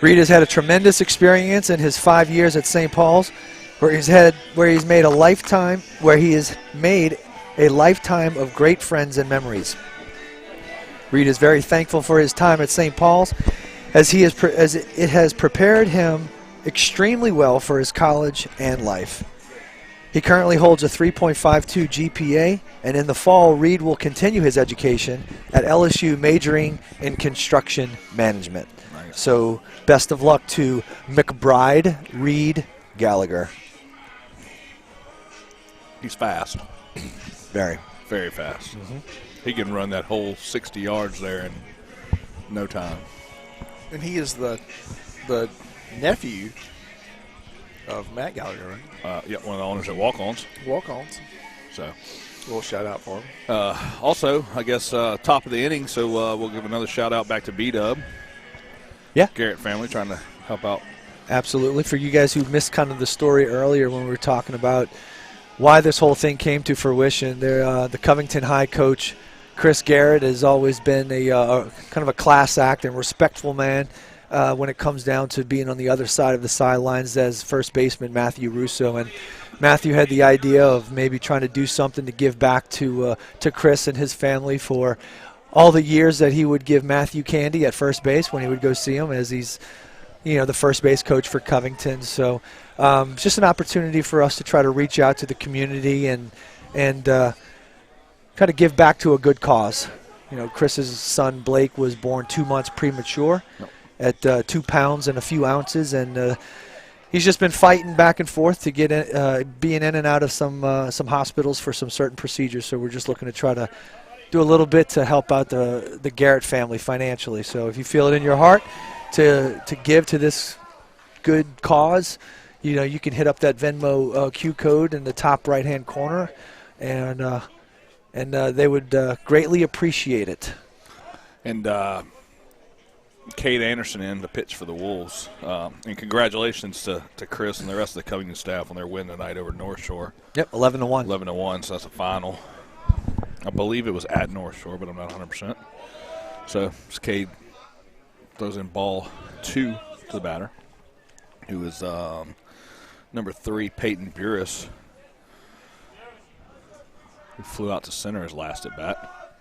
Reed has had a tremendous experience in his 5 years at St. Paul's, where he has made a lifetime of great friends and memories. Reed is very thankful for his time at St. Paul's, as it has prepared him extremely well for his college and life. He currently holds a 3.52 GPA, and in the fall, Reed will continue his education at LSU, majoring in construction management. Nice. So best of luck to McBride Reed Gallagher. He's fast. Very. Very fast. Mm-hmm. He can run that whole 60 yards there in no time. And he is the nephew of Matt Gallagher, right? Yeah, one of the owners at Walk-Ons. Walk-Ons. So, a little shout-out for him. Also, I guess, top of the inning, so we'll give another shout-out back to B-Dub. Yeah. Garrett family trying to help out. Absolutely. For you guys who missed kind of the story earlier when we were talking about why this whole thing came to fruition, the Covington High coach, Chris Garrett, has always been a kind of a class act and respectful man when it comes down to being on the other side of the sidelines as first baseman Matthew Russo. And Matthew had the idea of maybe trying to do something to give back to Chris and his family for all the years that he would give Matthew candy at first base when he would go see him, as he's the first base coach for Covington. So it's just an opportunity for us to try to reach out to the community and kind of give back to a good cause. Chris's son Blake was born 2 months premature at 2 pounds and a few ounces, and he's just been fighting back and forth to get being in and out of some hospitals for some certain procedures. So we're just looking to try to do a little bit to help out the Garrett family financially. So if you feel it in your heart to give to this good cause, you can hit up that Venmo Q code in the top right-hand corner, and they would greatly appreciate it. And Kate Anderson in the pitch for the Wolves. And congratulations to Chris and the rest of the Covington staff on their win tonight over North Shore. Yep, 11-1. 11-1, so that's a final. I believe it was at North Shore, but I'm not 100%. So Cade throws in ball 2 to the batter, who is number 3, Peyton Burris, who flew out to center his last at bat.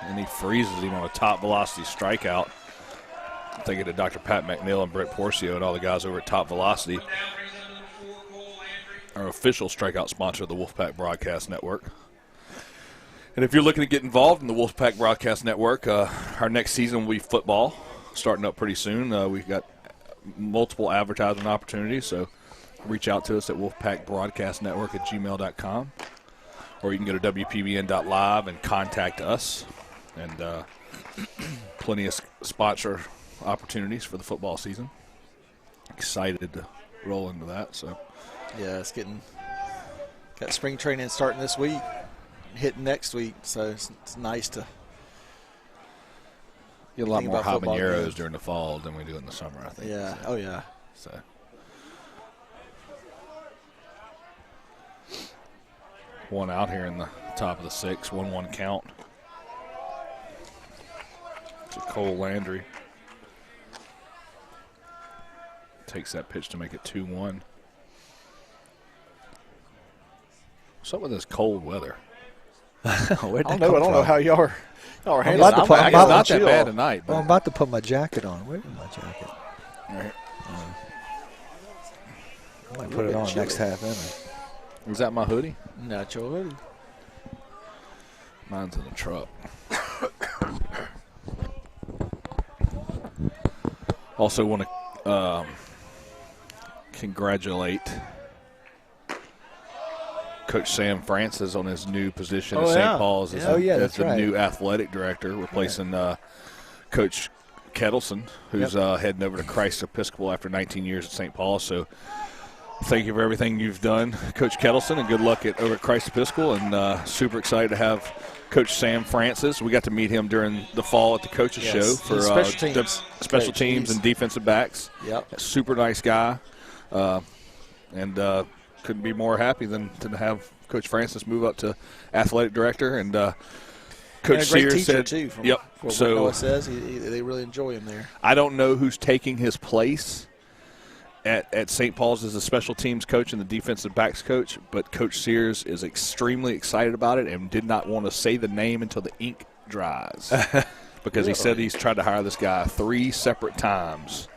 And he freezes him on a top velocity strikeout. I'm thinking of Dr. Pat McNeil and Brett Porcio and all the guys over at Top Velocity, our official strikeout sponsor of the Wolfpack Broadcast Network. And if you're looking to get involved in the Wolfpack Broadcast Network, our next season will be football, starting up pretty soon. We've got multiple advertising opportunities, so reach out to us at wolfpackbroadcastnetwork@gmail.com, or you can go to WPBN.live and contact us. And plenty of sponsor opportunities for the football season. Excited to roll into that. So, yeah, it's got spring training starting this week, hitting next week. So it's nice to Get a lot Think more about football habaneros games. during the fall than we do in the summer, I think. Yeah. Oh, yeah. So. One out here in the top of the 6, 1-1 count. To Cole Landry. Takes that pitch to make it 2-1. What's up with this cold weather? Where'd I that don't come know from? how y'all are I'm handling about to it. put, I I'm guess about- not that chill. bad tonight. Well, I'm about to put my jacket on. Where's my jacket? Right. I might put it on next half inning. Is that my hoodie? Not your hoodie. Mine's in the truck. Also want to congratulate Coach Sam Francis on his new position at St. Paul's as, that's the right. new athletic director, replacing Coach Kettleson, who's heading over to Christ Episcopal after 19 years at St. Paul. So thank you for everything you've done, Coach Kettleson, and good luck over at Christ Episcopal. And super excited to have Coach Sam Francis. We got to meet him during the fall at the coaches show for special teams and defensive backs. Yep. Super nice guy, and couldn't be more happy than to have Coach Francis move up to athletic director. And Coach and a great Sears teacher said, too. From "Yep." what So Noah says they really enjoy him there. I don't know who's taking his place at St. Paul's as a special teams coach and the defensive backs coach, but Coach Sears is extremely excited about it and did not want to say the name until the ink dries because he said he's tried to hire this guy 3 separate times,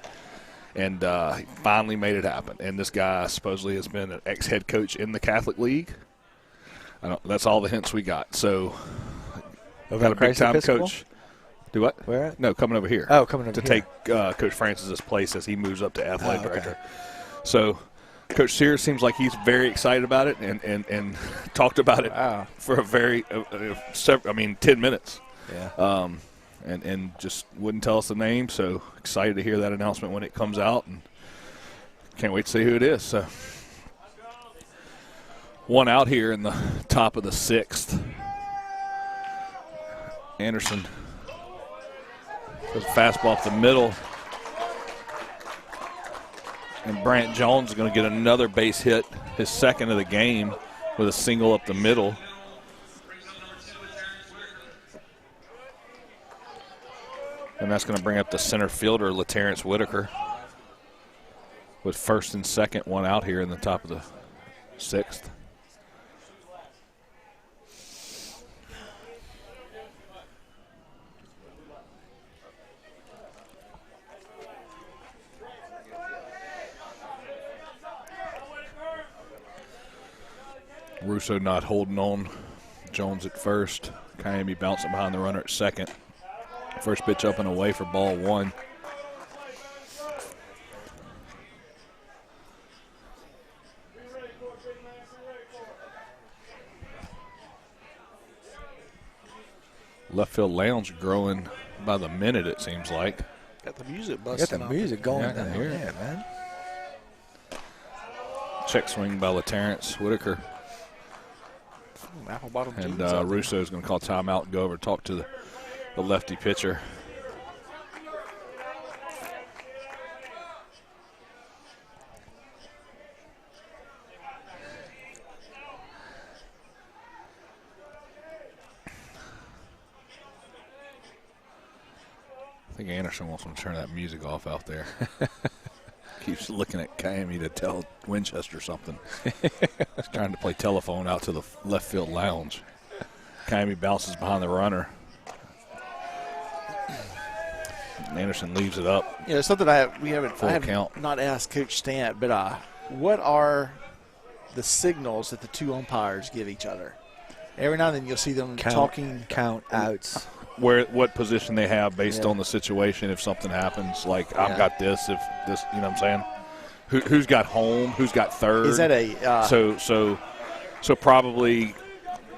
and he finally made it happen. And this guy supposedly has been an ex-head coach in the Catholic League. That's all the hints we got. So got a big-time coach. Do what? Where at? No, coming over here. Oh, coming over to here. take Coach Francis's place as he moves up to athletic director. So Coach Sears seems like he's very excited about it and talked about it for a very 10 minutes. Yeah. And just wouldn't tell us the name. So excited to hear that announcement when it comes out, and can't wait to see who it is. So one out here in the top of the 6th. Anderson. Goes fastball up the middle. And Brant Jones is going to get another base hit, his second of the game, with a single up the middle. And that's going to bring up the center fielder, LaTerrence Whitaker, with first and second, one out here in the top of the 6th. Russo not holding on. Jones at first. Kayemi bouncing behind the runner at second. First pitch up and away for ball 1. Left field lounge growing by the minute, it seems like. Got the music Got busting. the music going. Yeah, I can hear it. Yeah, man. Check swing by LaTerrence Whitaker. Apple bottom And jeans out Russo is going to call timeout and go over and talk to the lefty pitcher. I think Anderson wants him to turn that music off out there. Keeps looking at Kayemi to tell Winchester something. He's trying to play telephone out to the left field lounge. Kayemi bounces behind the runner. And Anderson leaves it up. You know, something we haven't Full I have count. not asked Coach Stant, but what are the signals that the two umpires give each other? Every now and then you'll see them talking. Count outs. What position they have based on the situation. If something happens, like I've got this. If this, you know what I'm saying? Who's got home? Who's got third? Is that a so probably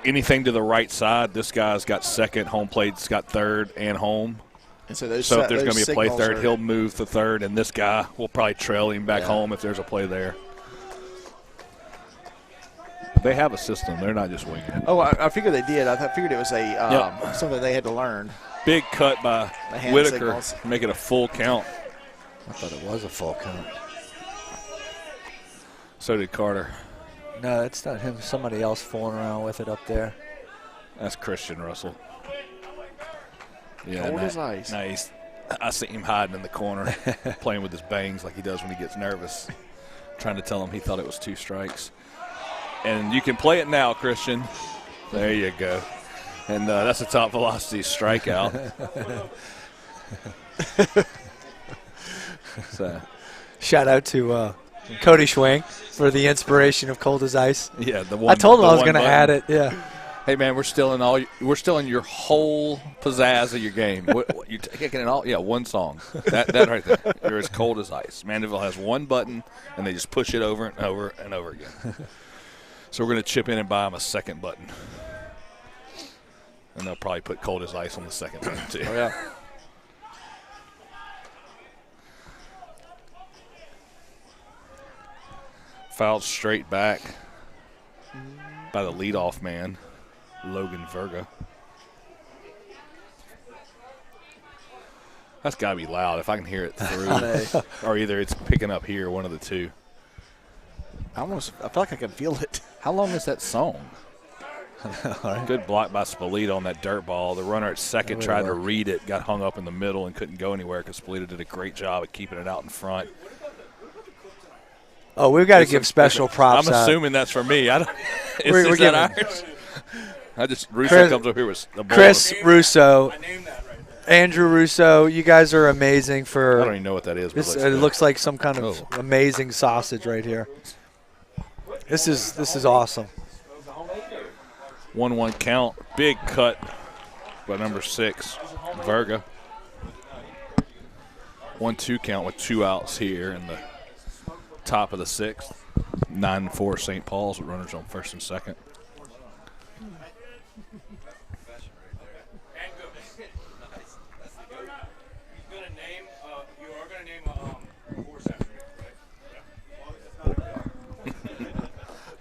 anything to the right side? This guy's got second. Home plate's got third and home. And so if there's going to be a play third, he'll move to third, and this guy will probably trail him back home if there's a play there. They have a system. They're not just winging it. Oh, I figured they did. I figured it was something they had to learn. Big cut by Whitaker, make it a full count. I thought it was a full count. So did Carter. No, it's not him. Somebody else fooling around with it up there. That's Christian Russell. Yeah, cold as ice. Nice. I see him hiding in the corner, playing with his bangs like he does when he gets nervous, trying to tell him he thought it was 2 strikes. And you can play it now, Christian. There you go. And that's a top velocity strikeout. So, shout out to Cody Schwing for the inspiration of Cold as Ice. Yeah, I told him I was going to add it. Yeah. Hey man, we're still in your whole pizzazz of your game. You're taking it all. Yeah, one song. That right there. You're as cold as ice. Mandeville has one button, and they just push it over and over and over again. So we're going to chip in and buy them a second button, and they'll probably put cold as ice on the second button too. Oh yeah. Fouled straight back by the leadoff man, Logan Verga. That's got to be loud if I can hear it through. Or either it's picking up here, one of the two. I feel like I can feel it. How long is that song? Good block by Spalita on that dirt ball. The runner at second tried to read it, got hung up in the middle and couldn't go anywhere because Spalita did a great job of keeping it out in front. Oh, we've got to give special props. I'm assuming that's for me. Is that ours? Russo comes up here with the ball. Chris Russo, Andrew Russo, you guys are amazing for. I don't even know what that is. But it looks like some kind of amazing sausage right here. This is awesome. 1-1 count. Big cut by number 6, Verga. 1-2 count with 2 outs here in the top of the 6th. 9-4 St. Paul's with runners on first and second.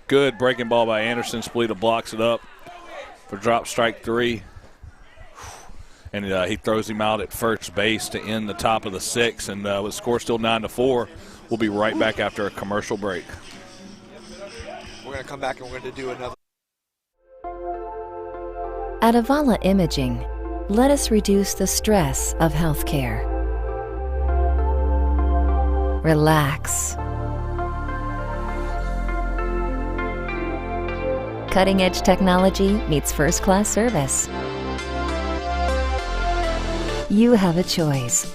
Good breaking ball by Anderson. Spalita blocks it up for drop strike 3. And he throws him out at first base to end the top of the 6th. And with the score still 9-4, we'll be right back after a commercial break. We're going to come back and we're going to do another. At Avala Imaging, let us reduce the stress of healthcare. Relax. Cutting-edge technology meets first-class service. You have a choice.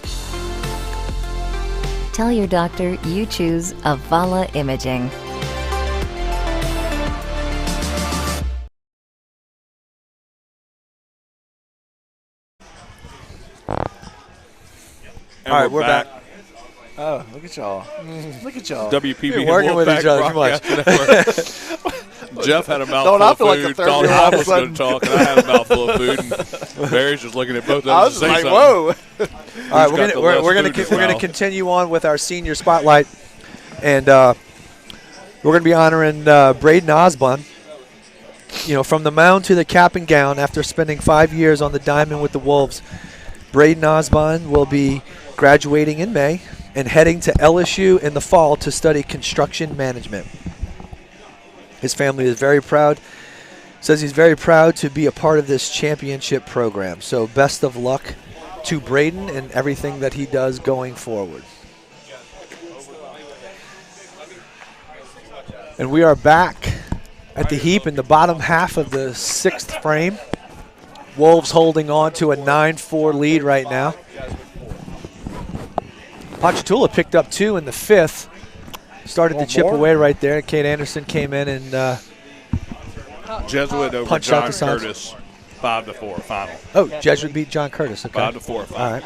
Tell your doctor you choose Avala Imaging. All right, we're back. Oh, look at y'all. Look at y'all. WPBN working with each other too much. Jeff had a mouthful of food. Like Thought I was going to talk, and I had a mouthful of food. And Barry's just looking at both of us. I was and like, whoa. All right, we're going to continue on with our senior spotlight, and we're going to be honoring Braden Osborne. You know, from the mound to the cap and gown, after spending 5 years on the diamond with the Wolves, Braden Osborne will be graduating in May and heading to LSU in the fall to study construction management. His family is very proud, says he's very proud to be a part of this championship program. So best of luck to Braden and everything that he does going forward. And we are back at the heap in the bottom half of the 6th frame. Wolves holding on to a 9-4 lead right now. Ponchatoula picked up 2 in the 5th. Started to chip away right there. Kate Anderson came in and Jesuit over punched John out the signs. Curtis, 5-4 final. Oh, Jesuit beat John Curtis. Okay. 5-4 final. All right.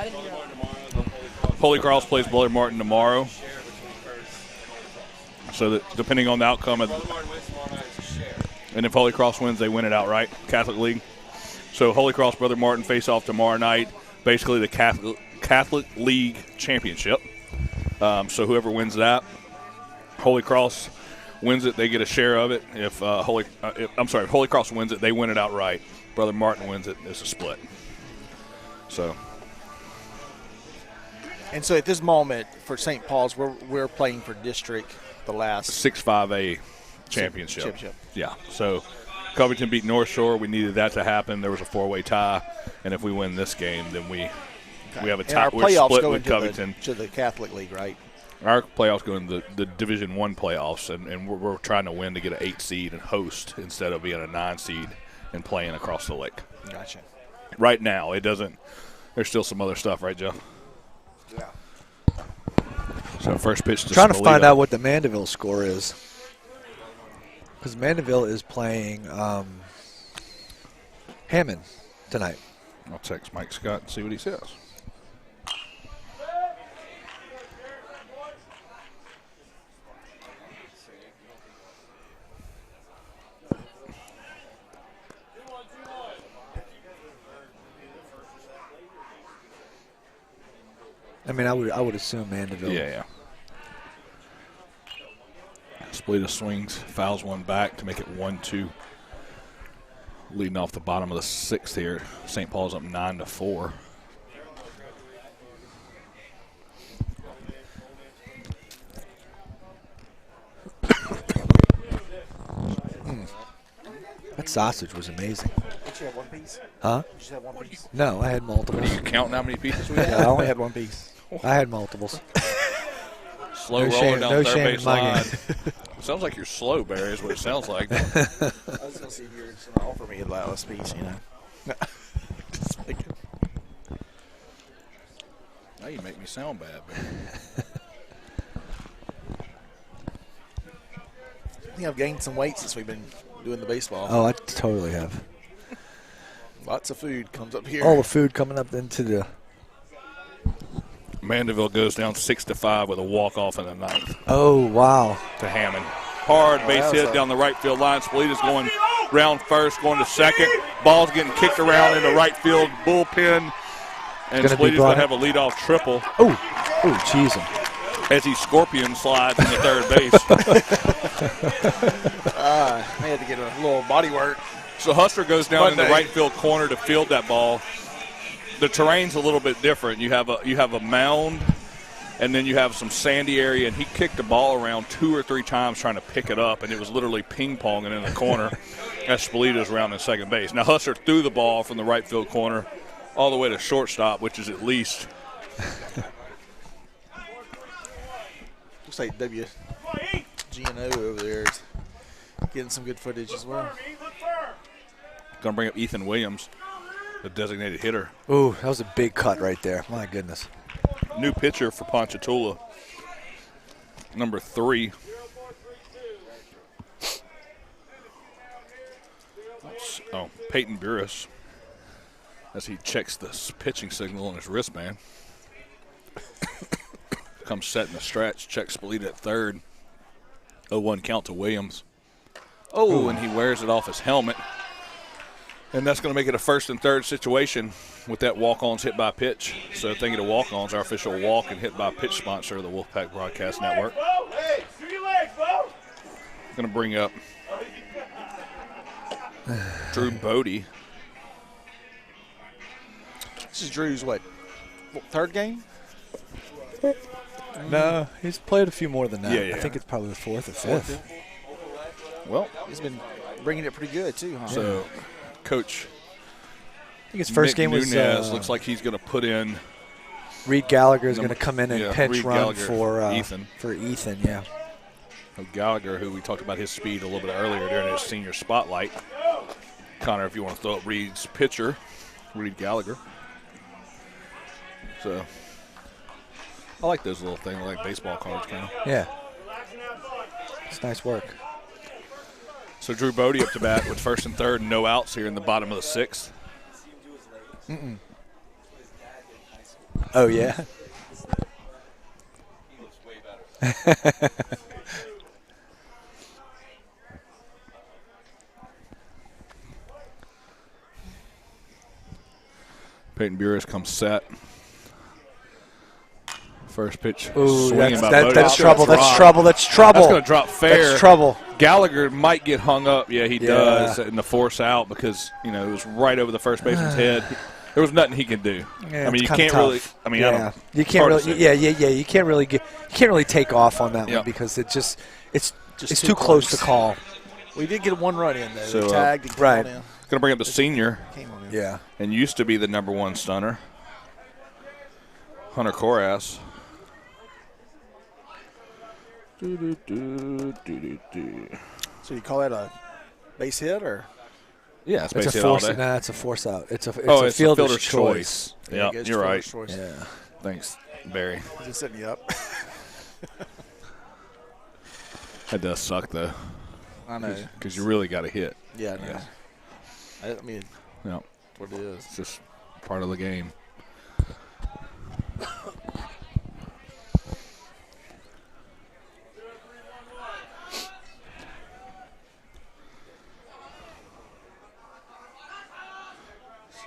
Holy Cross plays Bullard Martin tomorrow. So that depending on the outcome of, and if Holy Cross wins, they win it outright. Catholic League. So Holy Cross Brother Martin face off tomorrow night. Basically the Catholic League Championship. So whoever wins that, Holy Cross wins it, they get a share of it. If Holy Cross wins it, they win it outright. Brother Martin wins it, it's a split. So. And so at this moment for St. Paul's, we're playing for district the last 6-5A championship. Yeah. So Covington beat North Shore. We needed that to happen. There was a 4-way tie, and if we win this game, then we have a tie. Our playoffs we're split go with Covington to the Catholic League, right? Our playoffs go into the Division I playoffs, and we're trying to win to get an 8 seed and host instead of being a 9 seed and playing across the lake. Gotcha. Right now, it doesn't. There's still some other stuff, right, Joe? Yeah. So first pitch to trying to Spolita. find out what the Mandeville score is, because Mandeville is playing Hammond tonight. I'll text Mike Scott and see what he says. I mean, I would assume Mandeville. Yeah. Spolita swings, fouls one back to make it 1-2. Leading off the bottom of the 6th here. St. Paul's up 9-4. That sausage was amazing. Did you have one piece? Huh? Did you have one piece? No, I had multiples. What are you counting how many pieces we had? Yeah, I only had one piece. I had multiples. Slow No rolling shame- down no third shame base in my line. game. Sounds like you're slow, Barry, is what it sounds like. I was going to see if you were going to offer me a last piece, you know. Just making. Now you make me sound bad, Barry. I think I've gained some weight since we've been doing the baseball. Oh, I totally have. Lots of food comes up here. All the food coming up into the. Mandeville goes down 6-5 with a walk-off in the 9th. Oh, wow. To Hammond. Hard base hit down the right field line. Spolita's going round first, going to second. Ball's getting kicked around in the right field bullpen. And Spolita's going to have a leadoff triple. Oh, jeez. As he scorpion slides into third base. I had to get a little body work. So Hustler goes down in the right field corner to field that ball. The terrain's a little bit different. You have a mound, and then you have some sandy area, and he kicked the ball around 2 or 3 times trying to pick it up, and it was literally ping-ponging in the corner as Spolita's around in second base. Now Hustler threw the ball from the right field corner all the way to shortstop, which is at least looks like WGNO over there is getting some good footage as well. going to bring up Ethan Williams, the designated hitter. Ooh, that was a big cut right there. My goodness. New pitcher for Ponchatoula, number 3. Peyton Burris, as he checks the pitching signal on his wristband. Comes set in the stretch, checks Spolita at third. 0-1 count to Williams. And he wears it off his helmet. And that's going to make it a first and third situation with that walk-ons hit by pitch. So thinking of walk-ons, our official walk and hit by pitch sponsor of the Wolfpack Broadcast Network. Going to bring up Drew Bodie. This is Drew's, third game? No, he's played a few more than that. Yeah. I think it's probably the 4th or 5th. Well, he's been bringing it pretty good, too, huh? So, Coach, I think his first game was Nunez looks like he's going to put in. Reed Gallagher is going to come in and pinch Reed run Gallagher for Ethan. For Ethan, yeah. Gallagher, who we talked about his speed a little bit earlier during his senior spotlight. Connor, if you want to throw up Reed's pitcher, Reed Gallagher. So, I like those little things, like baseball cards, kind of. Yeah. It's nice work. So Drew Bodie up to bat with first and third, no outs here in the bottom of the 6th. Oh, yeah? Peyton Burris comes set. First pitch. Ooh, swinging by that's Bodie. trouble. That's Drop. trouble. That's trouble. That's going to drop fair. That's trouble. Gallagher might get hung up. Yeah, he does in the force out because, it was right over the first baseman's head. There was nothing he could do. Yeah, I mean, you it's can't kinda really. tough. I mean, yeah. I You can't really. Yeah. You can't really take off on that one because it's too close to call. We did get 1 run in, though. So, We tagged and came right. on in. Going to bring up the senior. Came on in. Yeah. And used to be the number 1 stunner, Hunter Koras. So you call that a base hit or? Yeah, it's It's base a hit all force. day. Nah, it's a force out. It's a It's fielder's choice. Yeah, Yeah, you're right. choice. Yeah. Thanks, Barry. Just setting you up. That does suck, though. I know. Because you really got to hit. Yeah, I know. I mean, yeah, that's what it is. It's just part of the game.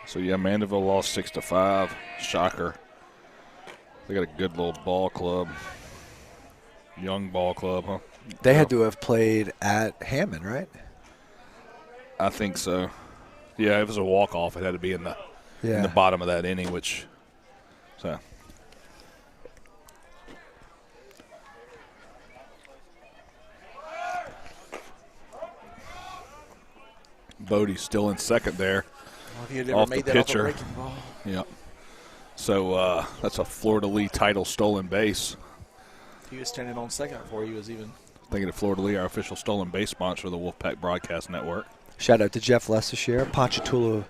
So, yeah, Mandeville lost 6-5. Shocker. They got a good little ball club. Young ball club, huh? They had to have played at Hammond, right? I think so. Yeah, it was a walk-off. It had to be in the bottom of that inning, which so. Bodie's still in second there. Well, if he had ever off made the that pitcher. off a breaking ball. Yep. So that's a Florida Lee title stolen base. He was standing on second before he was even. Thinking of Florida Lee, our official stolen base sponsor of the Wolfpack Broadcast Network. Shout out to Jeff Lestershire, Ponchatoula,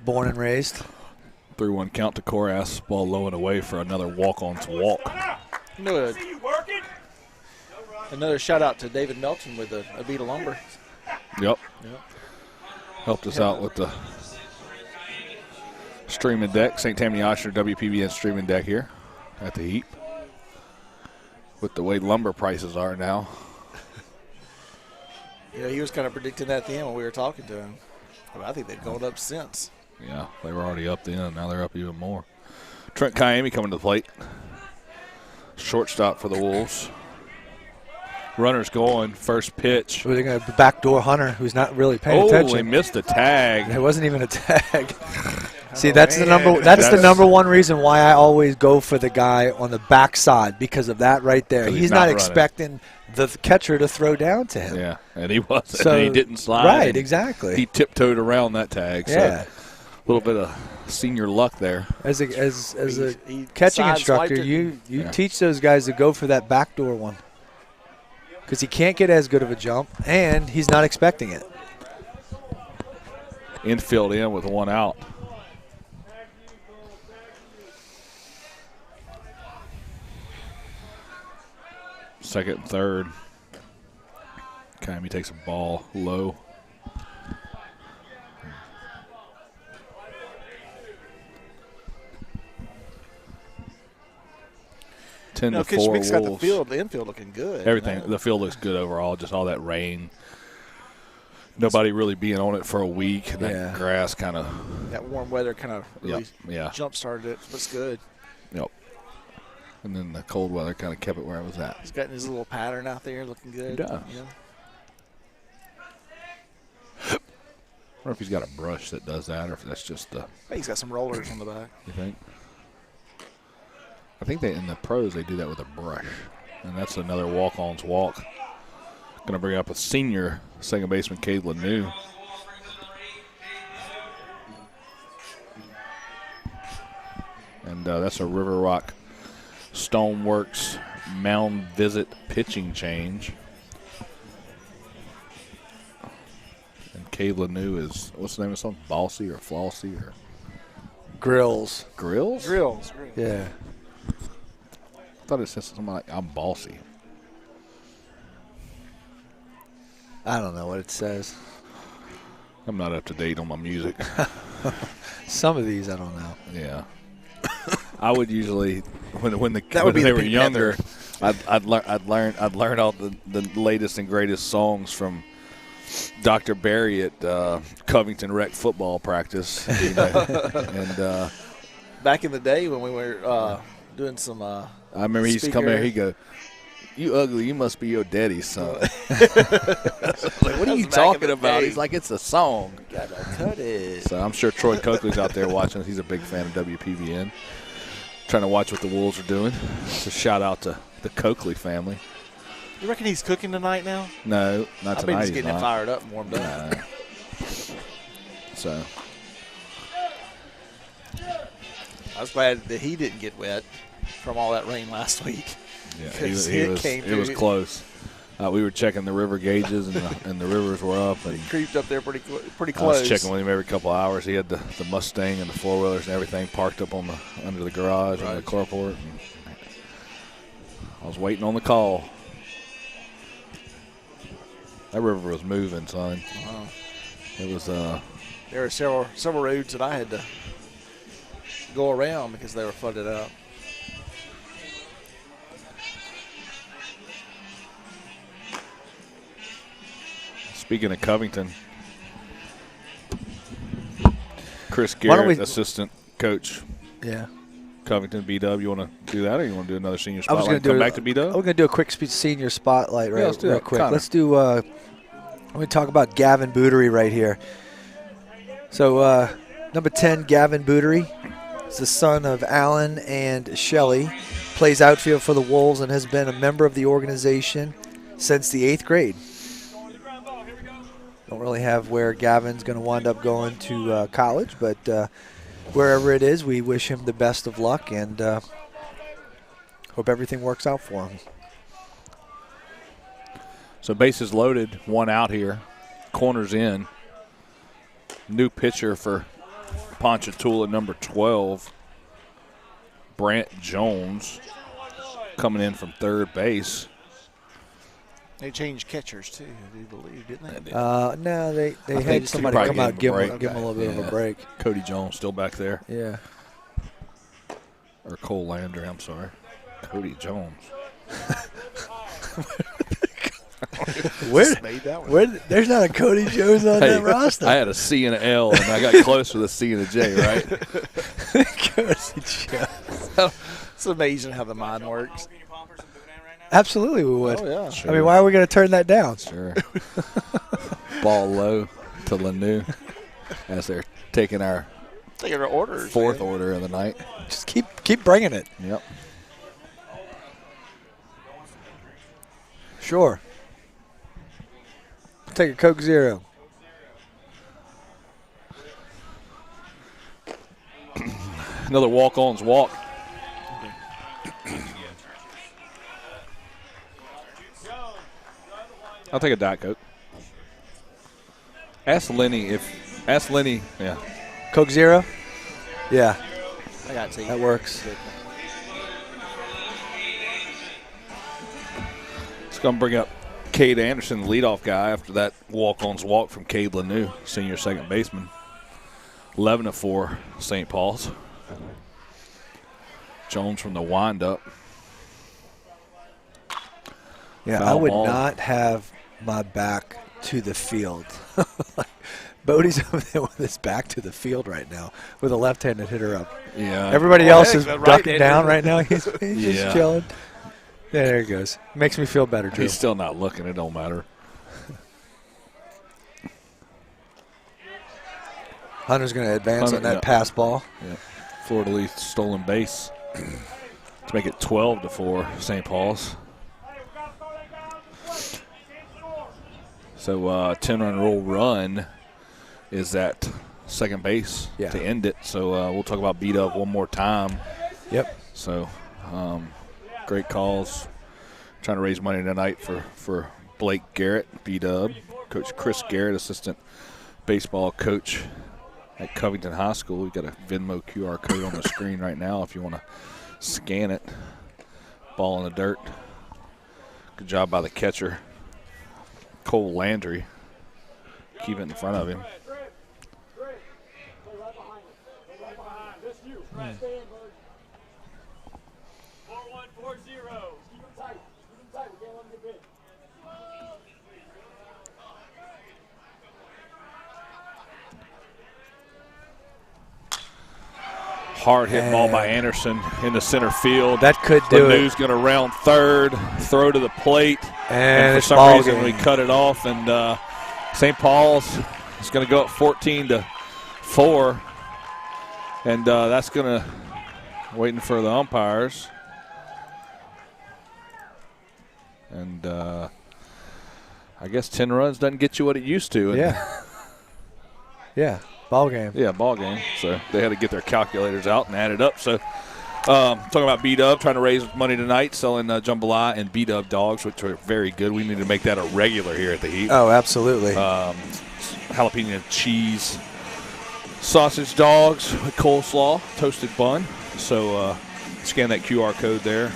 born and raised. 3-1 count to Koras, ball low and away for another walk-on to walk. You know, another shout out to David Melton with the Avita Lumber. Yep. Yep. Helped us out with the streaming deck. St. Tammany Oshner WPBN streaming deck here at the Heap. With the way lumber prices are now. Yeah, he was kind of predicting that at the end when we were talking to him. I think they've gone up since. Yeah, they were already up then. Now they're up even more. Trent Kiami coming to the plate. Shortstop for the Wolves. Runners going. First pitch. They're going to backdoor Hunter, who's not really paying attention. Oh, he missed a tag. It wasn't even a tag. See, that's the number one reason why I always go for the guy on the backside, because of that right there. He's not expecting the catcher to throw down to him. Yeah, and he wasn't. So, and he didn't slide. Right, exactly. He tiptoed around that tag. Yeah. So a little bit of senior luck there. As a catching instructor, you teach those guys to go for that backdoor one, because he can't get as good of a jump, and he's not expecting it. Infield in with 1 out. Second and third. Kiami takes a ball low. No, 10-4 Mick's got Wolves. the infield looking good. Everything. The field looks good overall, just all that rain. Nobody really being on it for a week. And that grass kind of. That warm weather kind of really yeah. jump-started it. Looks good. Yep. And then the cold weather kind of kept it where it was at. He's got his little pattern out there looking good. He does. Yeah. I wonder if he's got a brush that does that, or if that's just the. I think he's got some rollers on the back. You think? I think in the pros they do that with a brush, and that's another walk-on's walk. Going to bring up a senior second baseman, Caitlin New. And that's a River Rock Stoneworks Mound Visit pitching change. And Caitlin New is, what's the name of the song? Bossy or Flossy or? Grills. Grills? Grills. Yeah. I thought it said something like, I'm bossy. I don't know what it says. I'm not up to date on my music. Some of these I don't know. Yeah. I would usually, when they were Pink younger, I'd learn all the latest and greatest songs from Dr. Barry at Covington Rec football practice. You know, and back in the day when we were doing some. I remember he's coming here. He go, "You ugly. You must be your daddy's son." Like, what are you talking about? He's like, "It's a song." Gotta cut it. So I'm sure Troy Coakley's out there watching. He's a big fan of WPBN. Trying to watch what the Wolves are doing. So shout out to the Coakley family. You reckon he's cooking tonight now? No, not I tonight. bet he's getting it fired up and warmed up. So I was glad that he didn't get wet from all that rain last week. Yeah, it was close. We were checking the river gauges, and the rivers were up. And he creeped up there pretty close. I was checking with him every couple of hours. He had the Mustang and the four-wheelers and everything parked up on under the garage and the carport. And I was waiting on the call. That river was moving, son. Wow. It was. There were several roads that I had to go around because they were flooded up. Speaking of Covington, Chris Garrett, assistant coach. Yeah. Covington, B-Dub. You want to do that, or you want to do another senior spotlight? Come back to B-Dub? We're going to do a quick senior spotlight real quick. Connor. Let's do. Let me talk about Gavin Bootery right here. So number 10, Gavin Bootery, is the son of Alan and Shelley. Plays outfield for the Wolves and has been a member of the organization since the 8th grade. Don't really have where Gavin's going to wind up going to college, but wherever it is, we wish him the best of luck and hope everything works out for him. So bases loaded, one out here, corners in. New pitcher for Ponchatoula, number 12, Brant Jones, coming in from third base. They changed catchers, too, I do believe, didn't they? No, they had somebody come out and give him a little bit of a break. Cody Jones still back there. Yeah. Or Cole Landry, I'm sorry. Cody Jones. There's not a Cody Jones on that roster. I had a C and an L, and I got close with a C and a J, right? Cody Jones. It's amazing how the mind works. Absolutely, we would. Oh, yeah. Sure. I mean, why are we going to turn that down? Sure. Ball low to Lanu as they're taking our orders, fourth order of the night. Just keep bringing it. Yep. Sure. Take a Coke Zero. Another walk-on's walk. I'll take a Diet Coke. Ask Lenny, yeah. Coke Zero? Yeah. I got to. That works. It's going to bring up Cade Anderson, the leadoff guy, after that walk-on's walk from Cade Lanu, senior second baseman. 11-4, St. Paul's. Jones from the windup. Yeah, I would not have my back to the field. Bodie's over there with his back to the field right now with a left-handed hitter up. Yeah. Everybody else is ducking down right now. He's just chilling. Yeah, there he goes. Makes me feel better, Drew. He's still not looking. It don't matter. Hunter's going to advance on that pass ball. Yeah. Florida Leaf stolen base to make it 12-4, St. Paul's. So 10-run rule run is at second base to end it. So we'll talk about B-Dub one more time. Yep. So great calls. Trying to raise money tonight for Blake Garrett, B-Dub. Coach Chris Garrett, assistant baseball coach at Covington High School. We've got a Venmo QR code on the screen right now if you want to scan it. Ball in the dirt. Good job by the catcher, Cole Landry. Keep it in front of him. Hard hit ball by Anderson in the center field. That could do it. Lanu's going to round third, throw to the plate, and for some reason we cut it off. And St. Paul's is going to go up 14-4, and that's going to waiting for the umpires. And I guess 10 runs doesn't get you what it used to. Yeah. Yeah. Ball game. Yeah, ball game. So they had to get their calculators out and add it up. So talking about B-Dub, trying to raise money tonight, selling jambalaya and B-Dub dogs, which are very good. We need to make that a regular here at the Heat. Oh, absolutely. Jalapeno cheese sausage dogs with coleslaw, toasted bun. So scan that QR code there.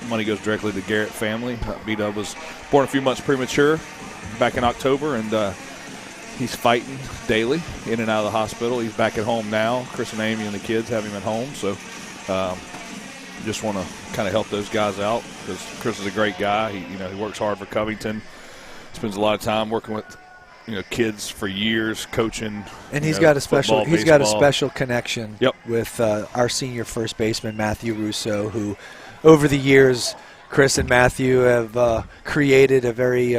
Money goes directly to the Garrett family. B-Dub was born a few months premature back in October, and he's fighting daily in and out of the hospital. He's back at home now. Chris and Amy and the kids have him at home. So just want to kind of help those guys out because Chris is a great guy. He works hard for Covington. Spends a lot of time working with kids for years, coaching. And he's got a special football, he's got a special connection Yep. with our senior first baseman Matthew Russo, who over the years Chris and Matthew have created a very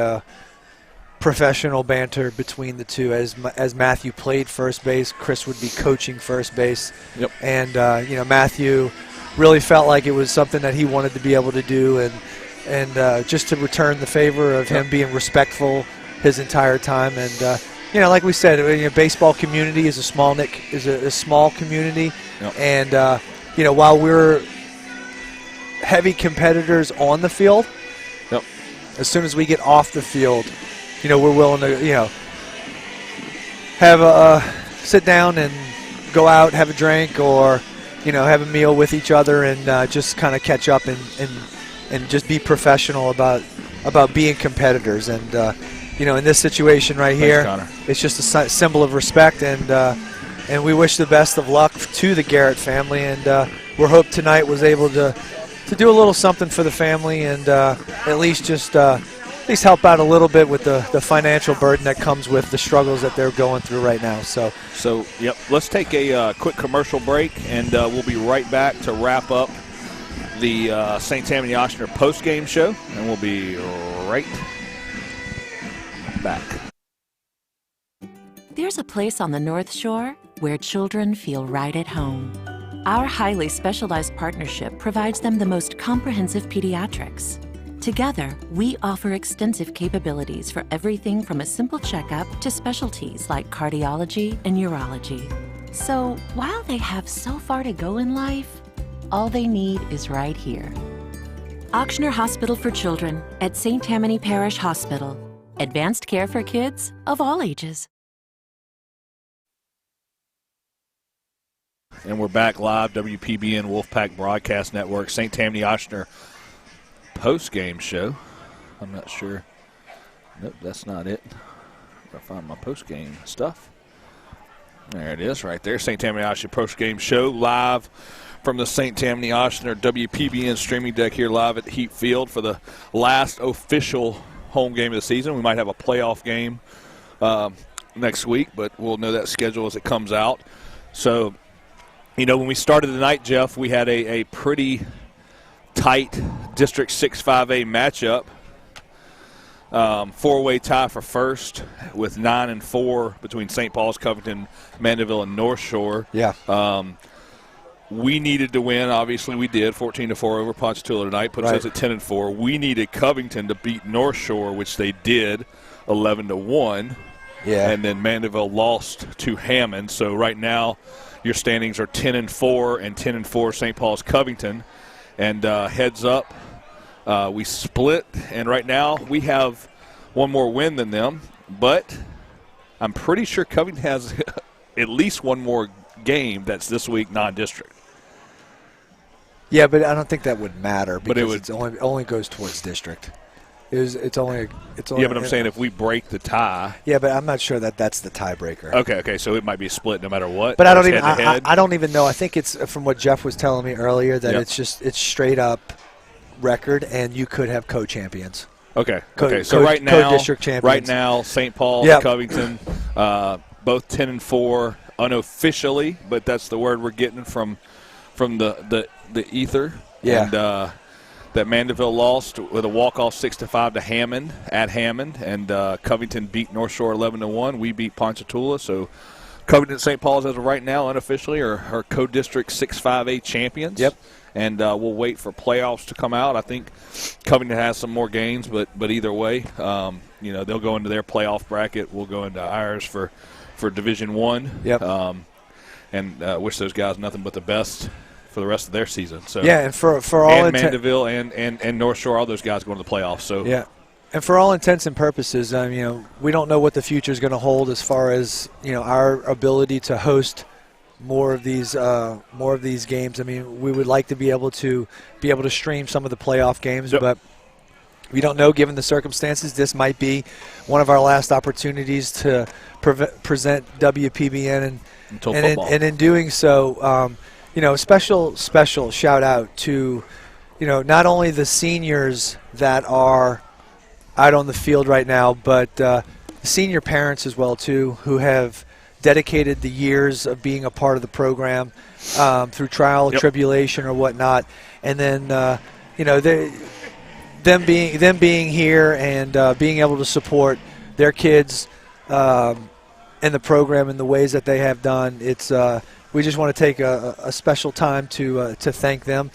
professional banter between the two. As Matthew played first base, Chris would be coaching first base. Yep. And Matthew really felt like it was something that he wanted to be able to do, and just to return the favor of him being respectful his entire time. And like we said, baseball community is a small community. Yep. And while we're heavy competitors on the field, yep, as soon as we get off the field, we're willing to have a sit down and go out, have a drink, or have a meal with each other, and just kind of catch up and just be professional about being competitors. And in this situation right here, it's just a symbol of respect, and we wish the best of luck to the Garrett family. And we hope tonight was able to do a little something for the family, and at least help out a little bit with the financial burden that comes with the struggles that they're going through right now. So yep, let's take a quick commercial break, and we'll be right back to wrap up the St. Tammany Oshner post-game show, and we'll be right back. There's a place on the North Shore where children feel right at home. Our highly specialized partnership provides them the most comprehensive pediatrics. Together, we offer extensive capabilities for everything from a simple checkup to specialties like cardiology and urology. So, while they have so far to go in life, all they need is right here. Ochsner Hospital for Children at St. Tammany Parish Hospital. Advanced care for kids of all ages. And we're back live, WPBN Wolfpack Broadcast Network, St. Tammany Oshner post-game show. I'm not sure. Nope, that's not it. I'll find my post-game stuff. There it is right there. St. Tammany Oshner post-game show live from the St. Tammany Oshner WPBN streaming deck here live at Heat Field for the last official home game of the season. We might have a playoff game next week, but we'll know that schedule as it comes out. So, when we started the night, Jeff, we had a pretty tight District 6-5A matchup. Four-way tie for first with 9-4 between St. Paul's, Covington, Mandeville, and North Shore. Yeah. We needed to win. Obviously, we did. 14-4 over Ponchatoula tonight. Puts us at 10-4. We needed Covington to beat North Shore, which they did, 11-1. Yeah. And then Mandeville lost to Hammond. So right now, your standings are 10-4 and 10-4 St. Paul's Covington. And heads up, we split. And right now, we have one more win than them. But I'm pretty sure Covington has at least one more game that's this week non-district. Yeah, but I don't think that would matter because but it would, it's only goes towards district. It's only. Yeah, but I'm saying if we break the tie. Yeah, but I'm not sure that's the tiebreaker. Okay, so it might be split no matter what. But I don't even. I don't even know. I think it's from what Jeff was telling me earlier that it's straight up record, and you could have co-champions. Okay. So right now, co-district champions. Right now, St. Paul, Covington, both 10-4 unofficially, but that's the word we're getting from from the ether. Yeah. And that Mandeville lost with a walk-off 6-5 to Hammond at Hammond, and Covington beat North Shore 11-1. We beat Ponchatoula, so Covington St. Paul's as of right now unofficially are co-district 6-5A champions. Yep. And we'll wait for playoffs to come out. I think Covington has some more games, but either way, they'll go into their playoff bracket. We'll go into ours for Division I. Yep. And wish those guys nothing but the best for the rest of their season. So yeah, and for all Mandeville and North Shore, all those guys going to the playoffs. So yeah, and for all intents and purposes, we don't know what the future is going to hold as far as our ability to host more of these games. I mean, we would like to be able to stream some of the playoff games, yep. But we don't know. Given the circumstances, this might be one of our last opportunities to present WPBN, and in doing so. Special shout out to, not only the seniors that are out on the field right now, but the senior parents as well too, who have dedicated the years of being a part of the program through trial, yep. tribulation, or whatnot, and then them being here and being able to support their kids in the program in the ways that they have done. It's we just want to take a special time to thank them,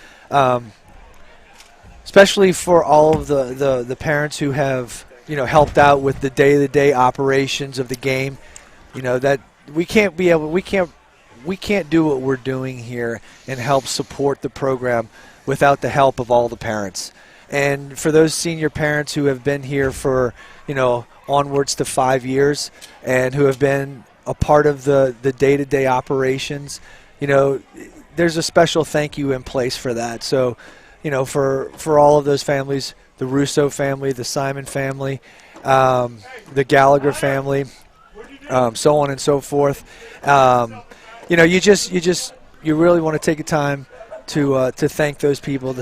especially for all of the parents who have helped out with the day-to-day operations of the game. That we can't do what we're doing here and help support the program without the help of all the parents. And for those senior parents who have been here for onwards to 5 years and who have been a part of the day-to-day operations, there's a special thank you in place for that. So, for all of those families, the Russo family, the Simon family, the Gallagher family, so on and so forth. You really want to take a time to thank those people.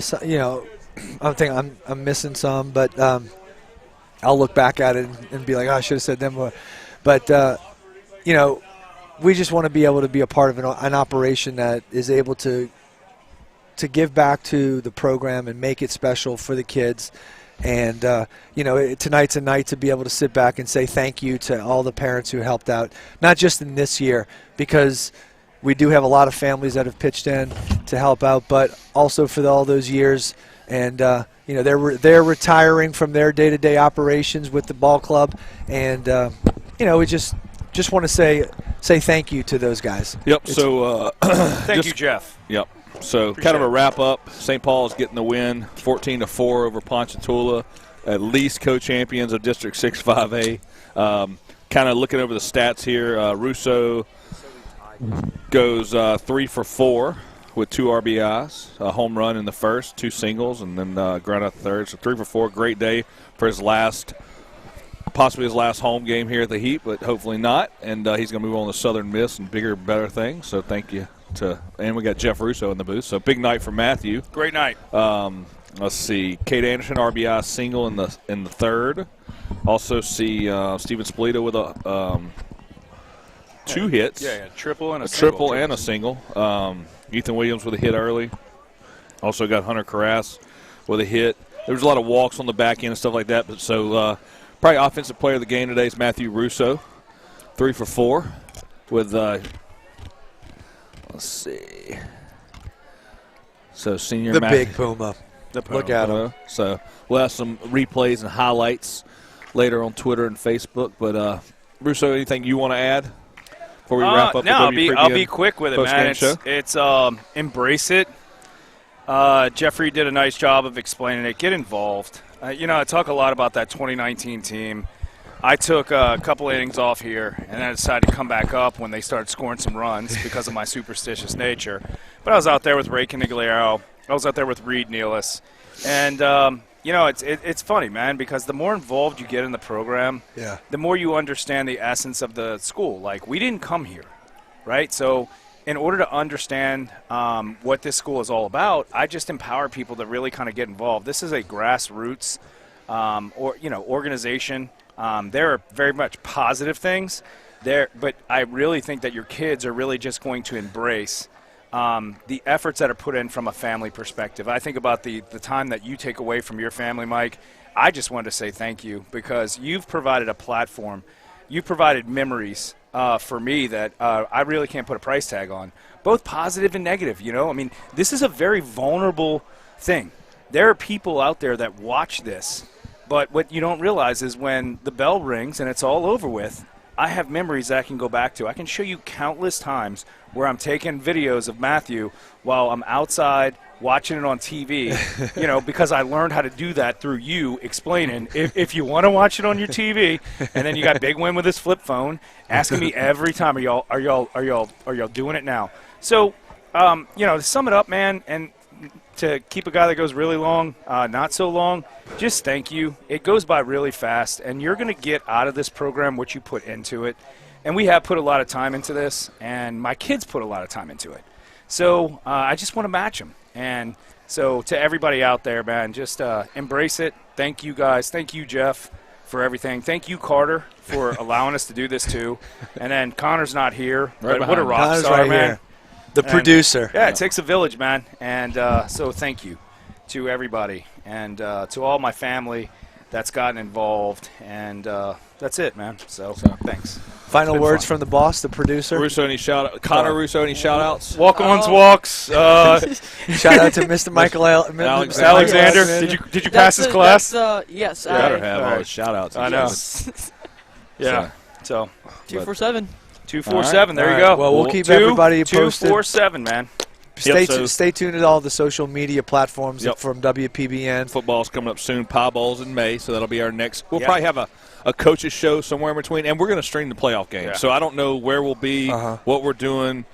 I'm missing some, but I'll look back at it and be like, oh, I should have said them more. But we just want to be able to be a part of an operation that is able to give back to the program and make it special for the kids. And, tonight's a night to be able to sit back and say thank you to all the parents who helped out, not just in this year, because we do have a lot of families that have pitched in to help out, but also for all those years. And, they're retiring from their day-to-day operations with the ball club. And, we just want to say thank you to those guys. Yep. Thank you, Jeff. Yep. So Appreciate kind of a it. wrap up. St. Paul's getting the win, 14-4 over Ponchatoula, at least co-champions of District 6-5A. Kind of looking over the stats here, Russo goes 3 for 4 with 2 RBIs, a home run in the first, 2 singles, and then ground out the third. So 3 for 4, great day for his possibly his last home game here at the Heat, but hopefully not. And he's going to move on to Southern Miss and bigger, better things. So thank you and we got Jeff Russo in the booth. So big night for Matthew. Great night. Let's see, Kate Anderson RBI single in the third. Also see Steven Spolito with a 2 hits. Yeah, triple and a triple and a single. Ethan Williams with a hit early. Also got Hunter Carras with a hit. There was a lot of walks on the back end and stuff like that. But so probably offensive player of the game today is Matthew Russo, 3 for 4 with. Let's see. So senior Big Puma. Look at him. So we'll have some replays and highlights later on Twitter and Facebook. But Russo, anything you want to add before we wrap up? No, I'll be quick with it, man. It's embrace it. Jeffrey did a nice job of explaining it. Get involved. I talk a lot about that 2019 team. I took a couple innings off here, and then I decided to come back up when they started scoring some runs because of my superstitious nature. But I was out there with Ray Canigliaro. I was out there with Reed Nealis. And, it's funny, man, because the more involved you get in the program, the more you understand the essence of the school. Like, we didn't come here, right? So in order to understand what this school is all about, I just empower people to really kind of get involved. This is a grassroots organization. There are very much positive things there, but I really think that your kids are really just going to embrace the efforts that are put in from a family perspective. I think about the time that you take away from your family, Mike. I just wanted to say thank you because you've provided a platform. You've provided memories for me that I really can't put a price tag on, both positive and negative. You know, I mean, this is a very vulnerable thing. There are people out there that watch this, but what you don't realize is when the bell rings and it's all over with, I have memories that I can go back to. I can show you countless times where I'm taking videos of Matthew while I'm outside watching it on TV, you know, because I learned how to do that through you explaining if you want to watch it on your TV. And then you got Big Win with his flip phone asking me every time, are y'all doing it now? So, you know, to sum it up, man, and to keep a guy that goes really long, not so long, just thank you. It goes by really fast, and you're going to get out of this program what you put into it. And we have put a lot of time into this, and my kids put a lot of time into it. So I just want to match them. And so to everybody out there, man, just embrace it. Thank you, guys. Thank you, Jeff, for everything. Thank you, Carter, for allowing us to do this too. And then Connor's not here, but what a rock star, right man. here. The producer. Yeah, it takes a village, man. And so thank you to everybody and to all my family that's gotten involved. And that's it, man. So thanks. Final words from the boss, the producer. Russo, any shout-out? Connor Russo, any shout-outs? Walk-ons, walks. Shout out to Mr. Michael Alexander. Did you pass his class? Yes. You better have all the shout-outs. I know. Yeah. So 247. 247. There you go. Well, we'll keep everybody posted. 247, man. Stay tuned to all the social media platforms from WPBN. Football's coming up soon. Pie Ball's in May, so that'll be our next. We'll probably have a coach's show somewhere in between, and we're going to stream the playoff game. So I don't know where we'll be, what we're doing,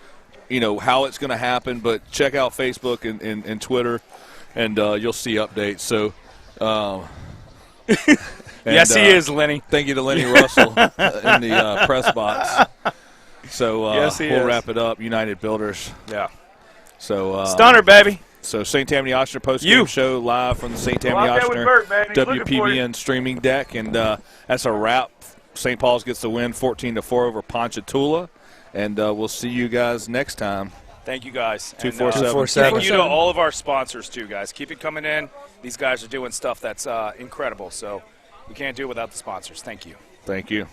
you know, how it's going to happen, but check out Facebook and Twitter, and you'll see updates. So, yes, he is, Lenny. Thank you to Lenny Russell in the press box. So we'll wrap it up. United Builders. Yeah. So Stunner, baby. So St. Tammany Oshner post-game show live from the St. Tammany Oshner WPBN streaming deck, and that's a wrap. St. Paul's gets the win 14-4 over Ponchatoula, and we'll see you guys next time. Thank you, guys. 247. Thank you to all of our sponsors, too, guys. Keep it coming in. These guys are doing stuff that's incredible, so we can't do it without the sponsors. Thank you. Thank you.